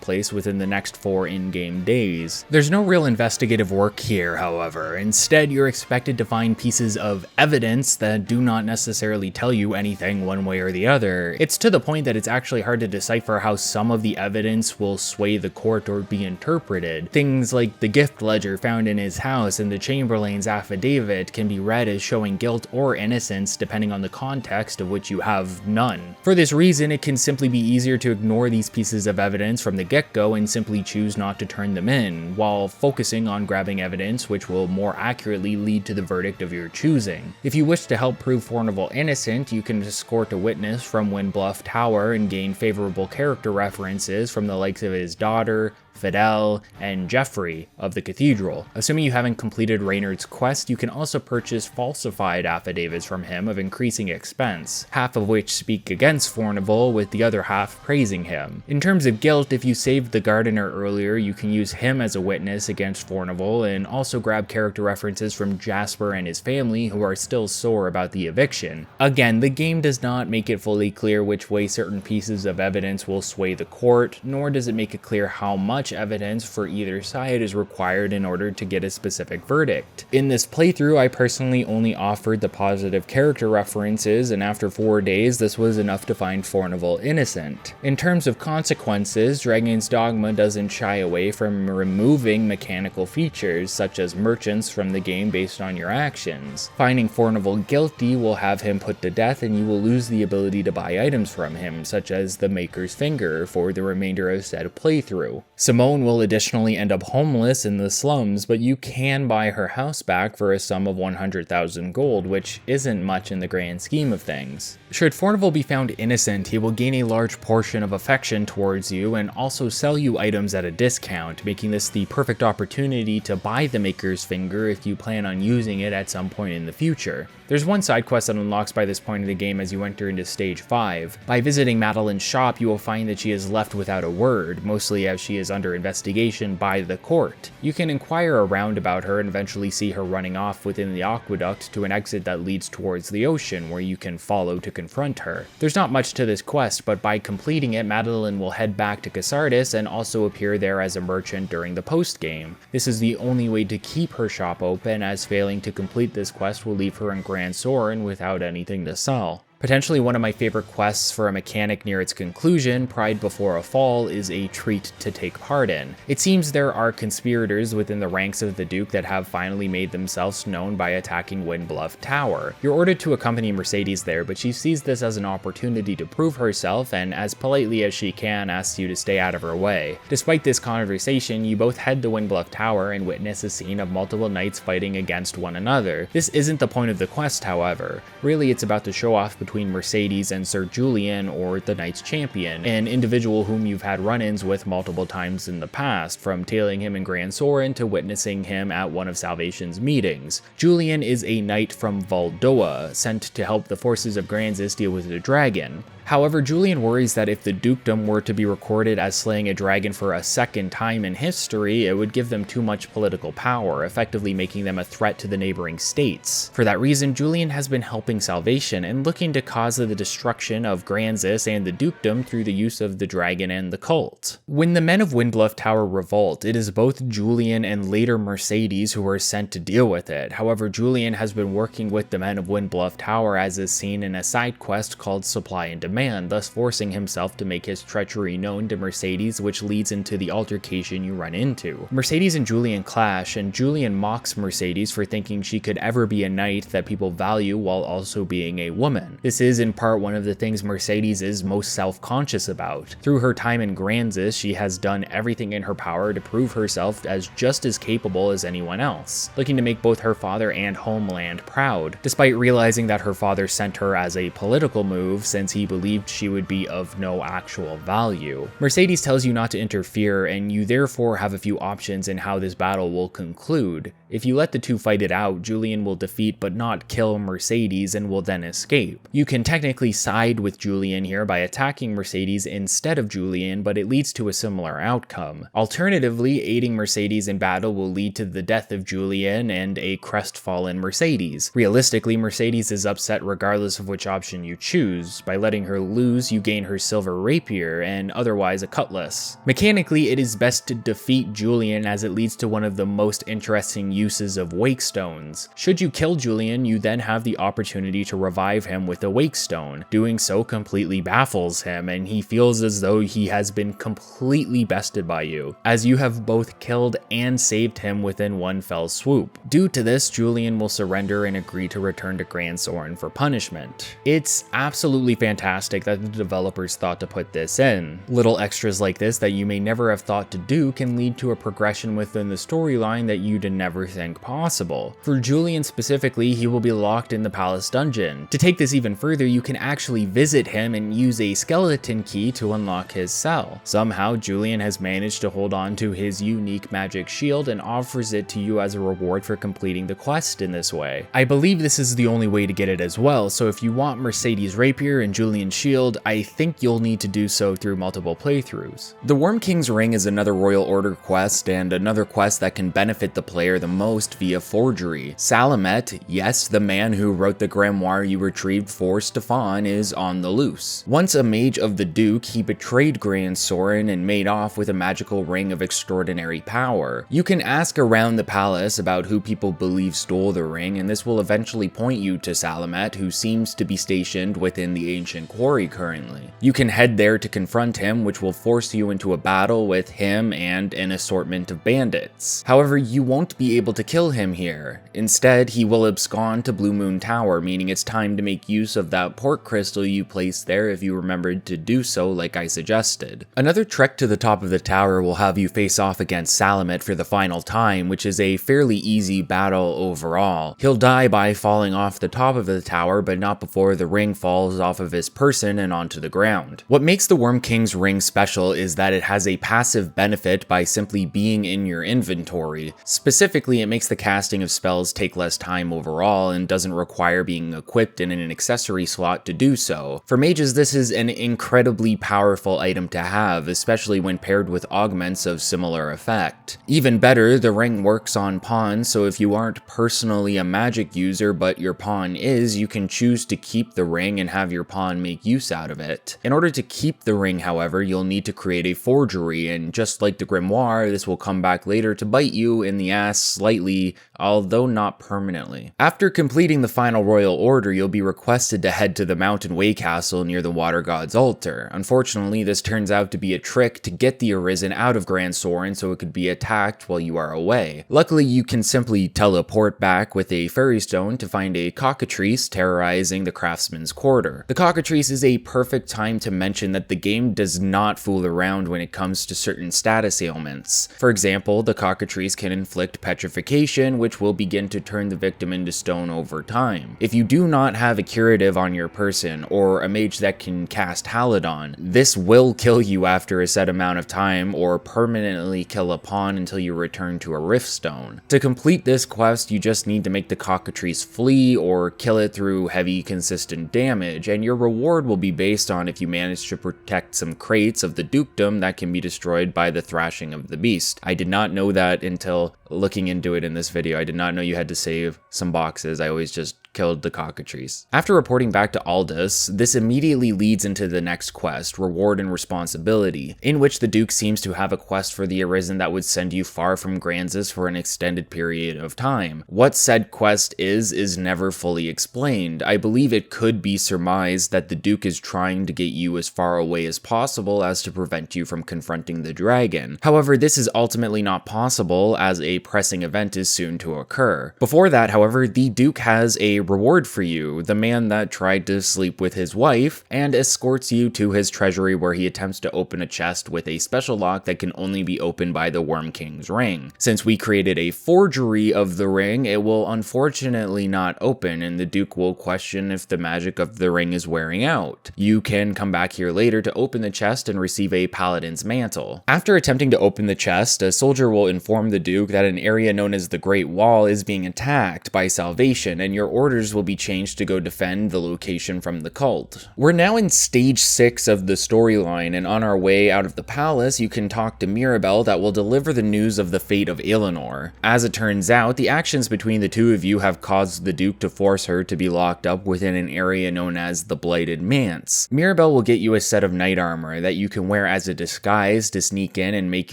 place within the next 4 in-game days. There's no real investigative work here, however. Instead, you're expected to find pieces of evidence that do not necessarily tell you anything one way or the other. It's to the point that it's actually hard to decipher how some of the evidence will sway the court or be interpreted. Things like the gift ledger found in his house and the Chamberlain's affidavit can be read as showing guilt or innocence depending on the context, of which you have none. For this reason, it can simply be easier to ignore these pieces of evidence from the get-go and simply choose not to turn them in, while focusing on grabbing evidence which will more accurately lead to the verdict of your choosing. If you wish to help prove Fornival innocent, you can escort a witness from Windbluff Tower and gain favorable character references from the likes of his daughter, Fidel, and Jeffrey of the Cathedral. Assuming you haven't completed Reynard's quest, you can also purchase falsified affidavits from him of increasing expense, half of which speak against Fornival, with the other half praising him. In terms of guilt, if you saved the Gardener earlier, you can use him as a witness against Fornival, and also grab character references from Jasper and his family, who are still sore about the eviction. Again, the game does not make it fully clear which way certain pieces of evidence will sway the court, nor does it make it clear how much evidence for either side is required in order to get a specific verdict. In this playthrough, I personally only offered the positive character references, and after 4 days, this was enough to find Fornival innocent. In terms of consequences, Dragon's Dogma doesn't shy away from removing mechanical features, such as merchants from the game based on your actions. Finding Fornival guilty will have him put to death, and you will lose the ability to buy items from him, such as the Maker's Finger, for the remainder of said playthrough. Simone will additionally end up homeless in the slums, but you can buy her house back for a sum of 100,000 gold, which isn't much in the grand scheme of things. Should Fornival be found innocent, he will gain a large portion of affection towards you and also sell you items at a discount, making this the perfect opportunity to buy the Maker's Finger if you plan on using it at some point in the future. There's one side quest that unlocks by this point in the game as you enter into Stage 5. By visiting Madeline's shop, you will find that she is left without a word, mostly as she is under investigation by the court. You can inquire around about her and eventually see her running off within the aqueduct to an exit that leads towards the ocean, where you can follow to confront her. There's not much to this quest, but by completing it, Madeline will head back to Cassardis and also appear there as a merchant during the post-game. This is the only way to keep her shop open, as failing to complete this quest will leave her in Gran Soren without anything to sell. Potentially one of my favorite quests for a mechanic near its conclusion, Pride Before a Fall, is a treat to take part in. It seems there are conspirators within the ranks of the Duke that have finally made themselves known by attacking Windbluff Tower. You're ordered to accompany Mercedes there, but she sees this as an opportunity to prove herself and, as politely as she can, asks you to stay out of her way. Despite this conversation, you both head to Windbluff Tower and witness a scene of multiple knights fighting against one another. This isn't the point of the quest, however. Really, it's about to show off between Mercedes and Sir Julian, or the Knights Champion, an individual whom you've had run-ins with multiple times in the past, from tailing him in Gran Soren to witnessing him at one of Salvation's meetings. Julian is a knight from Valdoa, sent to help the forces of Gransys deal with the dragon. However, Julian worries that if the dukedom were to be recorded as slaying a dragon for a second time in history, it would give them too much political power, effectively making them a threat to the neighboring states. For that reason, Julian has been helping Salvation and looking to cause the destruction of Gransys and the dukedom through the use of the dragon and the cult. When the men of Windbluff Tower revolt, it is both Julian and later Mercedes who are sent to deal with it. However, Julian has been working with the men of Windbluff Tower, as is seen in a side quest called Supply and Demand, thus forcing himself to make his treachery known to Mercedes, which leads into the altercation you run into. Mercedes and Julian clash, and Julian mocks Mercedes for thinking she could ever be a knight that people value while also being a woman. This this is in part one of the things Mercedes is most self-conscious about. Through her time in Gransys, she has done everything in her power to prove herself as just as capable as anyone else, looking to make both her father and homeland proud, despite realizing that her father sent her as a political move since he believed she would be of no actual value. Mercedes tells you not to interfere, and you therefore have a few options in how this battle will conclude. If you let the two fight it out, Julian will defeat but not kill Mercedes and will then escape. You can technically side with Julian here by attacking Mercedes instead of Julian, but it leads to a similar outcome. Alternatively, aiding Mercedes in battle will lead to the death of Julian and a crestfallen Mercedes. Realistically, Mercedes is upset regardless of which option you choose. By letting her lose, you gain her silver rapier and otherwise a cutlass. Mechanically, it is best to defeat Julian as it leads to one of the most interesting uses of wake stones. Should you kill Julian, you then have the opportunity to revive him with a wake stone. Doing so completely baffles him, and he feels as though he has been completely bested by you, as you have both killed and saved him within one fell swoop. Due to this, Julian will surrender and agree to return to Gran Soren for punishment. It's absolutely fantastic that the developers thought to put this in. Little extras like this that you may never have thought to do can lead to a progression within the storyline that you'd never think possible. For Julian specifically, he will be locked in the palace dungeon. To take this even further, you can actually visit him and use a skeleton key to unlock his cell. Somehow, Julian has managed to hold on to his unique magic shield and offers it to you as a reward for completing the quest in this way. I believe this is the only way to get it as well, so if you want Mercedes' rapier and Julian's shield, I think you'll need to do so through multiple playthroughs. The Wyrmkings Ring is another Royal Order quest, and another quest that can benefit the player the most via Forgery. Salamet, yes, the man who wrote the grimoire you retrieved for Stefan, is on the loose. Once a mage of the Duke, he betrayed Gran Soren and made off with a magical ring of extraordinary power. You can ask around the palace about who people believe stole the ring, and this will eventually point you to Salamet, who seems to be stationed within the ancient quarry currently. You can head there to confront him, which will force you into a battle with him and an assortment of bandits. However, you won't be able to kill him here. Instead, he will abscond to Blue Moon Tower, meaning it's time to make use of that port crystal you placed there if you remembered to do so like I suggested. Another trek to the top of the tower will have you face off against Salamet for the final time, which is a fairly easy battle overall. He'll die by falling off the top of the tower, but not before the ring falls off of his person and onto the ground. What makes the Wyrmkings Ring special is that it has a passive benefit by simply being in your inventory. Specifically, it makes the casting of spells take less time overall and doesn't require being equipped in an accessory slot to do so. For mages, this is an incredibly powerful item to have, especially when paired with augments of similar effect. Even better, the ring works on pawns, so if you aren't personally a magic user but your pawn is, you can choose to keep the ring and have your pawn make use out of it. In order to keep the ring, however, you'll need to create a forgery, and just like the grimoire, this will come back later to bite you in the ass slightly, although not permanently. After completing the final royal order, you'll be requested to head to the mountain way castle near the water god's altar. Unfortunately, this turns out to be a trick to get the Arisen out of Gran Soren so it could be attacked while you are away. Luckily, you can simply teleport back with a fairy stone to find a cockatrice terrorizing the craftsman's quarter. The cockatrice is a perfect time to mention that the game does not fool around when it comes to certain status ailments. For example, the cockatrice can inflict petrification, which will begin to turn the victim into stone over time. If you do not have a curative on your person, or a mage that can cast Halidon, this will kill you after a set amount of time, or permanently kill a pawn until you return to a Riftstone. To complete this quest, you just need to make the cockatrice flee, or kill it through heavy, consistent damage, and your reward will be based on if you manage to protect some crates of the dukedom that can be destroyed by the thrashing of the beast. I did not know that until looking into it in this video. I did not know you had to save some boxes. I always just killed the cockatrice. After reporting back to Aldous, this immediately leads into the next quest, Reward and Responsibility, in which the Duke seems to have a quest for the Arisen that would send you far from Gransys for an extended period of time. What said quest is never fully explained. I believe it could be surmised that the Duke is trying to get you as far away as possible as to prevent you from confronting the dragon. However, this is ultimately not possible as a pressing event is soon to occur. Before that, however, the Duke has a reward for you, the man that tried to sleep with his wife, and escorts you to his treasury where he attempts to open a chest with a special lock that can only be opened by the Wyrmkings Ring. Since we created a forgery of the ring, it will unfortunately not open, and the Duke will question if the magic of the ring is wearing out. You can come back here later to open the chest and receive a paladin's mantle. After attempting to open the chest, a soldier will inform the Duke that an area known as the Great Wall is being attacked by Salvation, and your orders will be changed to go defend the location from the cult. We're now in stage 6 of the storyline, and on our way out of the palace, you can talk to Mirabelle that will deliver the news of the fate of Eleanor. As it turns out, the actions between the two of you have caused the Duke to force her to be locked up within an area known as the Blighted Manse. Mirabelle will get you a set of knight armor that you can wear as a disguise to sneak in and make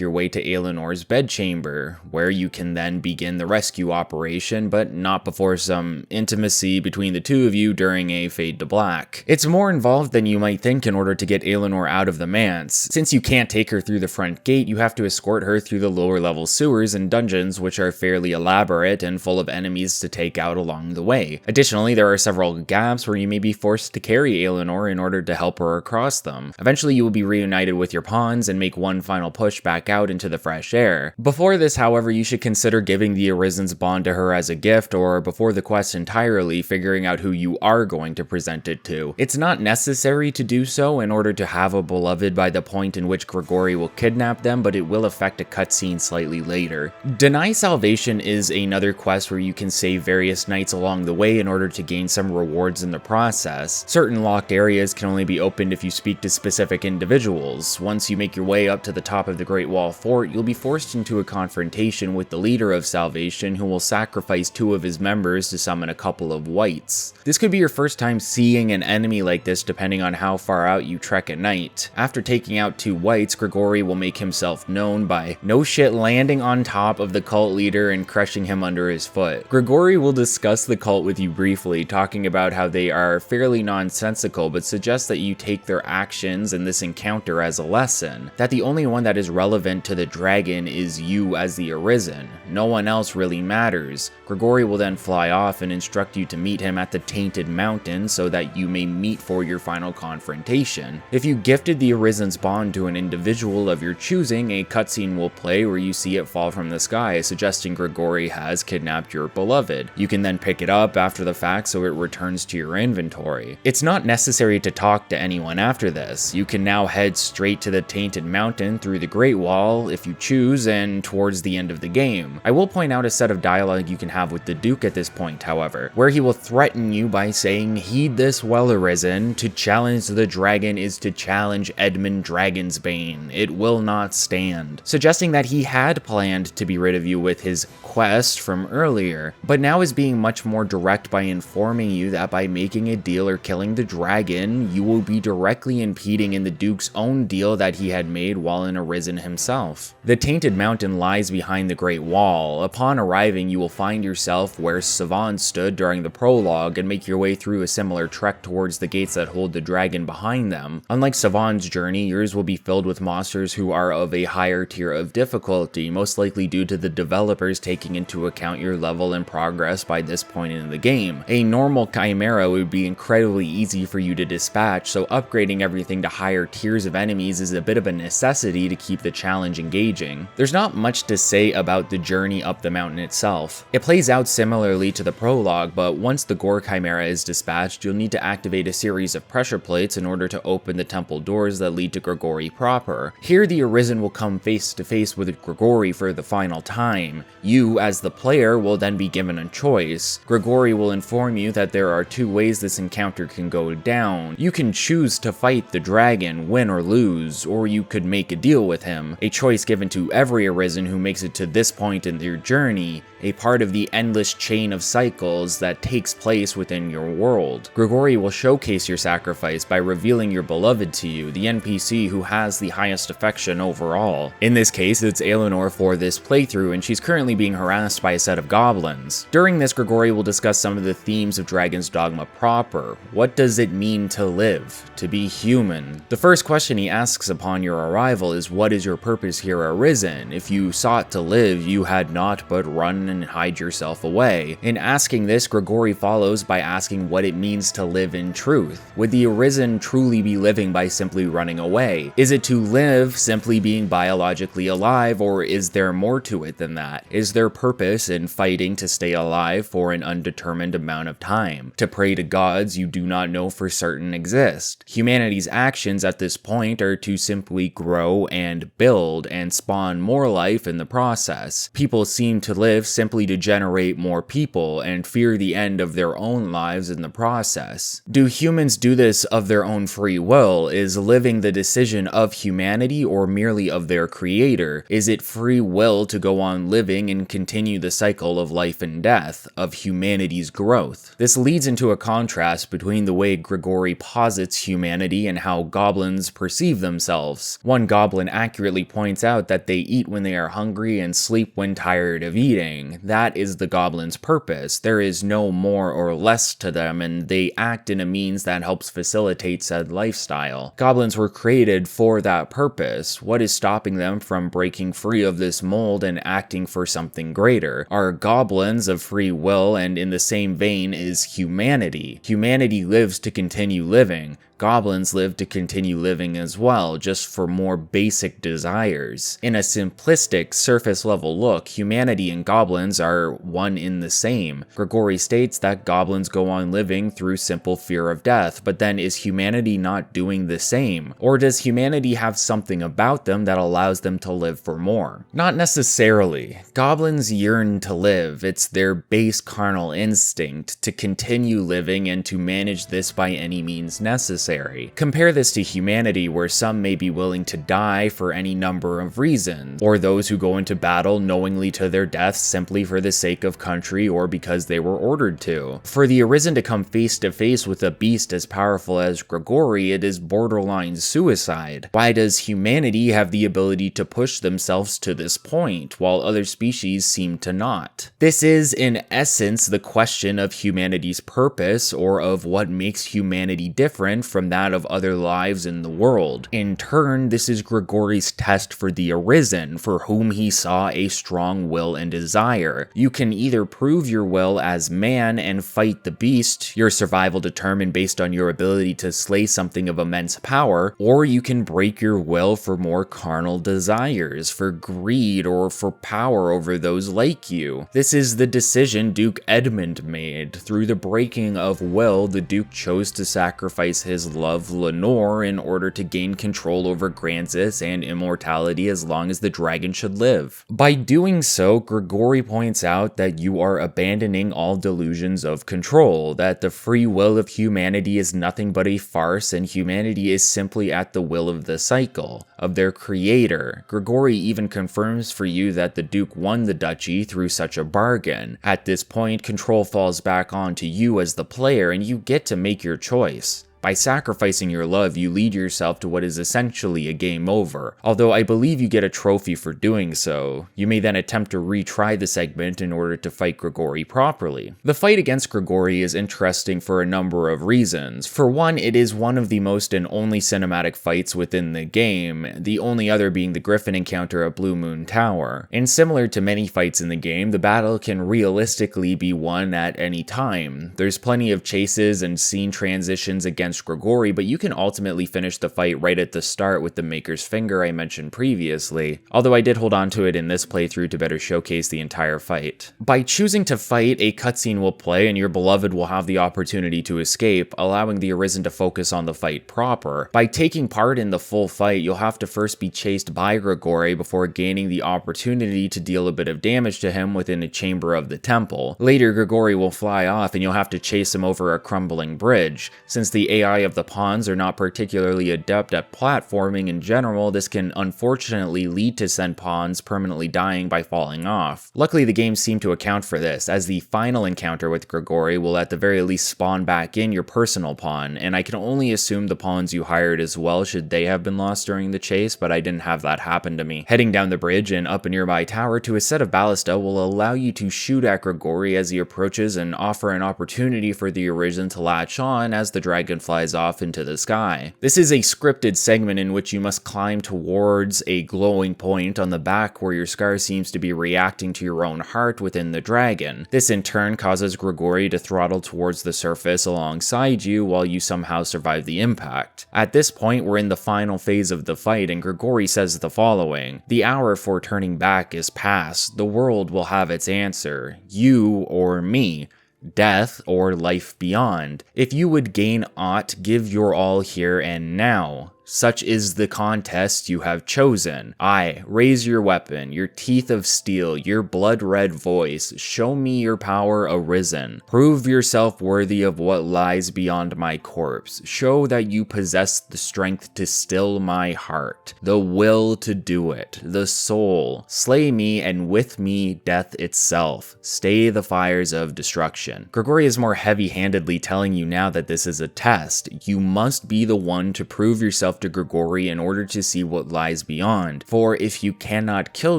your way to Eleanor's bedchamber, where you can then begin the rescue operation, but not before some intimacy between the two of you during a fade to black. It's more involved than you might think in order to get Eleanor out of the manse. Since you can't take her through the front gate, you have to escort her through the lower level sewers and dungeons, which are fairly elaborate and full of enemies to take out along the way. Additionally, there are several gaps where you may be forced to carry Eleanor in order to help her across them. Eventually, you will be reunited with your pawns and make one final push back out into the fresh air. Before this, however, you should consider giving the Arisen's bond to her as a gift, or before the quest entirely, figuring out who you are going to present it to. It's not necessary to do so in order to have a beloved by the point in which Grigori will kidnap them, but it will affect a cutscene slightly later. Deny Salvation is another quest where you can save various knights along the way in order to gain some rewards in the process. Certain locked areas can only be opened if you speak to specific individuals. Once you make your way up to the top of the Great Wall Fort, you'll be forced into a confrontation with the leader of Salvation, who will sacrifice 2 of his members to summon a couple of wights. This could be your first time seeing an enemy like this depending on how far out you trek at night. After taking out 2 wights, Grigori will make himself known by no shit landing on top of the cult leader and crushing him under his foot. Grigori will discuss the cult with you briefly, talking about how they are fairly nonsensical, but suggests that you take their actions in this encounter as a lesson, that the only one that is relevant to the dragon is you as the Arisen. No one else really matters. Grigori will then fly off and instruct you to meet him at the Tainted Mountain so that you may meet for your final confrontation. If you gifted the Arisen's bond to an individual of your choosing, a cutscene will play where you see it fall from the sky, suggesting Grigori has kidnapped your beloved. You can then pick it up after the fact so it returns to your inventory. It's not necessary to talk to anyone after this. You can now head straight to the Tainted Mountain through the Great Wall if you choose, and towards the end of the game. I will point out a set of dialogue you can have with the Duke at this point, however, where he will threaten you by saying, "Heed this well, Arisen. To challenge the dragon is to challenge Edmund Dragonsbane. It will not stand," suggesting that he had planned to be rid of you with his quest from earlier, but now is being much more direct by informing you that by making a deal or killing the dragon, you will be directly impeding in the Duke's own deal that he had made while in Arisen himself. The Tainted Mountain lies behind the Great Wall. Upon arriving, you will find yourself where Savon stood during the prologue and make your way through a similar trek towards the gates that hold the dragon behind them. Unlike Savon's journey, yours will be filled with monsters who are of a higher tier of difficulty, most likely due to the developers taking into account your level and progress by this point in the game. A normal chimera would be incredibly easy for you to dispatch, so upgrading everything to higher tiers of enemies is a bit of a necessity to keep the challenge engaging. There's not much to say about the journey up the mountain itself. It plays out similarly to the prologue, but once the Gore Chimera is dispatched, you'll need to activate a series of pressure plates in order to open the temple doors that lead to Grigori proper. Here, the Arisen will come face to face with Grigori for the final time. You, as the player, will then be given a choice. Grigori will inform you that there are 2 ways this encounter can go down. You can choose to fight the dragon, win or lose, or you could make a deal with him, a choice given to every Arisen who makes it to this point in their journey, a part of the endless chain of cycles that takes place within your world. Grigori will showcase your sacrifice by revealing your beloved to you, the NPC who has the highest affection overall. In this case, it's Eleanor for this playthrough, and she's currently being harassed by a set of goblins. During this, Grigori will discuss some of the themes of Dragon's Dogma proper. What does it mean to live? To be human? The first question he asks upon your arrival is, what is your purpose here, Arisen? If you sought to live, you had naught but run and hide yourself away. In asking this, Grigori follows by asking what it means to live in truth. Would the Arisen truly be living by simply running away? Is it to live simply being biologically alive, or is there more to it than that? Is there purpose in fighting to stay alive for an undetermined amount of time? To pray to gods you do not know for certain exist? Humanity's actions at this point are to simply grow and build and spawn more life in the process. People seem to live simply to generate more people and fear the end of their own lives in the process. Do humans do this of their own free will? Is living the decision of humanity or merely of their creator? Is it free will to go on living and continue the cycle of life and death, of humanity's growth? This leads into a contrast between the way Grigori posits humanity and how goblins perceive themselves. One goblin accurately points out that they eat when they are hungry and sleep when tired of eating. That is the goblin's purpose. There is no more or less to them, and they act in a means that helps facilitate said lifestyle. Goblins were created for that purpose. What is stopping them from breaking free of this mold and acting for something greater? Are goblins of free will, and in the same vein is humanity. Humanity lives to continue living. Goblins live to continue living as well, just for more basic desires. In a simplistic, surface-level look, humanity and goblins are one in the same. Grigori states that goblins go on living through simple fear of death, but then is humanity not doing the same? Or does humanity have something about them that allows them to live for more? Not necessarily. Goblins yearn to live. It's their base carnal instinct to continue living and to manage this by any means necessary. Compare this to humanity, where some may be willing to die for any number of reasons, or those who go into battle knowingly to their deaths simply for the sake of country or because they were ordered to. For the Arisen to come face to face with a beast as powerful as Grigori, it is borderline suicide. Why does humanity have the ability to push themselves to this point, while other species seem to not? This is, in essence, the question of humanity's purpose, or of what makes humanity different from that of other lives in the world. In turn, this is Grigori's test for the Arisen, for whom he saw a strong will and desire. You can either prove your will as man and fight the beast, your survival determined based on your ability to slay something of immense power, or you can break your will for more carnal desires, for greed, or for power over those like you. This is the decision Duke Edmund made. Through the breaking of will, the Duke chose to sacrifice his love Lenore in order to gain control over Gransys and immortality as long as the dragon should live. By doing so, Grigori points out that you are abandoning all delusions of control, that the free will of humanity is nothing but a farce and humanity is simply at the will of the cycle, of their creator. Grigori even confirms for you that the Duke won the duchy through such a bargain. At this point, control falls back onto you as the player and you get to make your choice. By sacrificing your love, you lead yourself to what is essentially a game over, although I believe you get a trophy for doing so. You may then attempt to retry the segment in order to fight Grigori properly. The fight against Grigori is interesting for a number of reasons. For one, it is one of the most and only cinematic fights within the game, the only other being the Griffin encounter at Blue Moon Tower. And similar to many fights in the game, the battle can realistically be won at any time. There's plenty of chases and scene transitions against Grigori, but you can ultimately finish the fight right at the start with the Maker's Finger I mentioned previously, although I did hold on to it in this playthrough to better showcase the entire fight. By choosing to fight, a cutscene will play and your beloved will have the opportunity to escape, allowing the Arisen to focus on the fight proper. By taking part in the full fight, you'll have to first be chased by Grigori before gaining the opportunity to deal a bit of damage to him within a chamber of the temple. Later, Grigori will fly off and you'll have to chase him over a crumbling bridge. Since the AI of the pawns are not particularly adept at platforming in general, this can unfortunately lead to said pawns permanently dying by falling off. Luckily, the game seemed to account for this, as the final encounter with Grigori will at the very least spawn back in your personal pawn, and I can only assume the pawns you hired as well should they have been lost during the chase, but I didn't have that happen to me. Heading down the bridge and up a nearby tower to a set of ballista will allow you to shoot at Grigori as he approaches and offer an opportunity for the Arisen to latch on as the dragon flies off into the sky. This is a scripted segment in which you must climb towards a glowing point on the back where your scar seems to be reacting to your own heart within the dragon. This in turn causes Grigori to throttle towards the surface alongside you while you somehow survive the impact. At this point, we're in the final phase of the fight, and Grigori says the following: "The hour for turning back is past. The world will have its answer. You or me. Death or life beyond. If you would gain aught, give your all here and now. Such is the contest you have chosen. Aye, raise your weapon, your teeth of steel, your blood-red voice. Show me your power arisen. Prove yourself worthy of what lies beyond my corpse. Show that you possess the strength to still my heart, the will to do it, the soul. Slay me, and with me death itself. Stay the fires of destruction." Grigori is more heavy-handedly telling you now that this is a test. You must be the one to prove yourself to Grigori in order to see what lies beyond. For if you cannot kill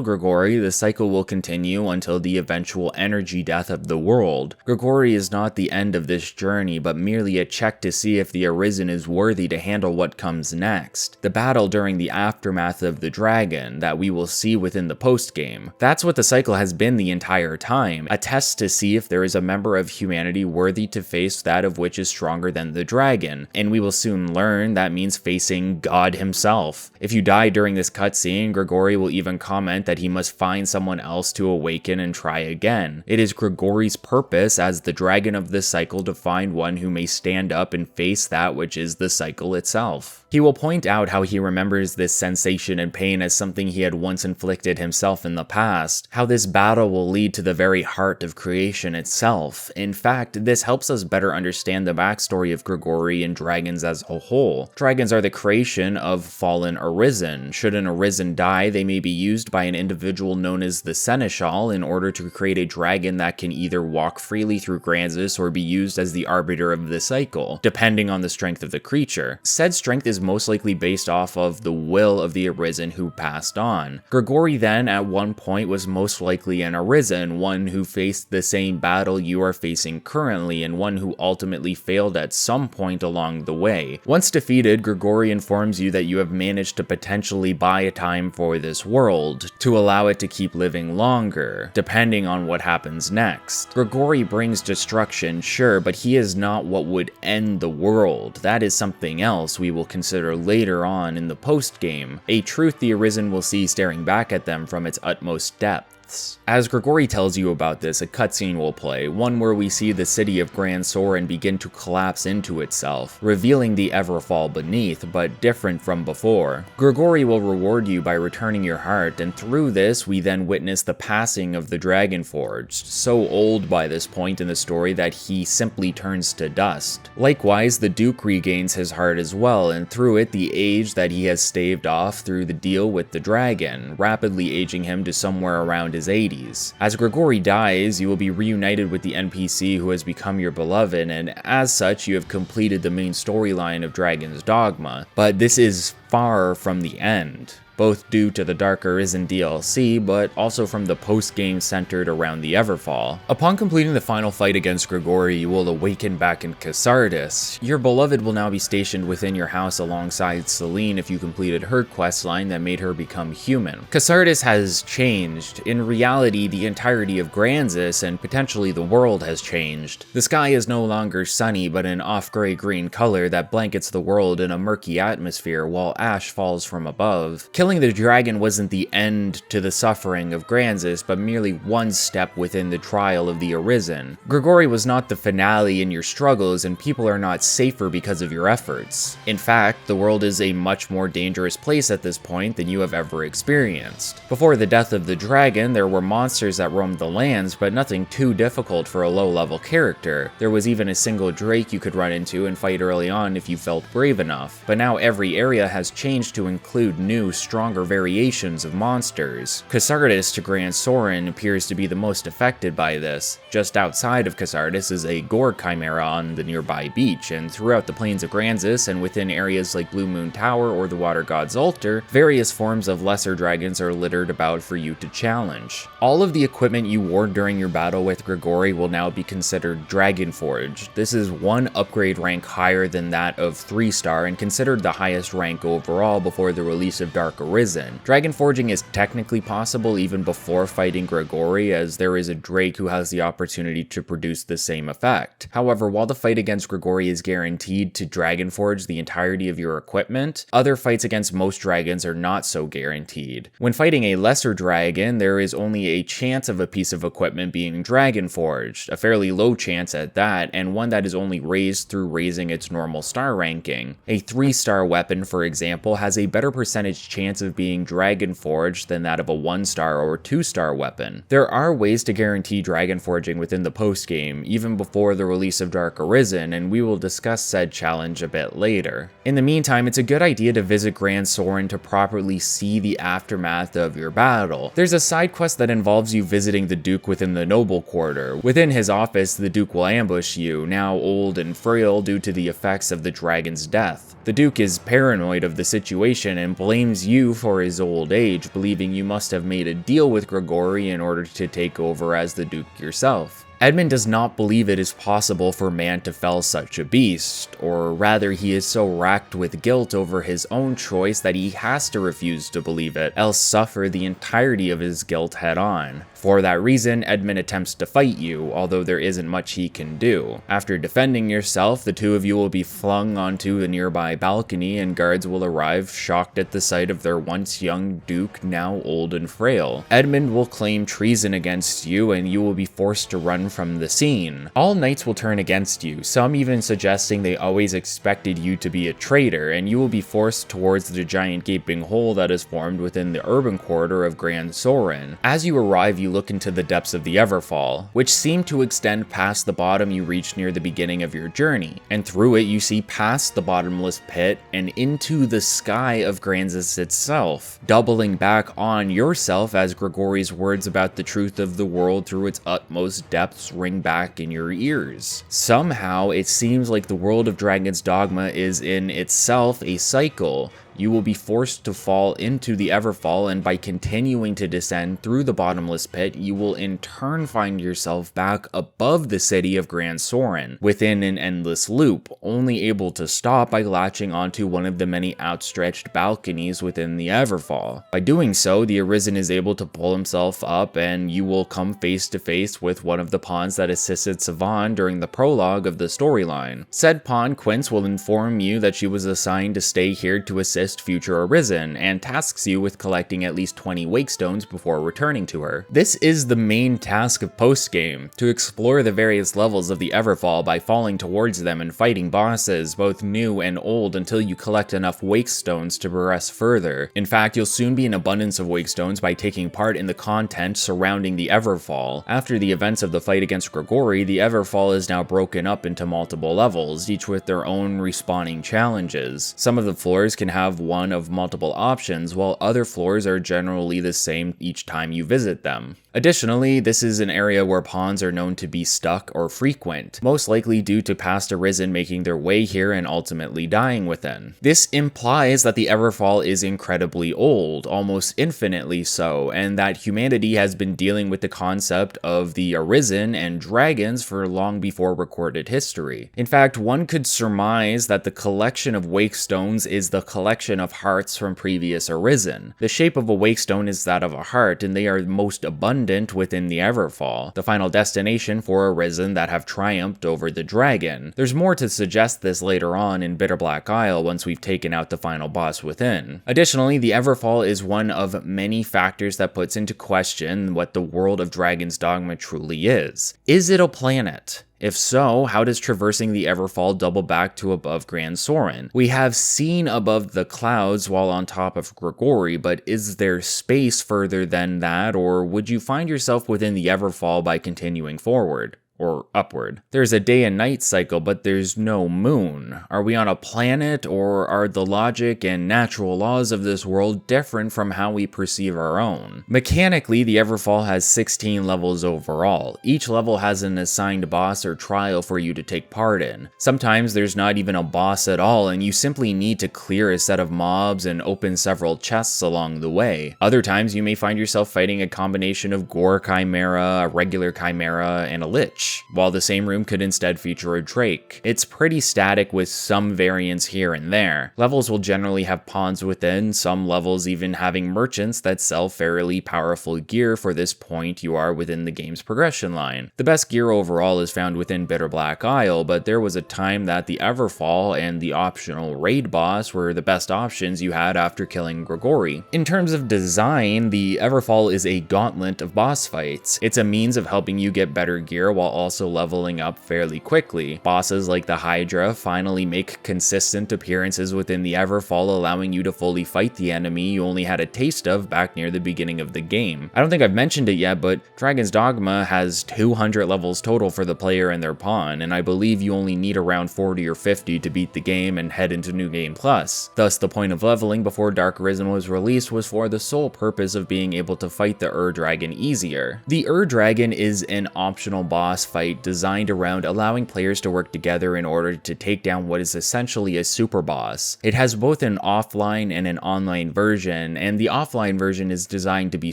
Grigori, the cycle will continue until the eventual energy death of the world. Grigori is not the end of this journey, but merely a check to see if the Arisen is worthy to handle what comes next. The battle during the aftermath of the dragon that we will see within the post-game. That's what the cycle has been the entire time, a test to see if there is a member of humanity worthy to face that of which is stronger than the dragon, and we will soon learn that means facing God himself. If you die during this cutscene, Grigori will even comment that he must find someone else to awaken and try again. It is Grigori's purpose as the dragon of this cycle to find one who may stand up and face that which is the cycle itself. He will point out how he remembers this sensation and pain as something he had once inflicted himself in the past, how this battle will lead to the very heart of creation itself. In fact, this helps us better understand the backstory of Grigori and dragons as a whole. Dragons are the creation of fallen Arisen. Should an Arisen die, they may be used by an individual known as the Seneschal in order to create a dragon that can either walk freely through Gransys or be used as the arbiter of the cycle, depending on the strength of the creature. Said strength is most likely based off of the will of the Arisen who passed on. Grigori then, at one point, was most likely an Arisen, one who faced the same battle you are facing currently, and one who ultimately failed at some point along the way. Once defeated, Grigori informs you that you have managed to potentially buy a time for this world, to allow it to keep living longer, depending on what happens next. Grigori brings destruction, sure, but he is not what would end the world. That is something else we will consider later on in the post-game, a truth the Arisen will see staring back at them from its utmost depth. As Grigori tells you about this, a cutscene will play, one where we see the city of Gran Soren begin to collapse into itself, revealing the Everfall beneath, but different from before. Grigori will reward you by returning your heart, and through this we then witness the passing of the Dragon Forged, so old by this point in the story that he simply turns to dust. Likewise, the Duke regains his heart as well, and through it the age that he has staved off through the deal with the dragon, rapidly aging him to somewhere around his 80s. As Grigori dies, you will be reunited with the NPC who has become your beloved, and as such, you have completed the main storyline of Dragon's Dogma. But this is far from the end, both due to the Dark Arisen DLC, but also from the post-game centered around the Everfall. Upon completing the final fight against Grigori, you will awaken back in Cassardis. Your beloved will now be stationed within your house alongside Celine if you completed her questline that made her become human. Cassardis has changed. In reality, the entirety of Gransys and potentially the world has changed. The sky is no longer sunny, but an off-gray-green color that blankets the world in a murky atmosphere while ash falls from above. Killing the dragon wasn't the end to the suffering of Gransys, but merely one step within the trial of the Arisen. Grigori was not the finale in your struggles, and people are not safer because of your efforts. In fact, the world is a much more dangerous place at this point than you have ever experienced. Before the death of the dragon, there were monsters that roamed the lands, but nothing too difficult for a low-level character. There was even a single drake you could run into and fight early on if you felt brave enough. But now every area has changed to include new, stronger variations of monsters. Cassardis to Gran Soren appears to be the most affected by this. Just outside of Cassardis is a gore chimera on the nearby beach, and throughout the plains of Gransys and within areas like Blue Moon Tower or the Water God's Altar, various forms of lesser dragons are littered about for you to challenge. All of the equipment you wore during your battle with Grigori will now be considered Dragon Forged. This is one upgrade rank higher than that of 3-star and considered the highest rank overall before the release of Dark Arisen. Dragon Forging is technically possible even before fighting Grigori, as there is a Drake who has the opportunity to produce the same effect. However, while the fight against Grigori is guaranteed to Dragon Forge the entirety of your equipment, other fights against most dragons are not so guaranteed. When fighting a lesser dragon, there is only a chance of a piece of equipment being Dragon Forged, a fairly low chance at that, and one that is only raised through raising its normal star ranking. A 3-star weapon, for example, has a better percentage chance of being Dragon Forged than that of a 1-star or 2-star weapon. There are ways to guarantee Dragon Forging within the post-game, even before the release of Dark Arisen, and we will discuss said challenge a bit later. In the meantime, it's a good idea to visit Gran Soren to properly see the aftermath of your battle. There's a side quest that involves you visiting the Duke within the Noble Quarter. Within his office, the Duke will ambush you, now old and frail due to the effects of the dragon's death. The Duke is paranoid of the situation and blames you for his old age, believing you must have made a deal with Grigori in order to take over as the Duke yourself. Edmund does not believe it is possible for man to fell such a beast, or rather he is so racked with guilt over his own choice that he has to refuse to believe it, else suffer the entirety of his guilt head on. For that reason, Edmund attempts to fight you, although there isn't much he can do. After defending yourself, the two of you will be flung onto a nearby balcony and guards will arrive, shocked at the sight of their once young Duke, now old and frail. Edmund will claim treason against you and you will be forced to run from the scene. All knights will turn against you, some even suggesting they always expected you to be a traitor, and you will be forced towards the giant gaping hole that is formed within the urban quarter of Gran Soren. As you arrive, you look into the depths of the Everfall, which seem to extend past the bottom you reach near the beginning of your journey, and through it you see past the bottomless pit and into the sky of Gransys itself, doubling back on yourself as Grigori's words about the truth of the world through its utmost depths ring back in your ears. Somehow, it seems like the world of Dragon's Dogma is in itself a cycle. You will be forced to fall into the Everfall, and by continuing to descend through the bottomless pit, you will in turn find yourself back above the city of Gran Soren, within an endless loop, only able to stop by latching onto one of the many outstretched balconies within the Everfall. By doing so, the Arisen is able to pull himself up, and you will come face to face with one of the pawns that assisted Sivan during the prologue of the storyline. Said pawn, Quince, will inform you that she was assigned to stay here to assist future Arisen, and tasks you with collecting at least 20 Wakestones before returning to her. This is the main task of post-game, to explore the various levels of the Everfall by falling towards them and fighting bosses, both new and old, until you collect enough Wakestones to progress further. In fact, you'll soon be in abundance of Wakestones by taking part in the content surrounding the Everfall. After the events of the fight against Grigori, the Everfall is now broken up into multiple levels, each with their own respawning challenges. Some of the floors can have one of multiple options, while other floors are generally the same each time you visit them. Additionally, this is an area where pawns are known to be stuck or frequent, most likely due to past Arisen making their way here and ultimately dying within. This implies that the Everfall is incredibly old, almost infinitely so, and that humanity has been dealing with the concept of the Arisen and dragons for long before recorded history. In fact, one could surmise that the collection of Wakestones is the collection of hearts from previous Arisen. The shape of a Wakestone is that of a heart, and they are most abundant within the Everfall, the final destination for Arisen that have triumphed over the dragon. There's more to suggest this later on in Bitterblack Isle once we've taken out the final boss within. Additionally, the Everfall is one of many factors that puts into question what the world of Dragon's Dogma truly is. Is it a planet? If so, how does traversing the Everfall double back to above Gran Soren? We have seen above the clouds while on top of Grigori, but is there space further than that, or would you find yourself within the Everfall by continuing forward? or upward. There's a day and night cycle, but there's no moon. Are we on a planet, or are the logic and natural laws of this world different from how we perceive our own? Mechanically, the Everfall has 16 levels overall. Each level has an assigned boss or trial for you to take part in. Sometimes there's not even a boss at all, and you simply need to clear a set of mobs and open several chests along the way. Other times you may find yourself fighting a combination of Gore Chimera, a regular Chimera, and a Lich, while the same room could instead feature a Drake. It's pretty static with some variance here and there. Levels will generally have pawns within, some levels even having merchants that sell fairly powerful gear for this point you are within the game's progression line. The best gear overall is found within Bitterblack Isle, but there was a time that the Everfall and the optional raid boss were the best options you had after killing Gregory. In terms of design, the Everfall is a gauntlet of boss fights. It's a means of helping you get better gear while also leveling up fairly quickly. Bosses like the Hydra finally make consistent appearances within the Everfall, allowing you to fully fight the enemy you only had a taste of back near the beginning of the game. I don't think I've mentioned it yet, but Dragon's Dogma has 200 levels total for the player and their pawn, and I believe you only need around 40 or 50 to beat the game and head into New Game Plus. Thus, the point of leveling before Dark Arisen was released was for the sole purpose of being able to fight the Dragon easier. The Dragon is an optional boss fight designed around allowing players to work together in order to take down what is essentially a super boss. It has both an offline and an online version, and the offline version is designed to be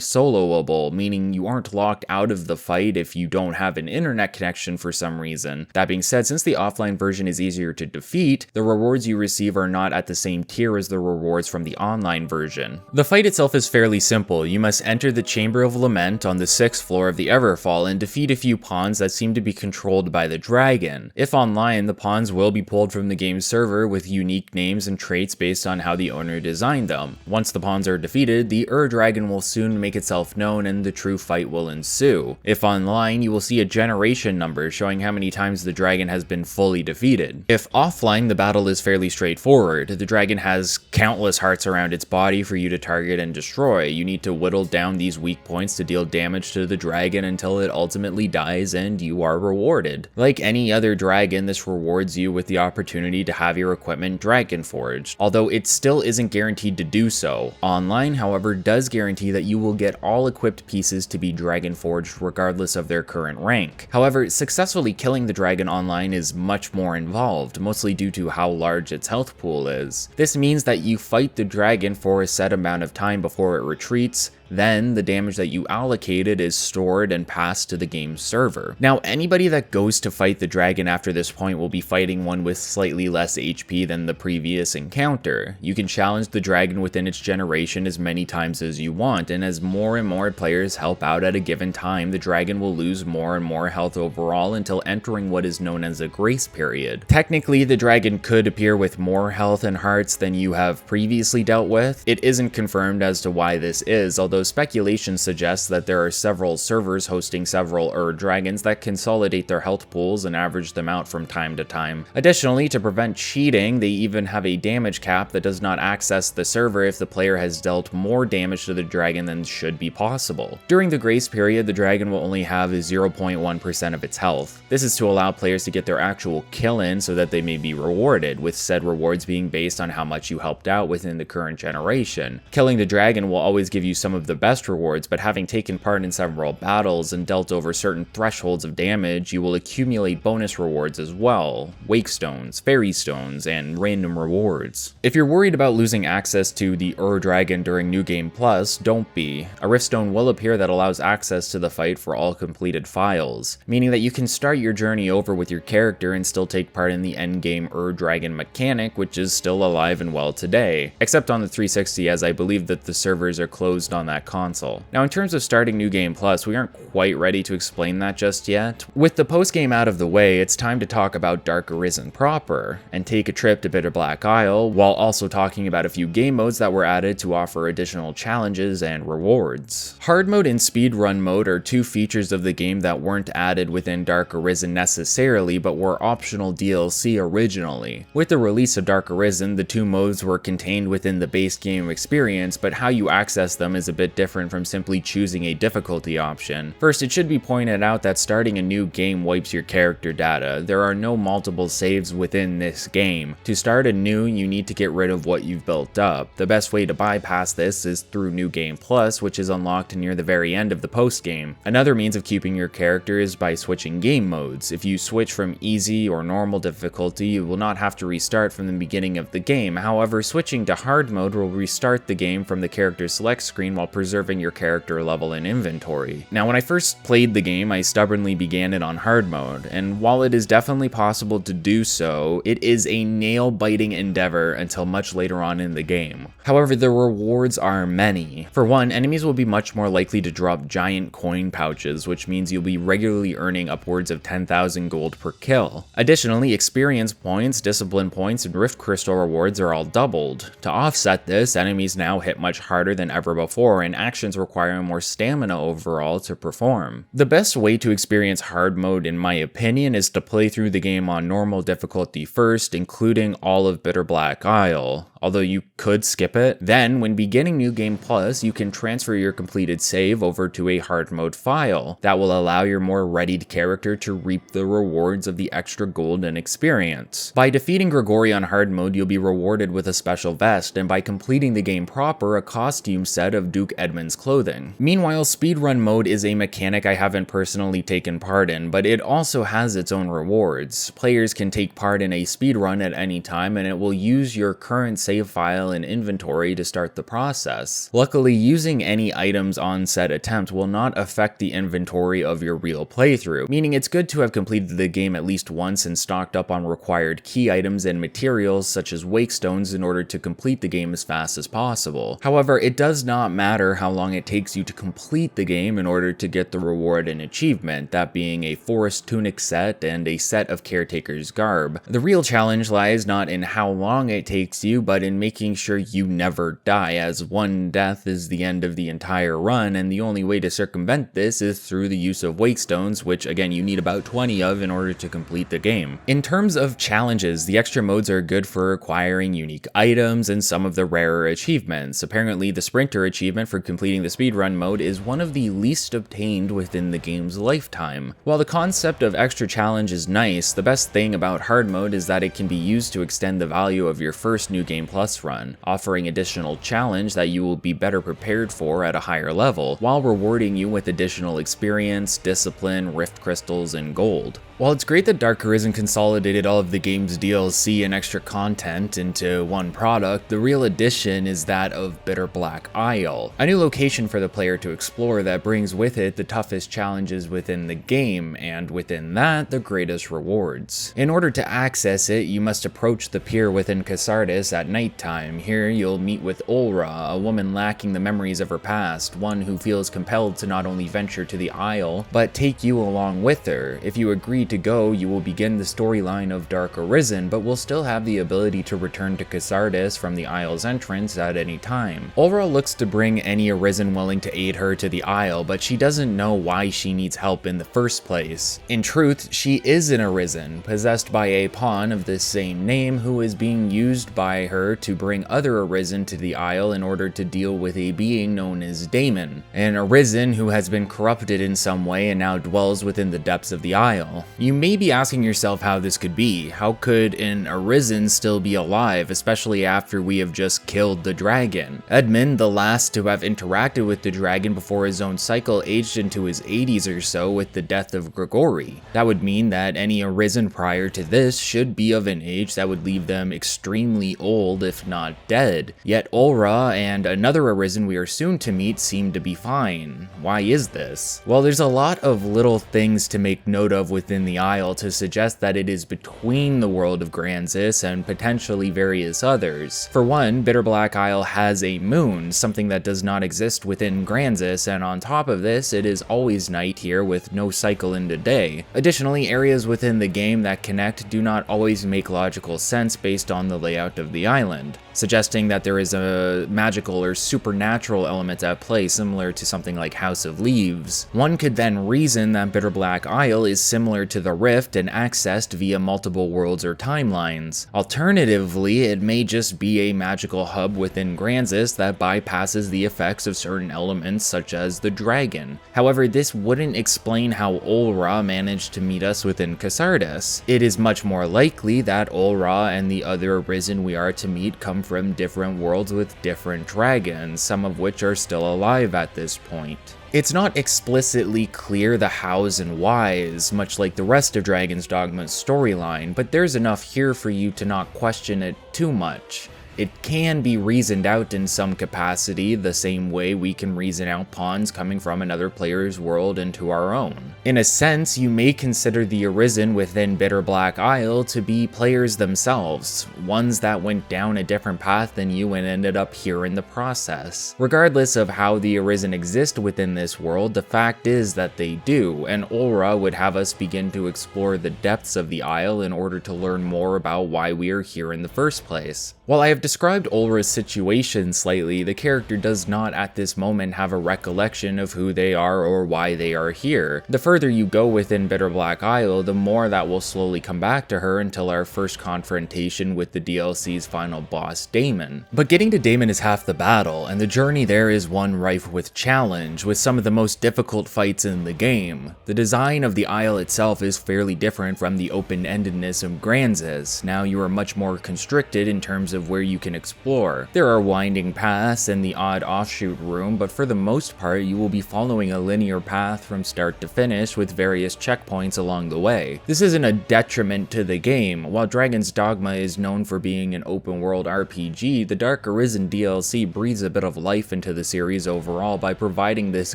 soloable, meaning you aren't locked out of the fight if you don't have an internet connection for some reason. That being said, since the offline version is easier to defeat, the rewards you receive are not at the same tier as the rewards from the online version. The fight itself is fairly simple. You must enter the Chamber of Lament on the 6th floor of the Everfall and defeat a few pawns that seem to be controlled by the dragon. If online, the pawns will be pulled from the game's server with unique names and traits based on how the owner designed them. Once the pawns are defeated, the Dragon will soon make itself known and the true fight will ensue. If online, you will see a generation number showing how many times the dragon has been fully defeated. If offline, the battle is fairly straightforward. The dragon has countless hearts around its body for you to target and destroy. You need to whittle down these weak points to deal damage to the dragon until it ultimately dies and you are rewarded. Like any other dragon, this rewards you with the opportunity to have your equipment dragon forged, although it still isn't guaranteed to do so. Online, however, does guarantee that you will get all equipped pieces to be dragon forged regardless of their current rank. However, successfully killing the dragon online is much more involved, mostly due to how large its health pool is. This means that you fight the dragon for a set amount of time before it retreats, then the damage that you allocated is stored and passed to the game's server. Now, anybody that goes to fight the dragon after this point will be fighting one with slightly less HP than the previous encounter. You can challenge the dragon within its generation as many times as you want, and as more and more players help out at a given time, the dragon will lose more and more health overall until entering what is known as a grace period. Technically, the dragon could appear with more health and hearts than you have previously dealt with. It isn't confirmed as to why this is, although speculation suggests that there are several servers hosting several dragons that consolidate their health pools and average them out from time to time. Additionally, to prevent cheating, they even have a damage cap that does not access the server if the player has dealt more damage to the dragon than should be possible. During the grace period, the dragon will only have 0.1% of its health. This is to allow players to get their actual kill in so that they may be rewarded, with said rewards being based on how much you helped out within the current generation. Killing the dragon will always give you some of the best rewards, but having taken part in several battles and dealt over certain thresholds of damage, you will accumulate bonus rewards as well, wake stones, fairy stones, and random rewards. If you're worried about losing access to the Dragon during New Game Plus, don't be. A riftstone will appear that allows access to the fight for all completed files, meaning that you can start your journey over with your character and still take part in the endgame Dragon mechanic, which is still alive and well today, except on the 360, as I believe that the servers are closed on that console. Now, in terms of starting New Game Plus, we aren't quite ready to explain that just yet. With the post-game out of the way, it's time to talk about Dark Arisen proper, and take a trip to Bitterblack Isle, while also talking about a few game modes that were added to offer additional challenges and rewards. Hard mode and speedrun mode are two features of the game that weren't added within Dark Arisen necessarily, but were optional DLC originally. With the release of Dark Arisen, the two modes were contained within the base game experience, but how you access them is a bit bit different from simply choosing a difficulty option. First, it should be pointed out that starting a new game wipes your character data. There are no multiple saves within this game. To start anew, you need to get rid of what you've built up. The best way to bypass this is through New Game Plus, which is unlocked near the very end of the post-game. Another means of keeping your character is by switching game modes. If you switch from easy or normal difficulty, you will not have to restart from the beginning of the game. However, switching to hard mode will restart the game from the character select screen while preserving your character level and inventory. Now, when I first played the game, I stubbornly began it on hard mode, and while it is definitely possible to do so, it is a nail-biting endeavor until much later on in the game. However, the rewards are many. For one, enemies will be much more likely to drop giant coin pouches, which means you'll be regularly earning upwards of 10,000 gold per kill. Additionally, experience points, discipline points, and rift crystal rewards are all doubled. To offset this, enemies now hit much harder than ever before, and actions require more stamina overall to perform. The best way to experience hard mode, in my opinion, is to play through the game on normal difficulty first, including all of Bitterblack Isle, although you could skip it. Then, when beginning New Game Plus, you can transfer your completed save over to a hard mode file that will allow your more readied character to reap the rewards of the extra gold and experience. By defeating Grigori on hard mode, you'll be rewarded with a special vest, and by completing the game proper, a costume set of Duke Edmund's clothing. Meanwhile, speedrun mode is a mechanic I haven't personally taken part in, but it also has its own rewards. Players can take part in a speedrun at any time, and it will use your current save file and inventory to start the process. Luckily, using any items on said attempt will not affect the inventory of your real playthrough, meaning it's good to have completed the game at least once and stocked up on required key items and materials such as wake stones in order to complete the game as fast as possible. However, it does not matter how long it takes you to complete the game in order to get the reward and achievement, that being a forest tunic set and a set of caretaker's garb. The real challenge lies not in how long it takes you, but in making sure you never die, as one death is the end of the entire run, and the only way to circumvent this is through the use of wake stones, which again you need about 20 of in order to complete the game. In terms of challenges, the extra modes are good for acquiring unique items and some of the rarer achievements. Apparently, the Sprinter achievement for completing the speedrun mode is one of the least obtained within the game's lifetime. While the concept of extra challenge is nice, the best thing about hard mode is that it can be used to extend the value of your first New Game Plus run, offering additional challenge that you will be better prepared for at a higher level, while rewarding you with additional experience, discipline, rift crystals, and gold. While it's great that Dark Arisen consolidated all of the game's DLC and extra content into one product, the real addition is that of Bitterblack Isle, a new location for the player to explore that brings with it the toughest challenges within the game, and within that, the greatest rewards. In order to access it, you must approach the pier within Cassardis at nighttime. Here, you'll meet with Olra, a woman lacking the memories of her past, one who feels compelled to not only venture to the Isle, but take you along with her. If you agree to go, you will begin the storyline of Dark Arisen, but will still have the ability to return to Cassardis from the Isle's entrance at any time. Olra looks to bring any Arisen willing to aid her to the Isle, but she doesn't know why she needs help in the first place. In truth, she is an Arisen, possessed by a pawn of the same name who is being used by her to bring other Arisen to the Isle in order to deal with a being known as Damon, an Arisen who has been corrupted in some way and now dwells within the depths of the Isle. You may be asking yourself how this could be. How could an Arisen still be alive, especially after we have just killed the dragon? Edmund, the last to have interacted with the dragon before his own cycle, aged into his 80s or so with the death of Grigori. That would mean that any Arisen prior to this should be of an age that would leave them extremely old, if not dead. Yet Olra and another Arisen we are soon to meet seem to be fine. Why is this? Well, there's a lot of little things to make note of within the Isle to suggest that it is between the world of Gransys and potentially various others. For one, Bitterblack Isle has a moon, something that does not exist within Gransys, and on top of this, it is always night here with no cycle into day. Additionally, areas within the game that connect do not always make logical sense based on the layout of the island, suggesting that there is a magical or supernatural element at play similar to something like House of Leaves. One could then reason that Bitterblack Isle is similar to to the rift and accessed via multiple worlds or timelines. Alternatively, it may just be a magical hub within Gransys that bypasses the effects of certain elements such as the dragon. However, this wouldn't explain how Olra managed to meet us within Cassardis. It is much more likely that Olra and the other Arisen we are to meet come from different worlds with different dragons, some of which are still alive at this point. It's not explicitly clear the hows and whys, much like the rest of Dragon's Dogma's storyline, but there's enough here for you to not question it too much. It can be reasoned out in some capacity, the same way we can reason out pawns coming from another player's world into our own. In a sense, you may consider the Arisen within Bitterblack Isle to be players themselves, ones that went down a different path than you and ended up here in the process. Regardless of how the Arisen exist within this world, the fact is that they do, and Olra would have us begin to explore the depths of the Isle in order to learn more about why we are here in the first place. While I have described Olra's situation slightly, the character does not at this moment have a recollection of who they are or why they are here. The further you go within Bitterblack Isle, the more that will slowly come back to her until our first confrontation with the DLC's final boss, Damon. But getting to Damon is half the battle, and the journey there is one rife with challenge, with some of the most difficult fights in the game. The design of the Isle itself is fairly different from the open-endedness of Gransys. Now you are much more constricted in terms of where you can explore. There are winding paths and the odd offshoot room, but for the most part you will be following a linear path from start to finish with various checkpoints along the way. This isn't a detriment to the game. While Dragon's Dogma is known for being an open world RPG, the Dark Arisen DLC breathes a bit of life into the series overall by providing this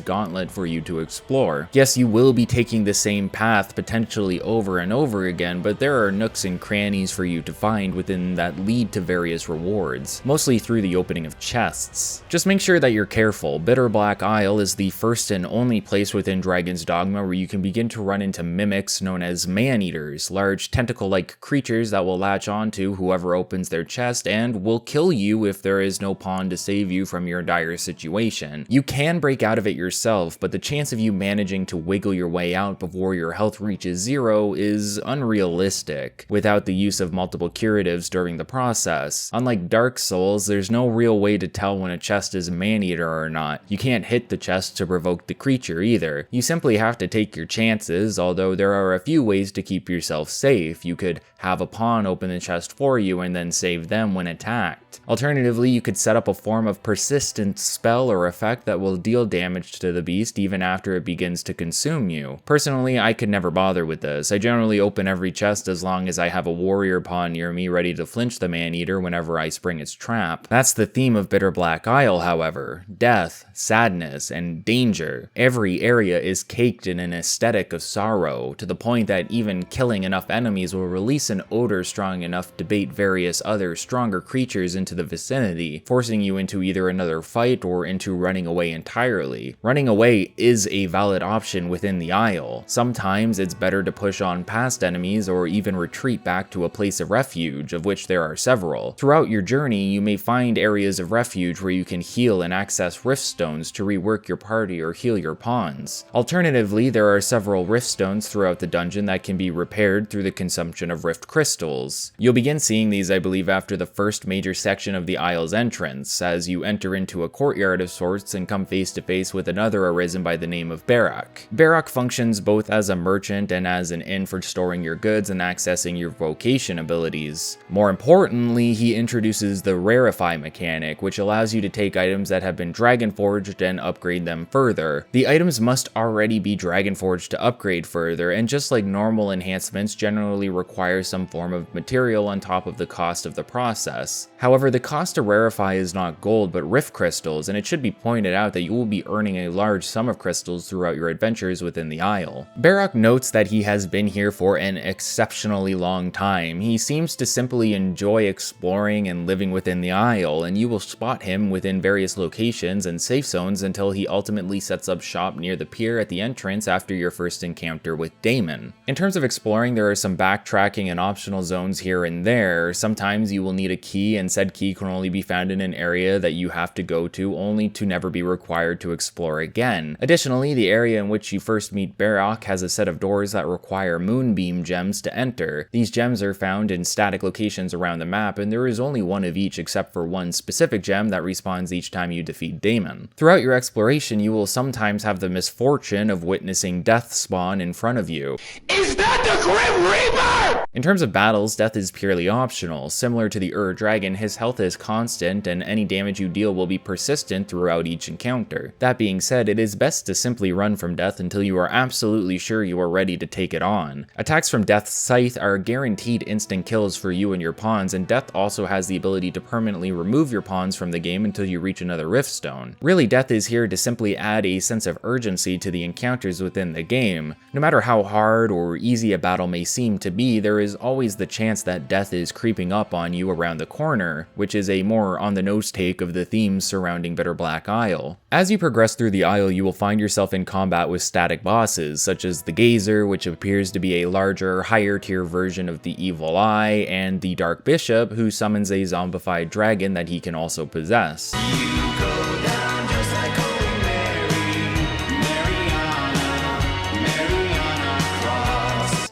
gauntlet for you to explore. Yes, you will be taking the same path potentially over and over again, but there are nooks and crannies for you to find within that lead to various rewards, mostly through the opening of chests. Just make sure that you're careful. Bitterblack Isle is the first and only place within Dragon's Dogma where you can begin to run into mimics known as man-eaters, large tentacle-like creatures that will latch onto whoever opens their chest and will kill you if there is no pawn to save you from your dire situation. You can break out of it yourself, but the chance of you managing to wiggle your way out before your health reaches 0 is unrealistic, without the use of multiple curatives during the process. Unlike Dark Souls, there's no real way to tell when a chest is a man-eater or not. You can't hit the chest to provoke the creature either. You simply have to take your chances, although there are a few ways to keep yourself safe. You could have a pawn open the chest for you and then save them when attacked. Alternatively, you could set up a form of persistent spell or effect that will deal damage to the beast even after it begins to consume you. Personally, I could never bother with this. I generally open every chest as long as I have a warrior pawn near me ready to flinch the man-eater whenever I spring its trap. That's the theme of Bitterblack Isle, however. Death, sadness, and danger. Every area is caked in an aesthetic of sorrow, to the point that even killing enough enemies will release an odor strong enough to bait various other stronger creatures into the vicinity, forcing you into either another fight or into running away entirely. Running away is a valid option within the Isle. Sometimes it's better to push on past enemies or even retreat back to a place of refuge, of which there are several. Throughout your journey, you may find areas of refuge where you can heal and access rift stones to rework your party or heal your pawns. Alternatively, there are several rift stones throughout the dungeon that can be repaired through the consumption of rift crystals. You'll begin seeing these, I believe, after the first major section of the Isle's entrance, as you enter into a courtyard of sorts and come face to face with another Arisen by the name of Barak. Barak functions both as a merchant and as an inn for storing your goods and accessing your vocation abilities. More importantly, he introduces the Rarefy mechanic, which allows you to take items that have been dragonforged and upgrade them further. The items must already be dragonforged to upgrade further, and just like normal enhancements generally require some form of material on top of the cost of the process. However, the cost to Rarefy is not gold but rift crystals, and it should be pointed out that you will be earning a large sum of crystals throughout your adventures within the Isle. Barak notes that he has been here for an exceptionally long time. He seems to simply enjoy exploring exploring and living within the Isle, and you will spot him within various locations and safe zones until he ultimately sets up shop near the pier at the entrance after your first encounter with Damon. In terms of exploring, there are some backtracking and optional zones here and there. Sometimes you will need a key, and said key can only be found in an area that you have to go to, only to never be required to explore again. Additionally, the area in which you first meet Barrock has a set of doors that require moonbeam gems to enter. These gems are found in static locations around the map, and there is only one of each except for one specific gem that respawns each time you defeat Damon. Throughout your exploration, you will sometimes have the misfortune of witnessing death spawn in front of you. Is that the Grim Reaper? In terms of battles, death is purely optional. Similar to the Dragon, his health is constant, and any damage you deal will be persistent throughout each encounter. That being said, it is best to simply run from death until you are absolutely sure you are ready to take it on. Attacks from Death's Scythe are guaranteed instant kills for you and your pawns, and Death also has the ability to permanently remove your pawns from the game until you reach another Riftstone. Really, Death is here to simply add a sense of urgency to the encounters within the game. No matter how hard or easy a battle may seem to be, there is always the chance that Death is creeping up on you around the corner, which is a more on-the-nose take of the themes surrounding Bitterblack Isle. As you progress through the Isle, you will find yourself in combat with static bosses, such as the Gazer, which appears to be a larger, higher-tier version of the Evil Eye, and the Dark Bishop, who summons a zombified dragon that he can also possess.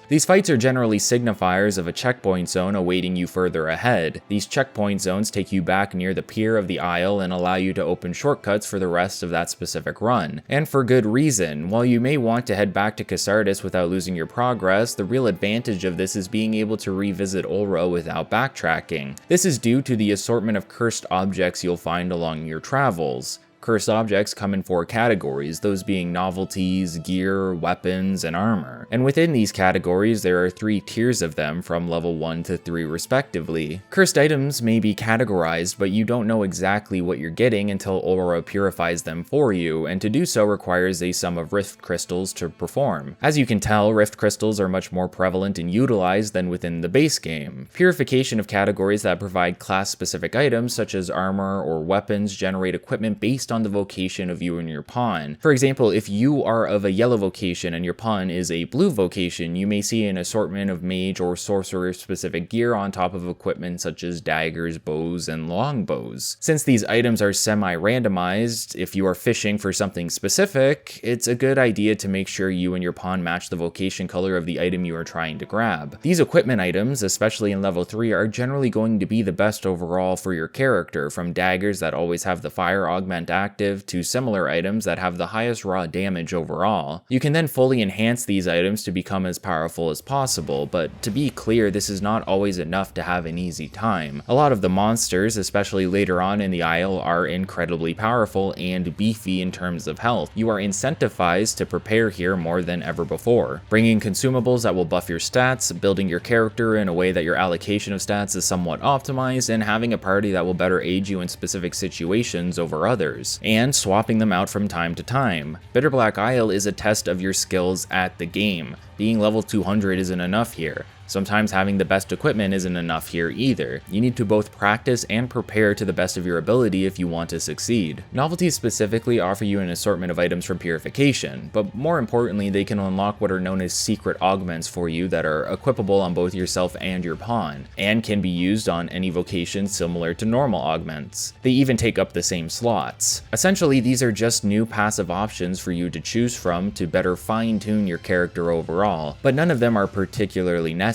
These fights are generally signifiers of a checkpoint zone awaiting you further ahead. These checkpoint zones take you back near the pier of the Isle and allow you to open shortcuts for the rest of that specific run. And for good reason. While you may want to head back to Cassardis without losing your progress, the real advantage of this is being able to revisit Ulra without backtracking. This is due to the assortment of cursed objects you'll find along your travels. Cursed objects come in 4 categories, those being novelties, gear, weapons, and armor. And within these categories, there are 3 tiers of them from level 1 to 3 respectively. Cursed items may be categorized, but you don't know exactly what you're getting until Ulra purifies them for you, and to do so requires a sum of Rift Crystals to perform. As you can tell, Rift Crystals are much more prevalent and utilized than within the base game. Purification of categories that provide class-specific items, such as armor or weapons, generate equipment based on the vocation of you and your pawn. For example, if you are of a yellow vocation and your pawn is a blue vocation, you may see an assortment of mage or sorcerer specific gear on top of equipment such as daggers, bows, and longbows. Since these items are semi-randomized, if you are fishing for something specific, it's a good idea to make sure you and your pawn match the vocation color of the item you are trying to grab. These equipment items, especially in level 3, are generally going to be the best overall for your character, from daggers that always have the fire augment active to similar items that have the highest raw damage overall. You can then fully enhance these items to become as powerful as possible, but to be clear, this is not always enough to have an easy time. A lot of the monsters, especially later on in the Isle, are incredibly powerful and beefy in terms of health. You are incentivized to prepare here more than ever before, bringing consumables that will buff your stats, building your character in a way that your allocation of stats is somewhat optimized, and having a party that will better aid you in specific situations over others, and swapping them out from time to time. Bitterblack Isle is a test of your skills at the game. Being level 200 isn't enough here. Sometimes having the best equipment isn't enough here either. You need to both practice and prepare to the best of your ability if you want to succeed. Novelties specifically offer you an assortment of items from purification, but more importantly, they can unlock what are known as secret augments for you that are equipable on both yourself and your pawn, and can be used on any vocation similar to normal augments. They even take up the same slots. Essentially, these are just new passive options for you to choose from to better fine-tune your character overall, but none of them are particularly necessary.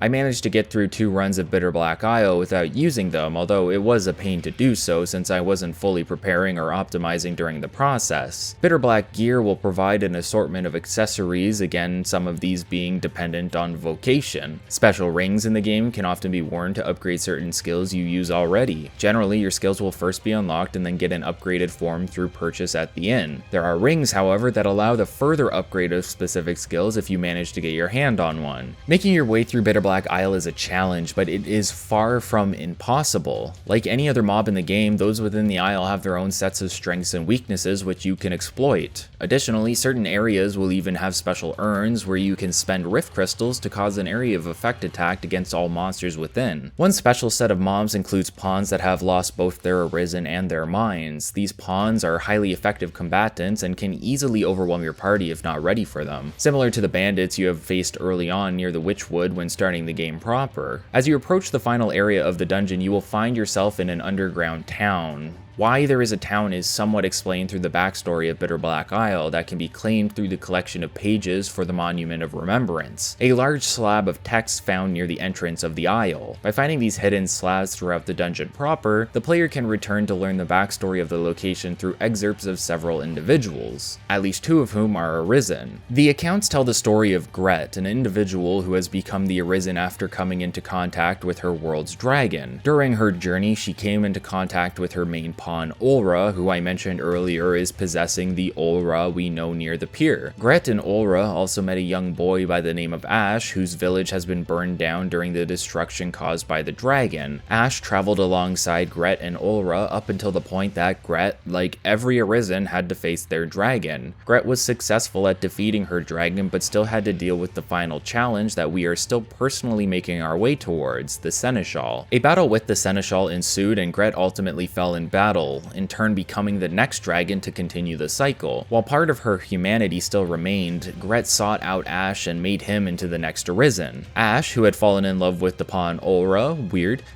I managed to get through 2 runs of Bitterblack Isle without using them, although it was a pain to do so since I wasn't fully preparing or optimizing during the process. Bitterblack gear will provide an assortment of accessories, again some of these being dependent on vocation. Special rings in the game can often be worn to upgrade certain skills you use already. Generally, your skills will first be unlocked and then get an upgraded form through purchase at the inn. There are rings, however, that allow the further upgrade of specific skills if you manage to get your hand on one. Making Making your way through Bitterblack Isle is a challenge, but it is far from impossible. Like any other mob in the game, those within the Isle have their own sets of strengths and weaknesses which you can exploit. Additionally, certain areas will even have special urns where you can spend rift crystals to cause an area of effect attack against all monsters within. One special set of mobs includes pawns that have lost both their Arisen and their minds. These pawns are highly effective combatants and can easily overwhelm your party if not ready for them. Similar to the bandits you have faced early on near the Witchwood when starting the game proper. As you approach the final area of the dungeon, you will find yourself in an underground town. Why there is a town is somewhat explained through the backstory of Bitterblack Isle that can be claimed through the collection of pages for the Monument of Remembrance, a large slab of text found near the entrance of the Isle. By finding these hidden slabs throughout the dungeon proper, the player can return to learn the backstory of the location through excerpts of several individuals, at least 2 of whom are Arisen. The accounts tell the story of Gret, an individual who has become the Arisen after coming into contact with her world's dragon. During her journey, she came into contact with her main pawn Ulra, who I mentioned earlier is possessing the Ulra we know near the pier. Gret and Ulra also met a young boy by the name of Ash, whose village has been burned down during the destruction caused by the dragon. Ash traveled alongside Gret and Ulra up until the point that Gret, like every Arisen, had to face their dragon. Gret was successful at defeating her dragon, but still had to deal with the final challenge that we are still personally making our way towards, the Seneschal. A battle with the Seneschal ensued and Gret ultimately fell in battle, in turn becoming the next dragon to continue the cycle. While part of her humanity still remained, Gret sought out Ash and made him into the next Arisen. Ash, who had fallen in love with the pawn Ulra,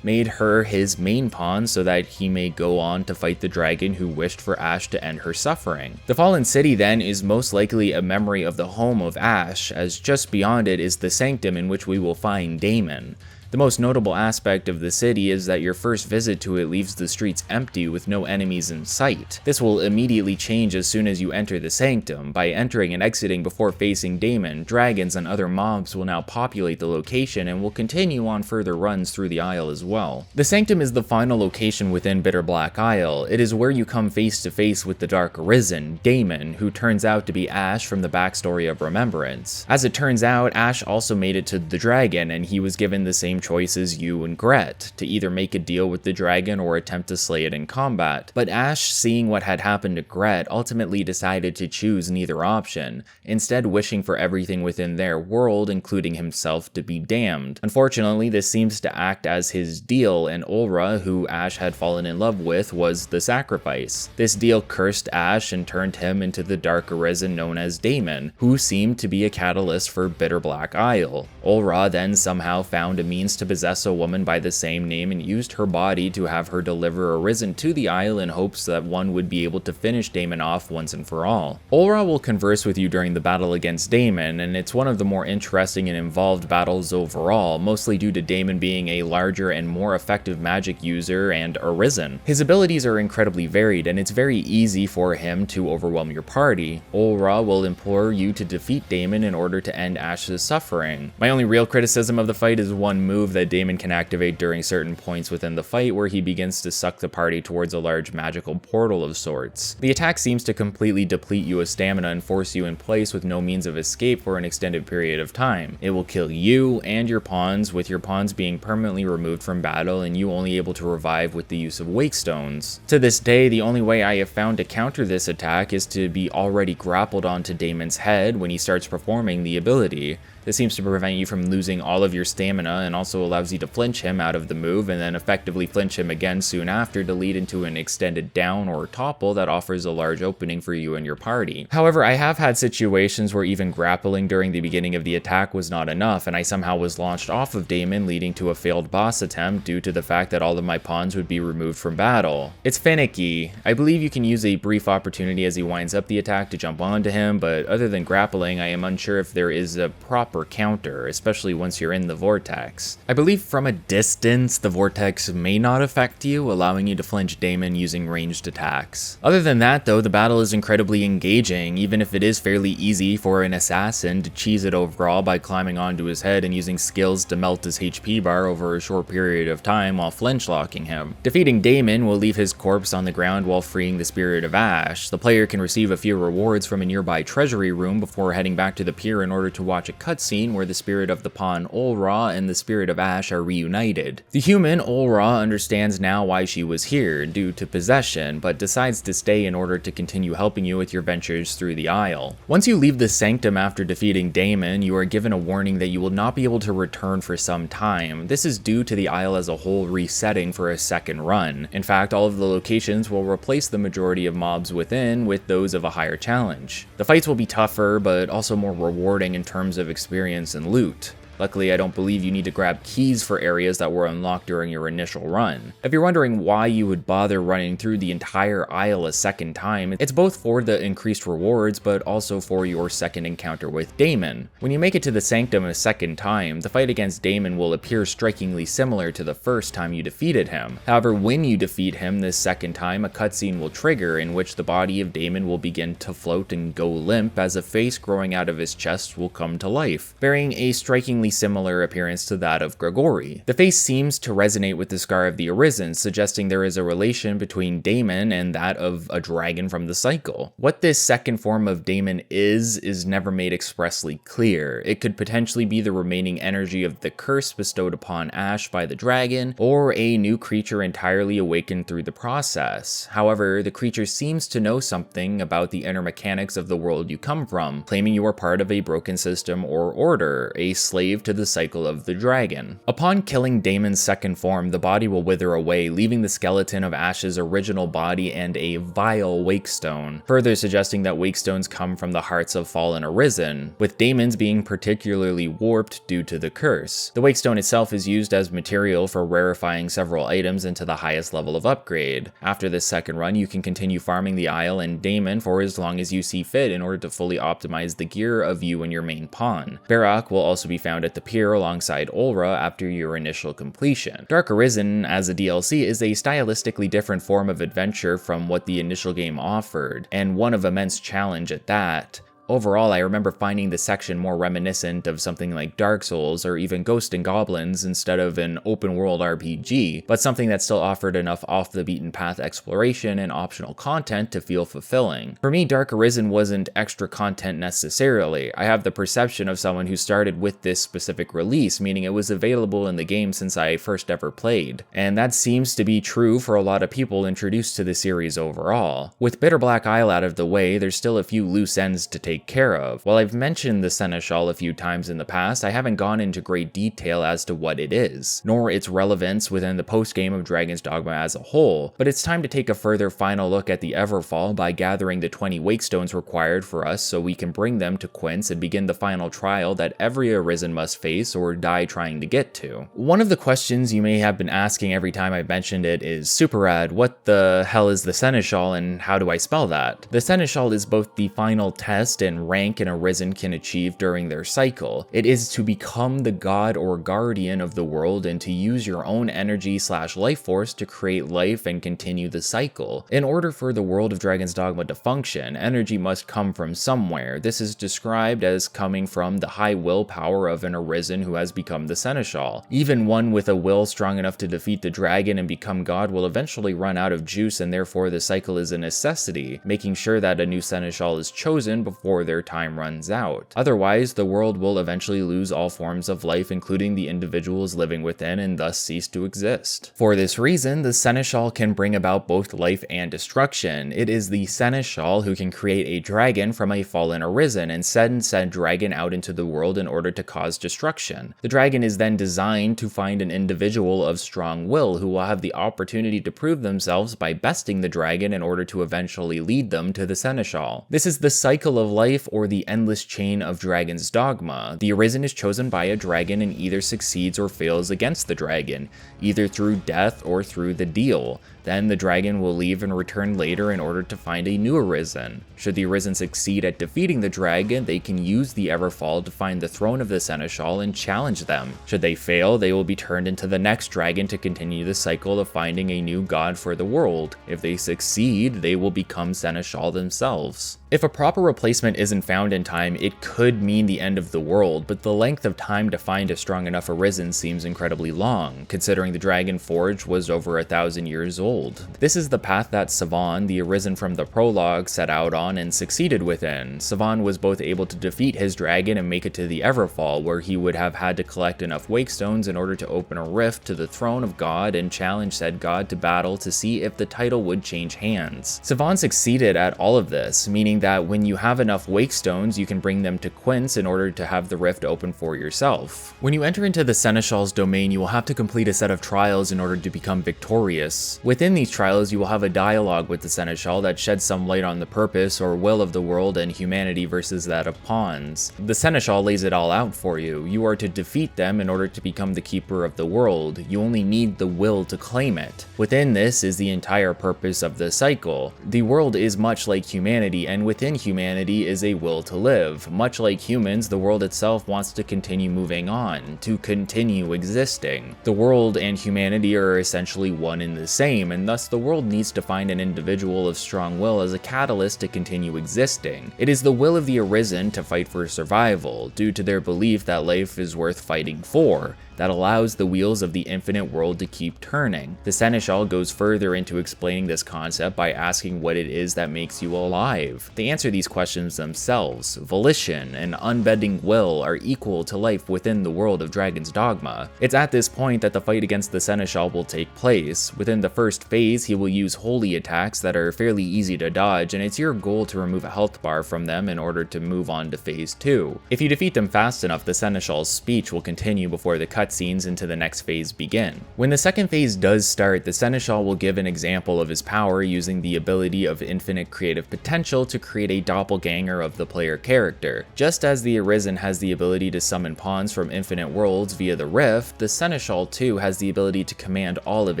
made her his main pawn so that he may go on to fight the dragon who wished for Ash to end her suffering. The Fallen City then is most likely a memory of the home of Ash, as just beyond it is the sanctum in which we will find Damon. The most notable aspect of the city is that your first visit to it leaves the streets empty with no enemies in sight. This will immediately change as soon as you enter the sanctum. By entering and exiting before facing Damon, dragons and other mobs will now populate the location and will continue on further runs through the Isle as well. The sanctum is the final location within Bitterblack Isle. It is where you come face to face with the Dark Arisen, Damon, who turns out to be Ash from the backstory of Remembrance. As it turns out, Ash also made it to the dragon and he was given the same choice as you and Gret, to either make a deal with the dragon or attempt to slay it in combat. But Ash, seeing what had happened to Gret, ultimately decided to choose neither option, instead wishing for everything within their world, including himself, to be damned. Unfortunately, this seems to act as his deal, and Ulra, who Ash had fallen in love with, was the sacrifice. This deal cursed Ash and turned him into the Dark Arisen known as Damon, who seemed to be a catalyst for Bitterblack Isle. Ulra then somehow found a means to possess a woman by the same name and used her body to have her deliver Arisen to the Isle in hopes that one would be able to finish Damon off once and for all. Ulra will converse with you during the battle against Damon, and it's one of the more interesting and involved battles overall, mostly due to Damon being a larger and more effective magic user and Arisen. His abilities are incredibly varied, and it's very easy for him to overwhelm your party. Ulra will implore you to defeat Damon in order to end Ash's suffering. My only real criticism of the fight is one move that Damon can activate during certain points within the fight where he begins to suck the party towards a large magical portal of sorts. The attack seems to completely deplete you of stamina and force you in place with no means of escape for an extended period of time. It will kill you and your pawns, with your pawns being permanently removed from battle and you only able to revive with the use of wake stones. To this day, the only way I have found to counter this attack is to be already grappled onto Damon's head when he starts performing the ability. This seems to prevent you from losing all of your stamina and also allows you to flinch him out of the move and then effectively flinch him again soon after to lead into an extended down or topple that offers a large opening for you and your party. However, I have had situations where even grappling during the beginning of the attack was not enough and I somehow was launched off of Damon, leading to a failed boss attempt due to the fact that all of my pawns would be removed from battle. It's finicky. I believe you can use a brief opportunity as he winds up the attack to jump onto him, but other than grappling, I am unsure if there is a proper counter, especially once you're in the vortex. I believe from a distance, the vortex may not affect you, allowing you to flinch Damon using ranged attacks. Other than that though, the battle is incredibly engaging, even if it is fairly easy for an assassin to cheese it overall by climbing onto his head and using skills to melt his HP bar over a short period of time while flinch locking him. Defeating Damon will leave his corpse on the ground while freeing the Spirit of Ash. The player can receive a few rewards from a nearby treasury room before heading back to the pier in order to watch a cutscene cutscene where the spirit of the pawn Olra and the spirit of Ash are reunited. The human Olra understands now why she was here, due to possession, but decides to stay in order to continue helping you with your ventures through the Isle. Once you leave the Sanctum after defeating Damon, you are given a warning that you will not be able to return for some time. This is due to the Isle as a whole resetting for a second run. In fact, all of the locations will replace the majority of mobs within with those of a higher challenge. The fights will be tougher, but also more rewarding in terms of experience and loot. Luckily, I don't believe you need to grab keys for areas that were unlocked during your initial run. If you're wondering why you would bother running through the entire Isle a second time, it's both for the increased rewards, but also for your second encounter with Damon. When you make it to the Sanctum a second time, the fight against Damon will appear strikingly similar to the first time you defeated him. However, when you defeat him this second time, a cutscene will trigger in which the body of Damon will begin to float and go limp as a face growing out of his chest will come to life, bearing a strikingly similar appearance to that of Gregory. The face seems to resonate with the scar of the Arisen, suggesting there is a relation between Damon and that of a dragon from the cycle. What this second form of Damon is never made expressly clear. It could potentially be the remaining energy of the curse bestowed upon Ash by the dragon, or a new creature entirely awakened through the process. However, the creature seems to know something about the inner mechanics of the world you come from, claiming you are part of a broken system or order, a slave to the cycle of the dragon. Upon killing Damon's second form, the body will wither away, leaving the skeleton of Ash's original body and a vile wakestone, further suggesting that wakestones come from the hearts of fallen Arisen, with Damon's being particularly warped due to the curse. The wakestone itself is used as material for rarefying several items into the highest level of upgrade. After this second run, you can continue farming the Isle and Damon for as long as you see fit in order to fully optimize the gear of you and your main pawn. Barak will also be found at the pier alongside Olra after your initial completion. Dark Arisen as a DLC is a stylistically different form of adventure from what the initial game offered, and one of immense challenge at that. Overall, I remember finding the section more reminiscent of something like Dark Souls or even Ghosts and Goblins instead of an open-world RPG, but something that still offered enough off-the-beaten-path exploration and optional content to feel fulfilling. For me, Dark Arisen wasn't extra content necessarily. I have the perception of someone who started with this specific release, meaning it was available in the game since I first ever played, and that seems to be true for a lot of people introduced to the series overall. With Bitterblack Isle out of the way, there's still a few loose ends to take care of. While I've mentioned the Seneschal a few times in the past, I haven't gone into great detail as to what it is, nor its relevance within the post-game of Dragon's Dogma as a whole, but it's time to take a further final look at the Everfall by gathering the 20 wakestones required for us so we can bring them to Quince and begin the final trial that every Arisen must face or die trying to get to. One of the questions you may have been asking every time I've mentioned it is, super rad, what the hell is the Seneschal and how do I spell that? The Seneschal is both the final test and rank an Arisen can achieve during their cycle. It is to become the god or guardian of the world and to use your own energy/life force to create life and continue the cycle. In order for the world of Dragon's Dogma to function, energy must come from somewhere. This is described as coming from the high willpower of an Arisen who has become the Seneschal. Even one with a will strong enough to defeat the dragon and become god will eventually run out of juice, and therefore the cycle is a necessity, making sure that a new Seneschal is chosen before their time runs out. Otherwise, the world will eventually lose all forms of life, including the individuals living within, and thus cease to exist. For this reason, the Seneschal can bring about both life and destruction. It is the Seneschal who can create a dragon from a fallen Arisen and send said dragon out into the world in order to cause destruction. The dragon is then designed to find an individual of strong will who will have the opportunity to prove themselves by besting the dragon in order to eventually lead them to the Seneschal. This is the cycle of life, or the endless chain of Dragon's Dogma. The Arisen is chosen by a dragon and either succeeds or fails against the dragon, either through death or through the deal. Then the dragon will leave and return later in order to find a new Arisen. Should the Arisen succeed at defeating the dragon, they can use the Everfall to find the throne of the Seneschal and challenge them. Should they fail, they will be turned into the next dragon to continue the cycle of finding a new god for the world. If they succeed, they will become Seneschal themselves. If a proper replacement isn't found in time, it could mean the end of the world, but the length of time to find a strong enough Arisen seems incredibly long, considering the Dragon Forge was over 1,000 years old old. This is the path that Savan, the Arisen from the Prologue, set out on and succeeded within. Savan was both able to defeat his dragon and make it to the Everfall, where he would have had to collect enough Wakestones in order to open a rift to the throne of God and challenge said God to battle to see if the title would change hands. Savan succeeded at all of this, meaning that when you have enough Wakestones, you can bring them to Quince in order to have the rift open for yourself. When you enter into the Seneschal's domain, you will have to complete a set of trials in order to become victorious. Within these trials, you will have a dialogue with the Seneschal that sheds some light on the purpose or will of the world and humanity versus that of pawns. The Seneschal lays it all out for you. You are to defeat them in order to become the keeper of the world. You only need the will to claim it. Within this is the entire purpose of the cycle. The world is much like humanity, and within humanity is a will to live. Much like humans, the world itself wants to continue moving on, to continue existing. The world and humanity are essentially one and the same, and thus the world needs to find an individual of strong will as a catalyst to continue existing. It is the will of the Arisen to fight for survival, due to their belief that life is worth fighting for, that allows the wheels of the infinite world to keep turning. The Seneschal goes further into explaining this concept by asking what it is that makes you alive. They answer these questions themselves. Volition and unbending will are equal to life within the world of Dragon's Dogma. It's at this point that the fight against the Seneschal will take place. Within the first phase, he will use holy attacks that are fairly easy to dodge, and it's your goal to remove a health bar from them in order to move on to phase 2. If you defeat them fast enough, the Seneschal's speech will continue before the cutscenes into the next phase begin. When the second phase does start, the Seneschal will give an example of his power using the ability of infinite creative potential to create a doppelganger of the player character. Just as the Arisen has the ability to summon pawns from infinite worlds via the rift, the Seneschal too has the ability to command all of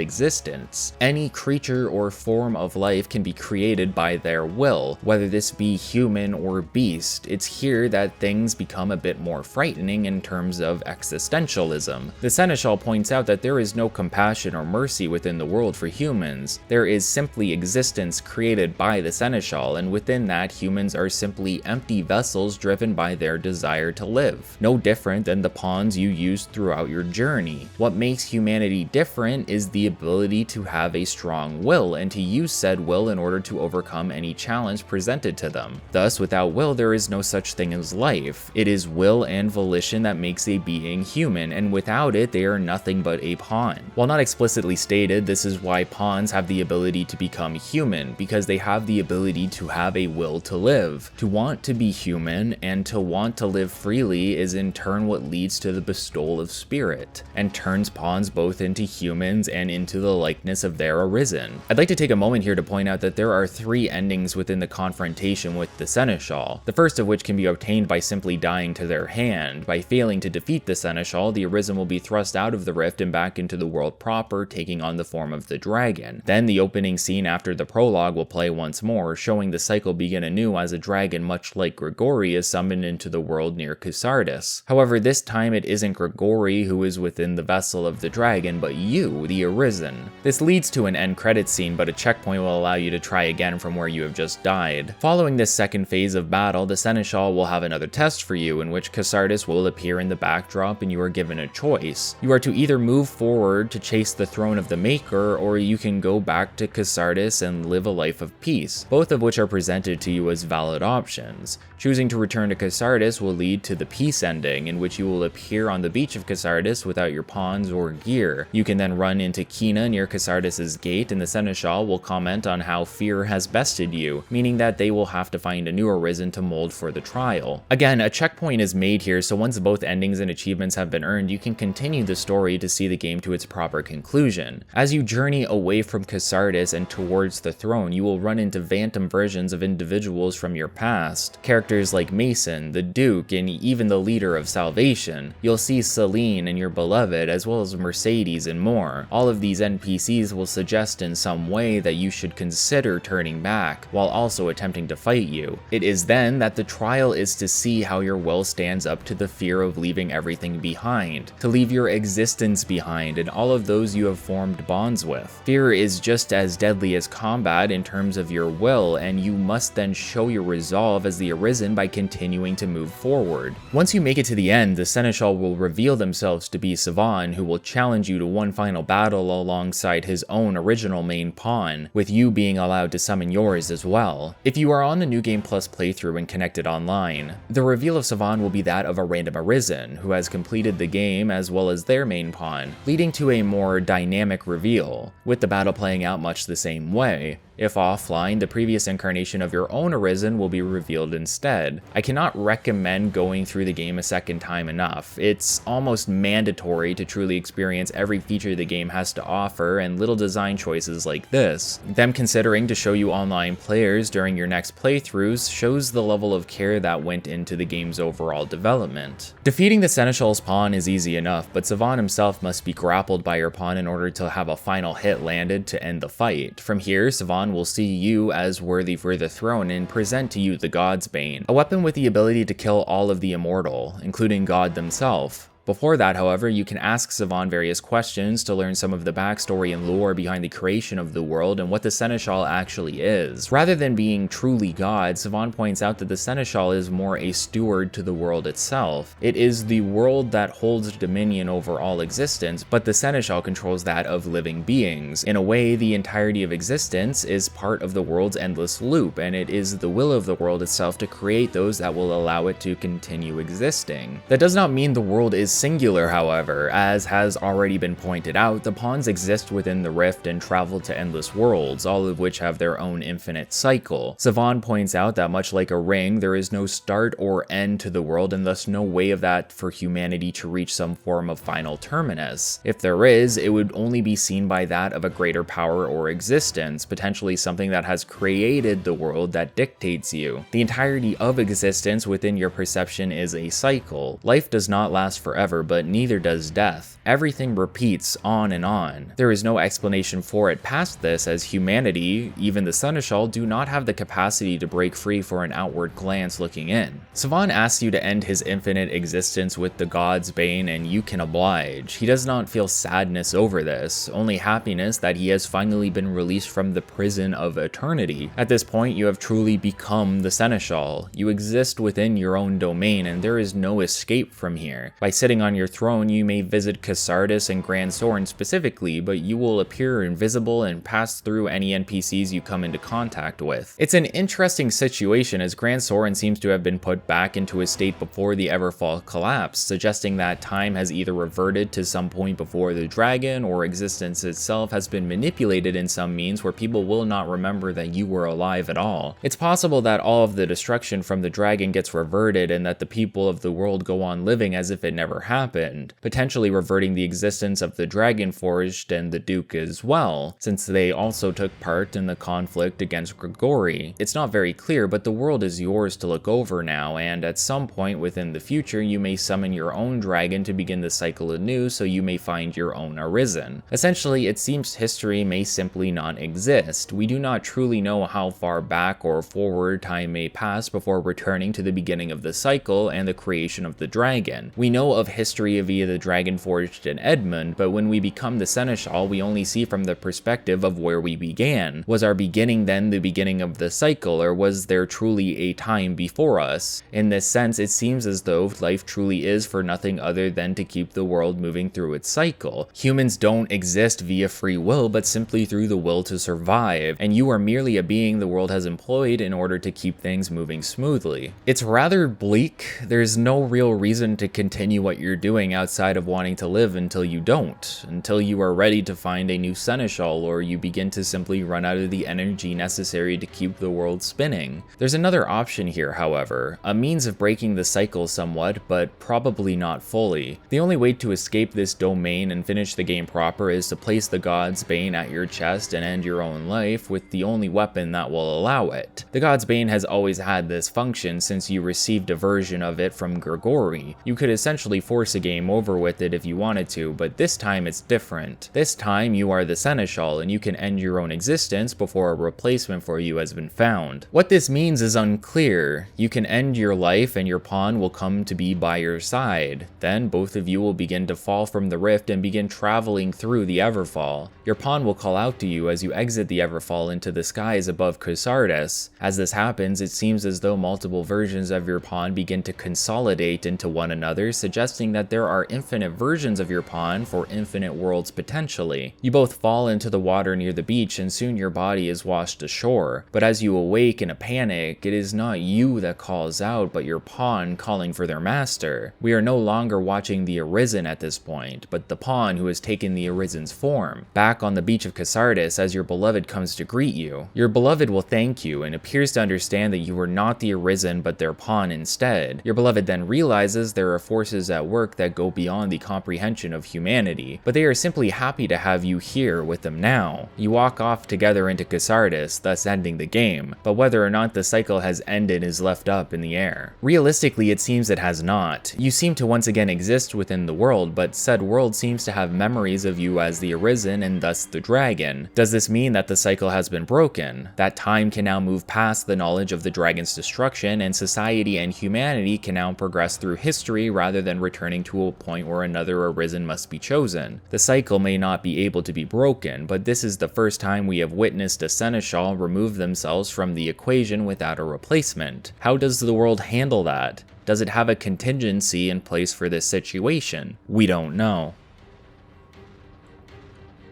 existence. Any creature or form of life can be created by their will, whether this be human or beast. It's here that things become a bit more frightening in terms of existentialism. The Seneschal points out that there is no compassion or mercy within the world for humans. There is simply existence created by the Seneschal, and within that, humans are simply empty vessels driven by their desire to live. No different than the pawns you used throughout your journey. What makes humanity different is the ability to have a strong will, and to use said will in order to overcome any challenge presented to them. Thus, without will, there is no such thing as life. It is will and volition that makes a being human, and without it, they are nothing but a pawn. While not explicitly stated, this is why pawns have the ability to become human, because they have the ability to have a will to live. To want to be human and to want to live freely is in turn what leads to the bestowal of spirit, and turns pawns both into humans and into the likeness of their Arisen. I'd like to take a moment here to point out that there are 3 endings within the confrontation with the Seneschal, the first of which can be obtained by simply dying to their hand. By failing to defeat the Seneschal, the Arisen will be thrust out of the rift and back into the world proper, taking on the form of the dragon. Then the opening scene after the prologue will play once more, showing the cycle begin anew as a dragon much like Grigori is summoned into the world near Cassardis. However, this time it isn't Grigori who is within the vessel of the dragon, but you, the Arisen. This leads to an end credits scene, but a checkpoint will allow you to try again from where you have just died. Following this second phase of battle, the Seneschal will have another test for you, in which Cassardis will appear in the backdrop and you are given a choice. You are to either move forward to chase the throne of the Maker, or you can go back to Cassardis and live a life of peace, both of which are presented to you as valid options. Choosing to return to Cassardis will lead to the peace ending, in which you will appear on the beach of Cassardis without your pawns or gear. You can then run into Kina near Cassardis' gate, and the Seneschal will comment on how fear has bested you, meaning that they will have to find a new Arisen to mold for the trial. Again, a checkpoint is made here, so once both endings and achievements have been earned, you can continue the story to see the game to its proper conclusion. As you journey away from Cassardis and towards the throne, you will run into phantom versions of individuals from your past. Characters like Mason, the Duke, and even the leader of Salvation. You'll see Celine and your beloved, as well as Mercedes and more. All of these NPCs will suggest in some way that you should consider turning back, while also attempting to fight you. It is then that the trial is to see how your will stands up to the fear of leaving everything behind, to leave your existence behind and all of those you have formed bonds with. Fear is just as deadly as combat in terms of your will, and you must then show your resolve as the Arisen by continuing to move forward. Once you make it to the end, the Seneschal will reveal themselves to be Savan, who will challenge you to one final battle alongside his own own original main pawn, with you being allowed to summon yours as well. If you are on a New Game Plus playthrough and connected online, the reveal of Savon will be that of a random Arisen, who has completed the game as well as their main pawn, leading to a more dynamic reveal, with the battle playing out much the same way. If offline, the previous incarnation of your own Arisen will be revealed instead. I cannot recommend going through the game a second time enough. It's almost mandatory to truly experience every feature the game has to offer, and little design choices like this, them considering to show you online players during your next playthroughs, shows the level of care that went into the game's overall development. Defeating the Seneschal's pawn is easy enough, but Savon himself must be grappled by your pawn in order to have a final hit landed to end the fight. From here, Savon will see you as worthy for the throne and present to you the God's Bane, a weapon with the ability to kill all of the immortal, including God themselves. Before that, however, you can ask Savon various questions to learn some of the backstory and lore behind the creation of the world and what the Seneschal actually is. Rather than being truly God, Savon points out that the Seneschal is more a steward to the world itself. It is the world that holds dominion over all existence, but the Seneschal controls that of living beings. In a way, the entirety of existence is part of the world's endless loop, and it is the will of the world itself to create those that will allow it to continue existing. That does not mean the world is singular, however. As has already been pointed out, the pawns exist within the rift and travel to endless worlds, all of which have their own infinite cycle. Savon points out that much like a ring, there is no start or end to the world, and thus no way of that for humanity to reach some form of final terminus. If there is, it would only be seen by that of a greater power or existence, potentially something that has created the world that dictates you. The entirety of existence within your perception is a cycle. Life does not last forever, but neither does death. Everything repeats on and on. There is no explanation for it past this, as humanity, even the Seneschal, do not have the capacity to break free for an outward glance looking in. Savon asks you to end his infinite existence with the God's Bane, and you can oblige. He does not feel sadness over this, only happiness that he has finally been released from the prison of eternity. At this point, you have truly become the Seneschal. You exist within your own domain, and there is no escape from here. By sitting on your throne, you may visit Cassardis and Gran Soren specifically, but you will appear invisible and pass through any NPCs you come into contact with. It's an interesting situation, as Gran Soren seems to have been put back into a state before the Everfall collapse, suggesting that time has either reverted to some point before the dragon, or existence itself has been manipulated in some means where people will not remember that you were alive at all. It's possible that all of the destruction from the dragon gets reverted, and that the people of the world go on living as if it never happened, potentially reverting the existence of the Dragonforged and the Duke as well, since they also took part in the conflict against Gregory. It's not very clear, but the world is yours to look over now, and at some point within the future, you may summon your own dragon to begin the cycle anew, so you may find your own Arisen. Essentially, it seems history may simply not exist. We do not truly know how far back or forward time may pass before returning to the beginning of the cycle and the creation of the dragon. We know of history via the Dragonforged and Edmund, but when we become the Seneschal, we only see from the perspective of where we began. Was our beginning then the beginning of the cycle, or was there truly a time before us? In this sense, it seems as though life truly is for nothing other than to keep the world moving through its cycle. Humans don't exist via free will, but simply through the will to survive, and you are merely a being the world has employed in order to keep things moving smoothly. It's rather bleak. There's no real reason to continue what you're doing outside of wanting to live until you don't, until you are ready to find a new Seneschal, or you begin to simply run out of the energy necessary to keep the world spinning. There's another option here, however, a means of breaking the cycle somewhat, but probably not fully. The only way to escape this domain and finish the game proper is to place the God's Bane at your chest and end your own life with the only weapon that will allow it. The God's Bane has always had this function since you received a version of it from Gregory. You could essentially force a game over with it if you wanted to, but this time it's different. This time you are the Seneschal, and you can end your own existence before a replacement for you has been found. What this means is unclear. You can end your life and your pawn will come to be by your side. Then both of you will begin to fall from the rift and begin traveling through the Everfall. Your pawn will call out to you as you exit the Everfall into the skies above Cassardis. As this happens, it seems as though multiple versions of your pawn begin to consolidate into one another, suggesting suggesting that there are infinite versions of your pawn for infinite worlds potentially. You both fall into the water near the beach and soon your body is washed ashore, but as you awake in a panic, it is not you that calls out, but your pawn calling for their master. We are no longer watching the Arisen at this point, but the pawn who has taken the Arisen's form. Back on the beach of Cassardis as your beloved comes to greet you. Your beloved will thank you and appears to understand that you were not the Arisen but their pawn instead. Your beloved then realizes there are forces at work that go beyond the comprehension of humanity, but they are simply happy to have you here with them now. You walk off together into Cassardis, thus ending the game, but whether or not the cycle has ended is left up in the air. Realistically, it seems it has not. You seem to once again exist within the world, but said world seems to have memories of you as the Arisen and thus the dragon. Does this mean that the cycle has been broken? That time can now move past the knowledge of the dragon's destruction, and society and humanity can now progress through history rather than returning to a point where another Arisen must be chosen. The cycle may not be able to be broken, but this is the first time we have witnessed a Seneschal remove themselves from the equation without a replacement. How does the world handle that? Does it have a contingency in place for this situation? We don't know.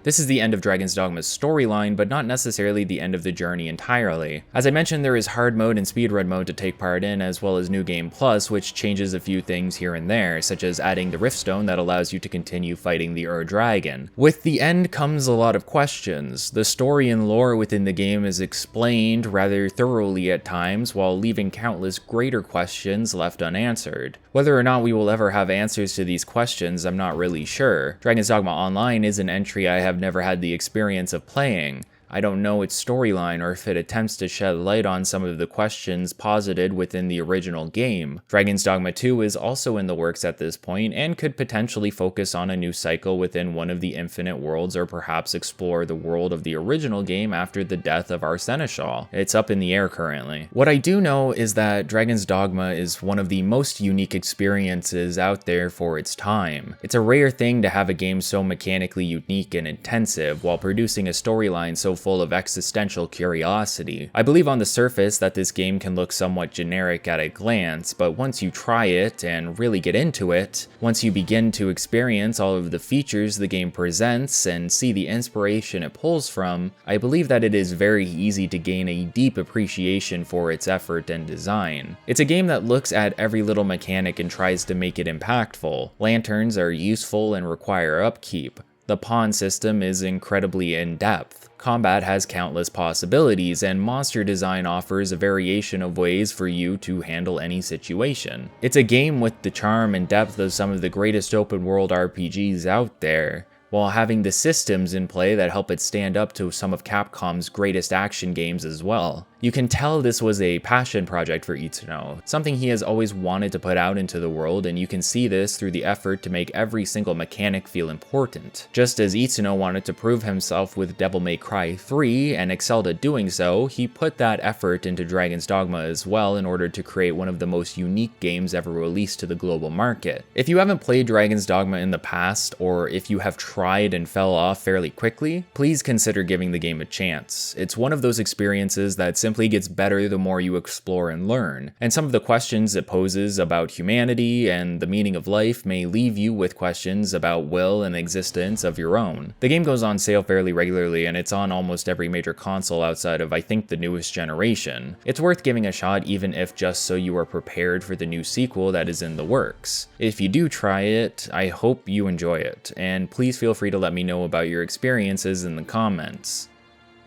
This is the end of Dragon's Dogma's storyline, but not necessarily the end of the journey entirely. As I mentioned, there is hard mode and speedrun mode to take part in, as well as New Game Plus, which changes a few things here and there, such as adding the Riftstone that allows you to continue fighting the Dragon. With the end comes a lot of questions. The story and lore within the game is explained rather thoroughly at times, while leaving countless greater questions left unanswered. Whether or not we will ever have answers to these questions, I'm not really sure. Dragon's Dogma Online is an entry I have never had the experience of playing. I don't know its storyline or if it attempts to shed light on some of the questions posited within the original game. Dragon's Dogma 2 is also in the works at this point and could potentially focus on a new cycle within one of the infinite worlds, or perhaps explore the world of the original game after the death of our Seneschal. It's up in the air currently. What I do know is that Dragon's Dogma is one of the most unique experiences out there for its time. It's a rare thing to have a game so mechanically unique and intensive while producing a storyline so full of existential curiosity. I believe on the surface that this game can look somewhat generic at a glance, but once you try it and really get into it, once you begin to experience all of the features the game presents and see the inspiration it pulls from, I believe that it is very easy to gain a deep appreciation for its effort and design. It's a game that looks at every little mechanic and tries to make it impactful. Lanterns are useful and require upkeep. The pawn system is incredibly in-depth. Combat has countless possibilities, and monster design offers a variation of ways for you to handle any situation. It's a game with the charm and depth of some of the greatest open world RPGs out there, while having the systems in play that help it stand up to some of Capcom's greatest action games as well. You can tell this was a passion project for Itsuno, something he has always wanted to put out into the world, and you can see this through the effort to make every single mechanic feel important. Just as Itsuno wanted to prove himself with Devil May Cry 3 and excelled at doing so, he put that effort into Dragon's Dogma as well in order to create one of the most unique games ever released to the global market. If you haven't played Dragon's Dogma in the past, or if you have tried and fell off fairly quickly, please consider giving the game a chance. It's one of those experiences that simply gets better the more you explore and learn, and some of the questions it poses about humanity and the meaning of life may leave you with questions about will and existence of your own. The game goes on sale fairly regularly, and it's on almost every major console outside of, I think, the newest generation. It's worth giving a shot, even if just so you are prepared for the new sequel that is in the works. If you do try it, I hope you enjoy it, and please feel free to let me know about your experiences in the comments.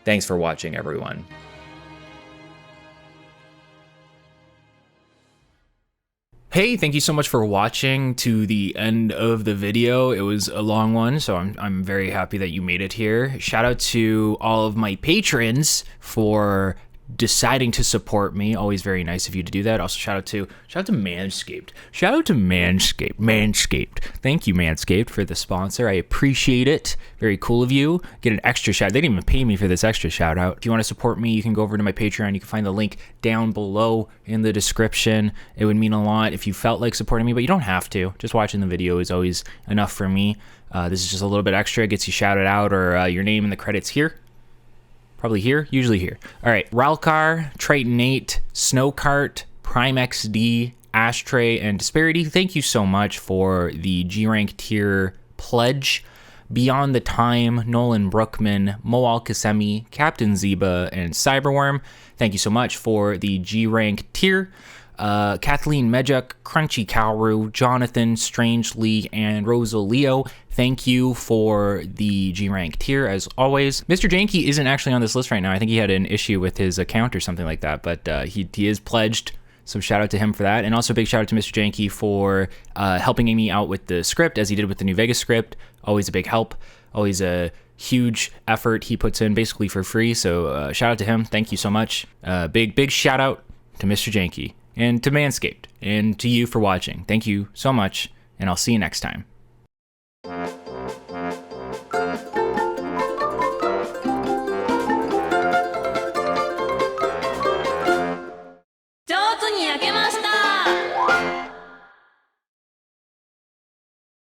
Thanks for watching, everyone. Hey, thank you so much for watching to the end of the video. It was a long one, so I'm very happy that you made it here. Shout out to all of my patrons for deciding to support me. Always very nice of you to do that. Also shout out to Manscaped. Shout out to Manscaped. Thank you, Manscaped, for the sponsor. I appreciate it. Very cool of you. Get an extra shout. They didn't even pay me for this extra shout out. If you want to support me, you can go over to my Patreon. You can find the link down below in the description. It would mean a lot if you felt like supporting me, but you don't have to. Just watching the video is always enough for me. This is just a little bit extra. It gets you shouted out, or your name in the credits here. Probably here, usually here. All right, Ralkar, Triton 8, Snowcart, Prime XD, Ashtray, and Disparity, thank you so much for the G-Rank tier pledge. Beyond the Time, Nolan Brookman, Moal Kasemi, Captain Zeba, and Cyberworm, thank you so much for the G-Rank tier. Kathleen Medjuk, Crunchy Kauru, Jonathan, Strangely, and Rosaleo, thank you for the G-Rank tier, as always. Mr. Janky isn't actually on this list right now. I think he had an issue with his account or something like that, but he is pledged. So shout out to him for that. And also big shout out to Mr. Janky for helping me out with the script, as he did with the New Vegas script. Always a big help. Always a huge effort he puts in basically for free. So shout out to him. Thank you so much. Big shout out to Mr. Janky and to Manscaped and to you for watching. Thank you so much, and I'll see you next time.